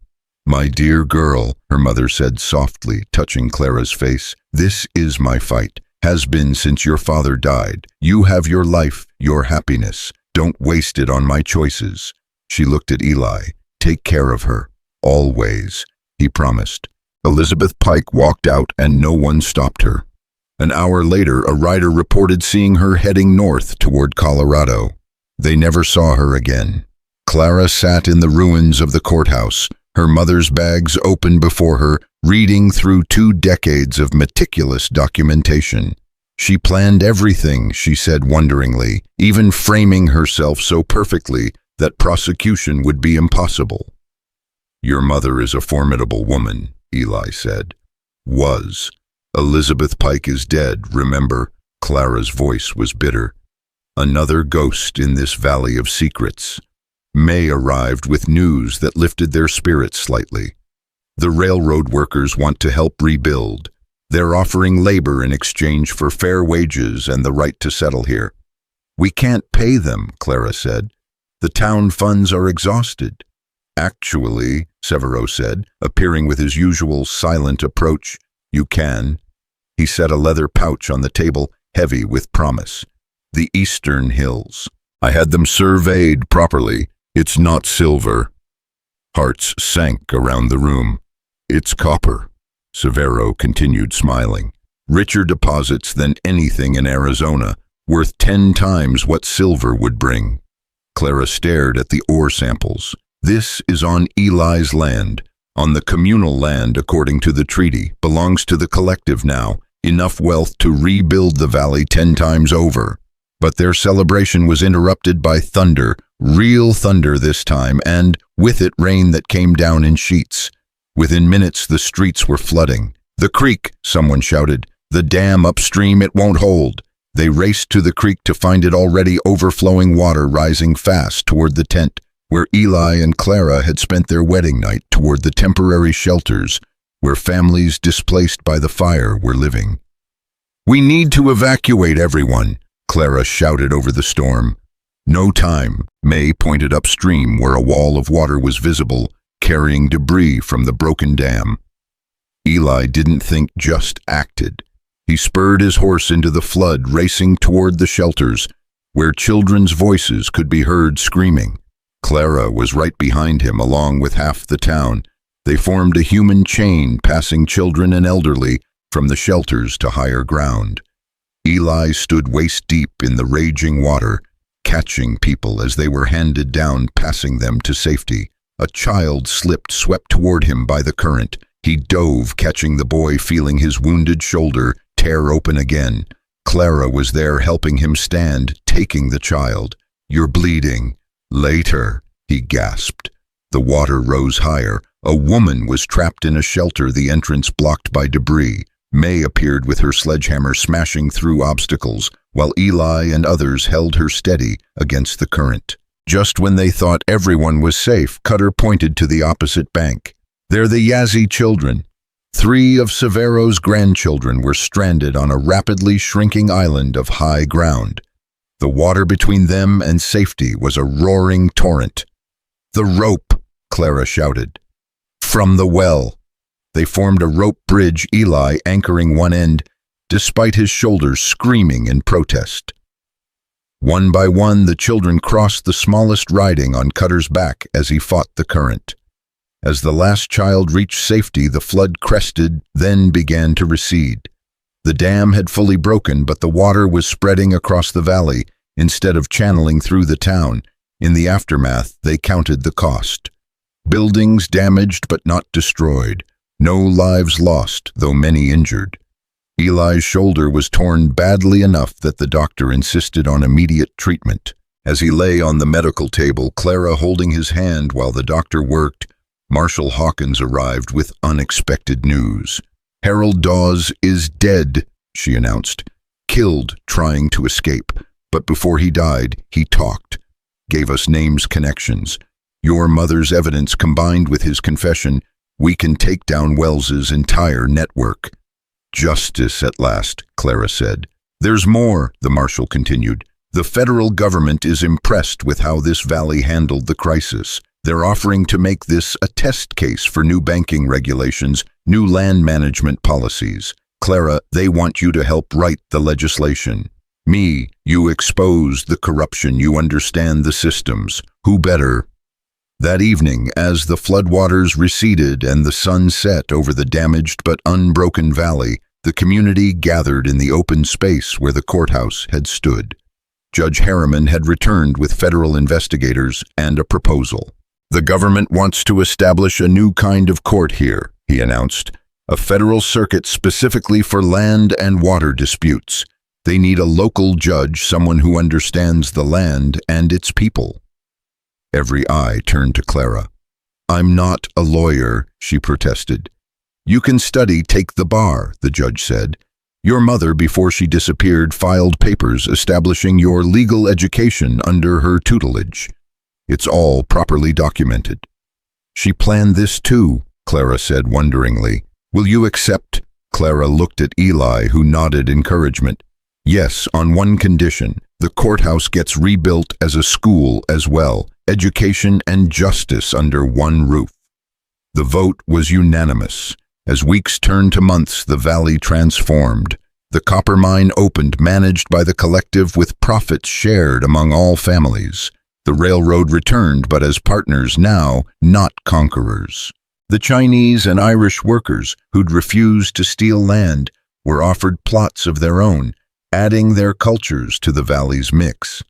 "My dear girl," her mother said softly, touching Clara's face, "this is my fight. Has been since your father died. You have your life, your happiness. Don't waste it on my choices." She looked at Eli. "Take care of her. Always," he promised. Elizabeth Pike walked out and no one stopped her. An hour later, a rider reported seeing her heading north toward Colorado. They never saw her again. Clara sat in the ruins of the courthouse, her mother's bags open before her, reading through 2 decades of meticulous documentation. She planned everything, she said wonderingly, even framing herself so perfectly that prosecution would be impossible. "Your mother is a formidable woman," Eli said. "Was. Elizabeth Pike is dead, remember?" Clara's voice was bitter. "Another ghost in this valley of secrets." Mae arrived with news that lifted their spirits slightly. "The railroad workers want to help rebuild. They're offering labor in exchange for fair wages and the right to settle here." "We can't pay them," Clara said. "The town funds are exhausted." "Actually," Severo said, appearing with his usual silent approach, "you can." He set a leather pouch on the table, heavy with promise. "The Eastern Hills. I had them surveyed properly. It's not silver." Hearts sank around the room. "It's copper." Severo continued smiling. "Richer deposits than anything in Arizona, worth 10 times what silver would bring." Clara stared at the ore samples. This is on Eli's land. On the communal land, according to the treaty, belongs to the collective now, enough wealth to rebuild the valley 10 times over. But their celebration was interrupted by thunder, real thunder this time, and, with it, rain that came down in sheets. Within minutes, the streets were flooding. "The creek," someone shouted. "The dam upstream, it won't hold." They raced to the creek to find it already overflowing water rising fast toward the tent, where Eli and Clara had spent their wedding night, toward the temporary shelters, where families displaced by the fire were living. "We need to evacuate everyone," Clara shouted over the storm. "No time." Mae pointed upstream where a wall of water was visible, carrying debris from the broken dam. Eli didn't think, just acted. He spurred his horse into the flood, racing toward the shelters, where children's voices could be heard screaming. Clara was right behind him, along with half the town. They formed a human chain, passing children and elderly from the shelters to higher ground. Eli stood waist-deep in the raging water, catching people as they were handed down, passing them to safety. A child slipped, swept toward him by the current. He dove, catching the boy, feeling his wounded shoulder tear open again. Clara was there, helping him stand, taking the child. "You're bleeding." "Later," he gasped. The water rose higher. A woman was trapped in a shelter, the entrance blocked by debris. Mae appeared with her sledgehammer, smashing through obstacles, while Eli and others held her steady against the current. Just when they thought everyone was safe, Cutter pointed to the opposite bank. "They're the Yazzie children." 3 of Severo's grandchildren were stranded on a rapidly shrinking island of high ground. The water between them and safety was a roaring torrent. "The rope!" Clara shouted. "From the well." They formed a rope bridge, Eli anchoring one end, despite his shoulders screaming in protest. One by one, the children crossed the smallest, riding on Cutter's back as he fought the current. As the last child reached safety, the flood crested, then began to recede. The dam had fully broken, but the water was spreading across the valley instead of channeling through the town. In the aftermath, they counted the cost. Buildings damaged but not destroyed. No lives lost, though many injured. Eli's shoulder was torn badly enough that the doctor insisted on immediate treatment. As he lay on the medical table, Clara holding his hand while the doctor worked, Marshal Hawkins arrived with unexpected news. "Harold Dawes is dead," she announced. "Killed trying to escape. But before he died, he talked. Gave us names, connections. Your mother's evidence combined with his confession, we can take down Wells's entire network." "Justice at last," Clara said. "There's more," the marshal continued. "The federal government is impressed with how this valley handled the crisis. They're offering to make this a test case for new banking regulations, new land management policies. Clara, they want you to help write the legislation. Me, you exposed the corruption, you understand the systems. Who better?" That evening, as the floodwaters receded and the sun set over the damaged but unbroken valley, the community gathered in the open space where the courthouse had stood. Judge Harriman had returned with federal investigators and a proposal. "The government wants to establish a new kind of court here," he announced. "A federal circuit specifically for land and water disputes. They need a local judge, someone who understands the land and its people." Every eye turned to Clara. "I'm not a lawyer," she protested. "You can study, take the bar," the judge said. "Your mother, before she disappeared, filed papers establishing your legal education under her tutelage. It's all properly documented." "She planned this too," Clara said wonderingly. "Will you accept?" Clara looked at Eli, who nodded encouragement. "Yes, on one condition. The courthouse gets rebuilt as a school as well. Education and justice under one roof." The vote was unanimous. As weeks turned to months, the valley transformed. The copper mine opened, managed by the collective with profits shared among all families. The railroad returned, but as partners now, not conquerors. The Chinese and Irish workers, who'd refused to steal land, were offered plots of their own, adding their cultures to the valley's mix.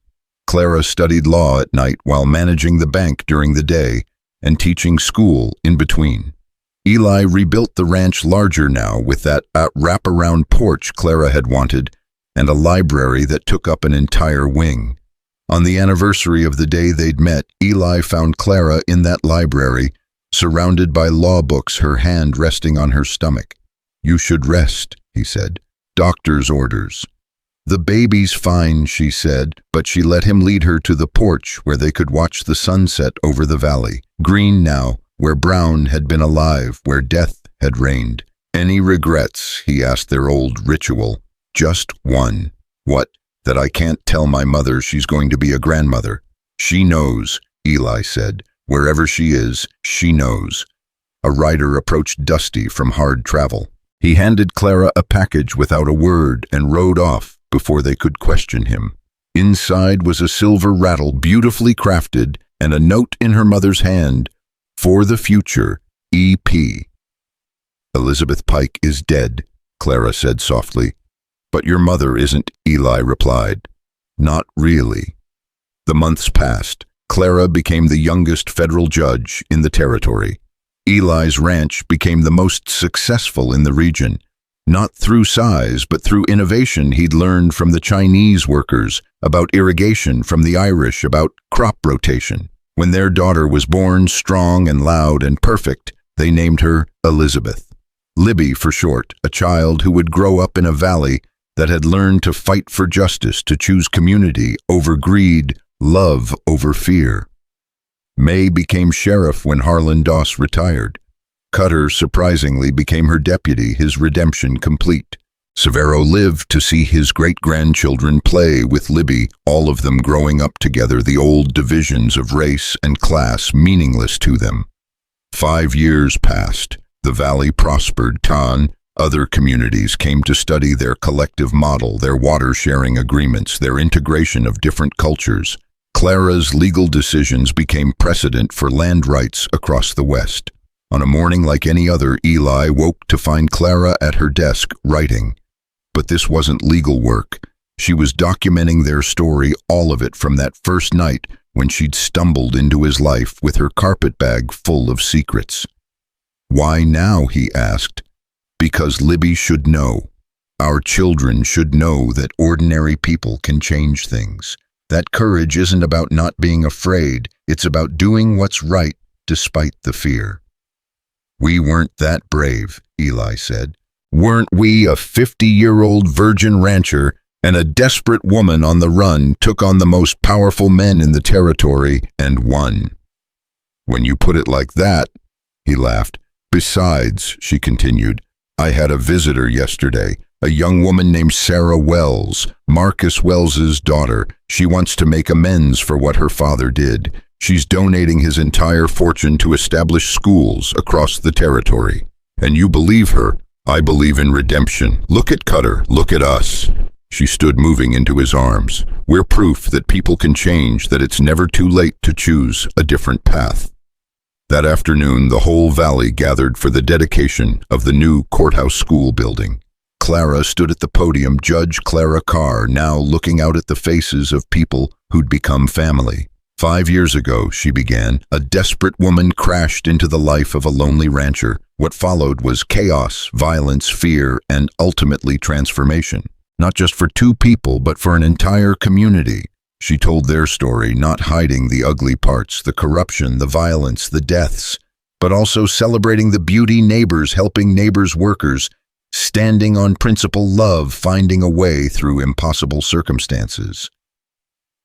Clara studied law at night while managing the bank during the day. and teaching school in between. Eli rebuilt the ranch larger now with that wraparound porch Clara had wanted and a library that took up an entire wing. On the anniversary of the day they'd met, Eli found Clara in that library, surrounded by law books, her hand resting on her stomach. "You should rest," he said. "Doctor's orders." "The baby's fine," she said, but she let him lead her to the porch where they could watch the sunset over the valley, green now, where brown had been alive, where death had reigned. "Any regrets?" he asked their old ritual. "Just one." "What?" "That I can't tell my mother she's going to be a grandmother." "She knows," Eli said. "Wherever she is, she knows." A rider approached Dusty from hard travel. He handed Clara a package without a word and rode off before they could question him. Inside was a silver rattle beautifully crafted and a note in her mother's hand. "For the future, E.P." "Elizabeth Pike is dead," Clara said softly. "But your mother isn't," Eli replied. "Not really." The months passed. Clara became the youngest federal judge in the territory. Eli's ranch became the most successful in the region, not through size, but through innovation he'd learned from the Chinese workers, about irrigation from the Irish, about crop rotation. When their daughter was born, strong and loud and perfect, they named her Elizabeth. Libby for short, a child who would grow up in a valley that had learned to fight for justice, to choose community over greed, love over fear. Mae became sheriff when Harlan Doss retired. Cutter, surprisingly, became her deputy, his redemption complete. Severo lived to see his great-grandchildren play with Libby, all of them growing up together, the old divisions of race and class meaningless to them. 5 years passed. The valley prospered. Other communities came to study their collective model, their water-sharing agreements, their integration of different cultures. Clara's legal decisions became precedent for land rights across the West. On a morning like any other, Eli woke to find Clara at her desk, writing. But this wasn't legal work. She was documenting their story, all of it, from that first night when she'd stumbled into his life with her carpetbag full of secrets. "Why now?" he asked. "Because Libby should know. Our children should know that ordinary people can change things. That courage isn't about not being afraid, it's about doing what's right despite the fear." "We weren't that brave," Eli said. "Weren't we? A 50-year-old virgin rancher and a desperate woman on the run took on the most powerful men in the territory and won." "When you put it like that," he laughed. "Besides," she continued, "I had a visitor yesterday, a young woman named Sarah Wells, Marcus Wells's daughter. She wants to make amends for what her father did. She's donating his entire fortune to establish schools across the territory. And you believe her? I believe in redemption. Look at Cutter, look at us." She stood, moving into his arms. "We're proof that people can change, that it's never too late to choose a different path." That afternoon, the whole valley gathered for the dedication of the new courthouse school building. Clara stood at the podium, Judge Clara Carr, now looking out at the faces of people who'd become family. 5 years ago, she began, a desperate woman crashed into the life of a lonely rancher. What followed was chaos, violence, fear, and ultimately transformation. Not just for 2 people, but for an entire community. She told their story, not hiding the ugly parts, the corruption, the violence, the deaths, but also celebrating the beauty, neighbors helping neighbors, workers, standing on principle, love, finding a way through impossible circumstances.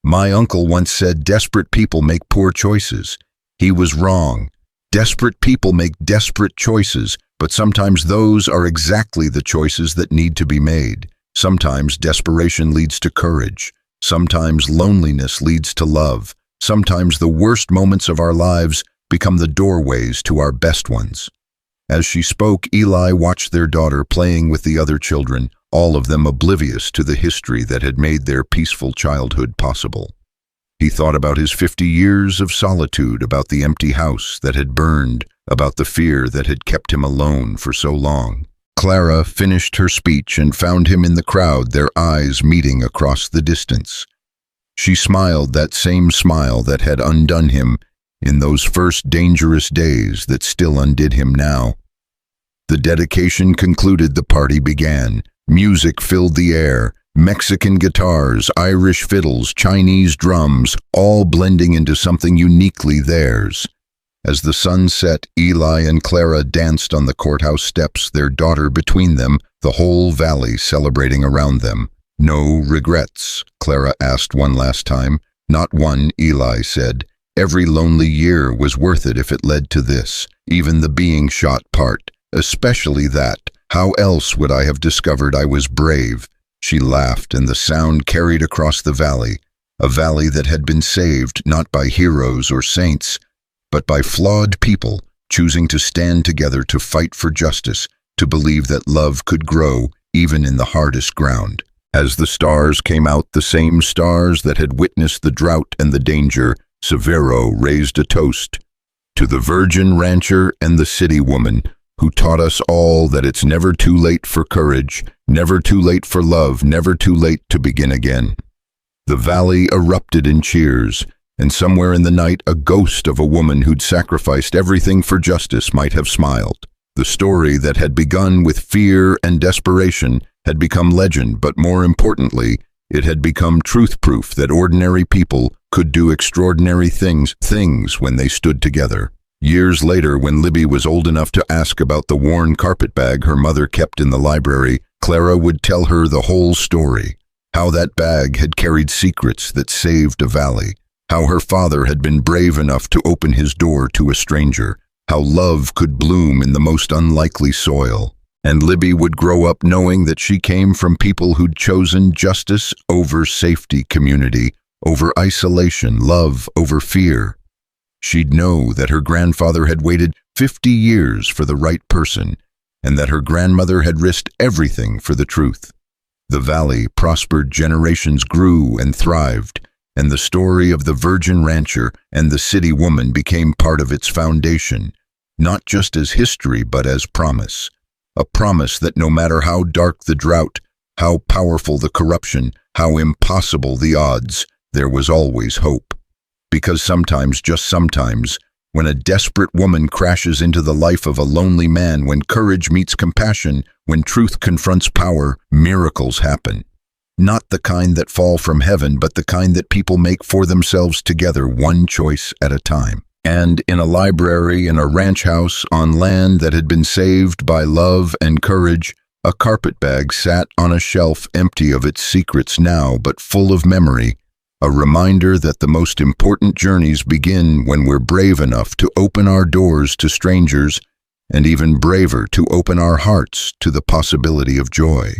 "My uncle once said desperate people make poor choices. He was wrong. Desperate people make desperate choices, but sometimes those are exactly the choices that need to be made. Sometimes desperation leads to courage. Sometimes loneliness leads to love. Sometimes the worst moments of our lives become the doorways to our best ones." As she spoke, Eli watched their daughter playing with the other children, all of them oblivious to the history that had made their peaceful childhood possible. He thought about his 50 years of solitude, about the empty house that had burned, about the fear that had kept him alone for so long. Clara finished her speech and found him in the crowd, their eyes meeting across the distance. She smiled, that same smile that had undone him, in those first dangerous days that still undid him now. The dedication concluded, the party began. Music filled the air. Mexican guitars, Irish fiddles, Chinese drums, all blending into something uniquely theirs. As the sun set, Eli and Clara danced on the courthouse steps, their daughter between them, the whole valley celebrating around them. "No regrets?" Clara asked one last time. "Not one," Eli said. "Every lonely year was worth it if it led to this, even the being shot part, especially that. How else would I have discovered I was brave?" She laughed, and the sound carried across the valley, a valley that had been saved not by heroes or saints, but by flawed people choosing to stand together to fight for justice, to believe that love could grow even in the hardest ground. As the stars came out, the same stars that had witnessed the drought and the danger, Severo raised a toast to the virgin rancher and the city woman, who taught us all that it's never too late for courage, never too late for love, never too late to begin again. The valley erupted in cheers, and somewhere in the night a ghost of a woman who'd sacrificed everything for justice might have smiled. The story that had begun with fear and desperation had become legend, but more importantly, it had become truth proof that ordinary people could do extraordinary things when they stood together. Years later, when Libby was old enough to ask about the worn carpetbag her mother kept in the library, Clara would tell her the whole story. How that bag had carried secrets that saved a valley. How her father had been brave enough to open his door to a stranger. How love could bloom in the most unlikely soil. And Libby would grow up knowing that she came from people who'd chosen justice over safety, community over isolation, love over fear. She'd know that her grandfather had waited 50 years for the right person, and that her grandmother had risked everything for the truth. The valley prospered, generations grew and thrived, and the story of the virgin rancher and the city woman became part of its foundation, not just as history but as promise. A promise that no matter how dark the drought, how powerful the corruption, how impossible the odds, there was always hope. Because sometimes, just sometimes, when a desperate woman crashes into the life of a lonely man, when courage meets compassion, when truth confronts power, miracles happen. Not the kind that fall from heaven, but the kind that people make for themselves together, one choice at a time. And in a library, in a ranch house, on land that had been saved by love and courage, a carpetbag sat on a shelf, empty of its secrets now, but full of memory. A reminder that the most important journeys begin when we're brave enough to open our doors to strangers, and even braver to open our hearts to the possibility of joy.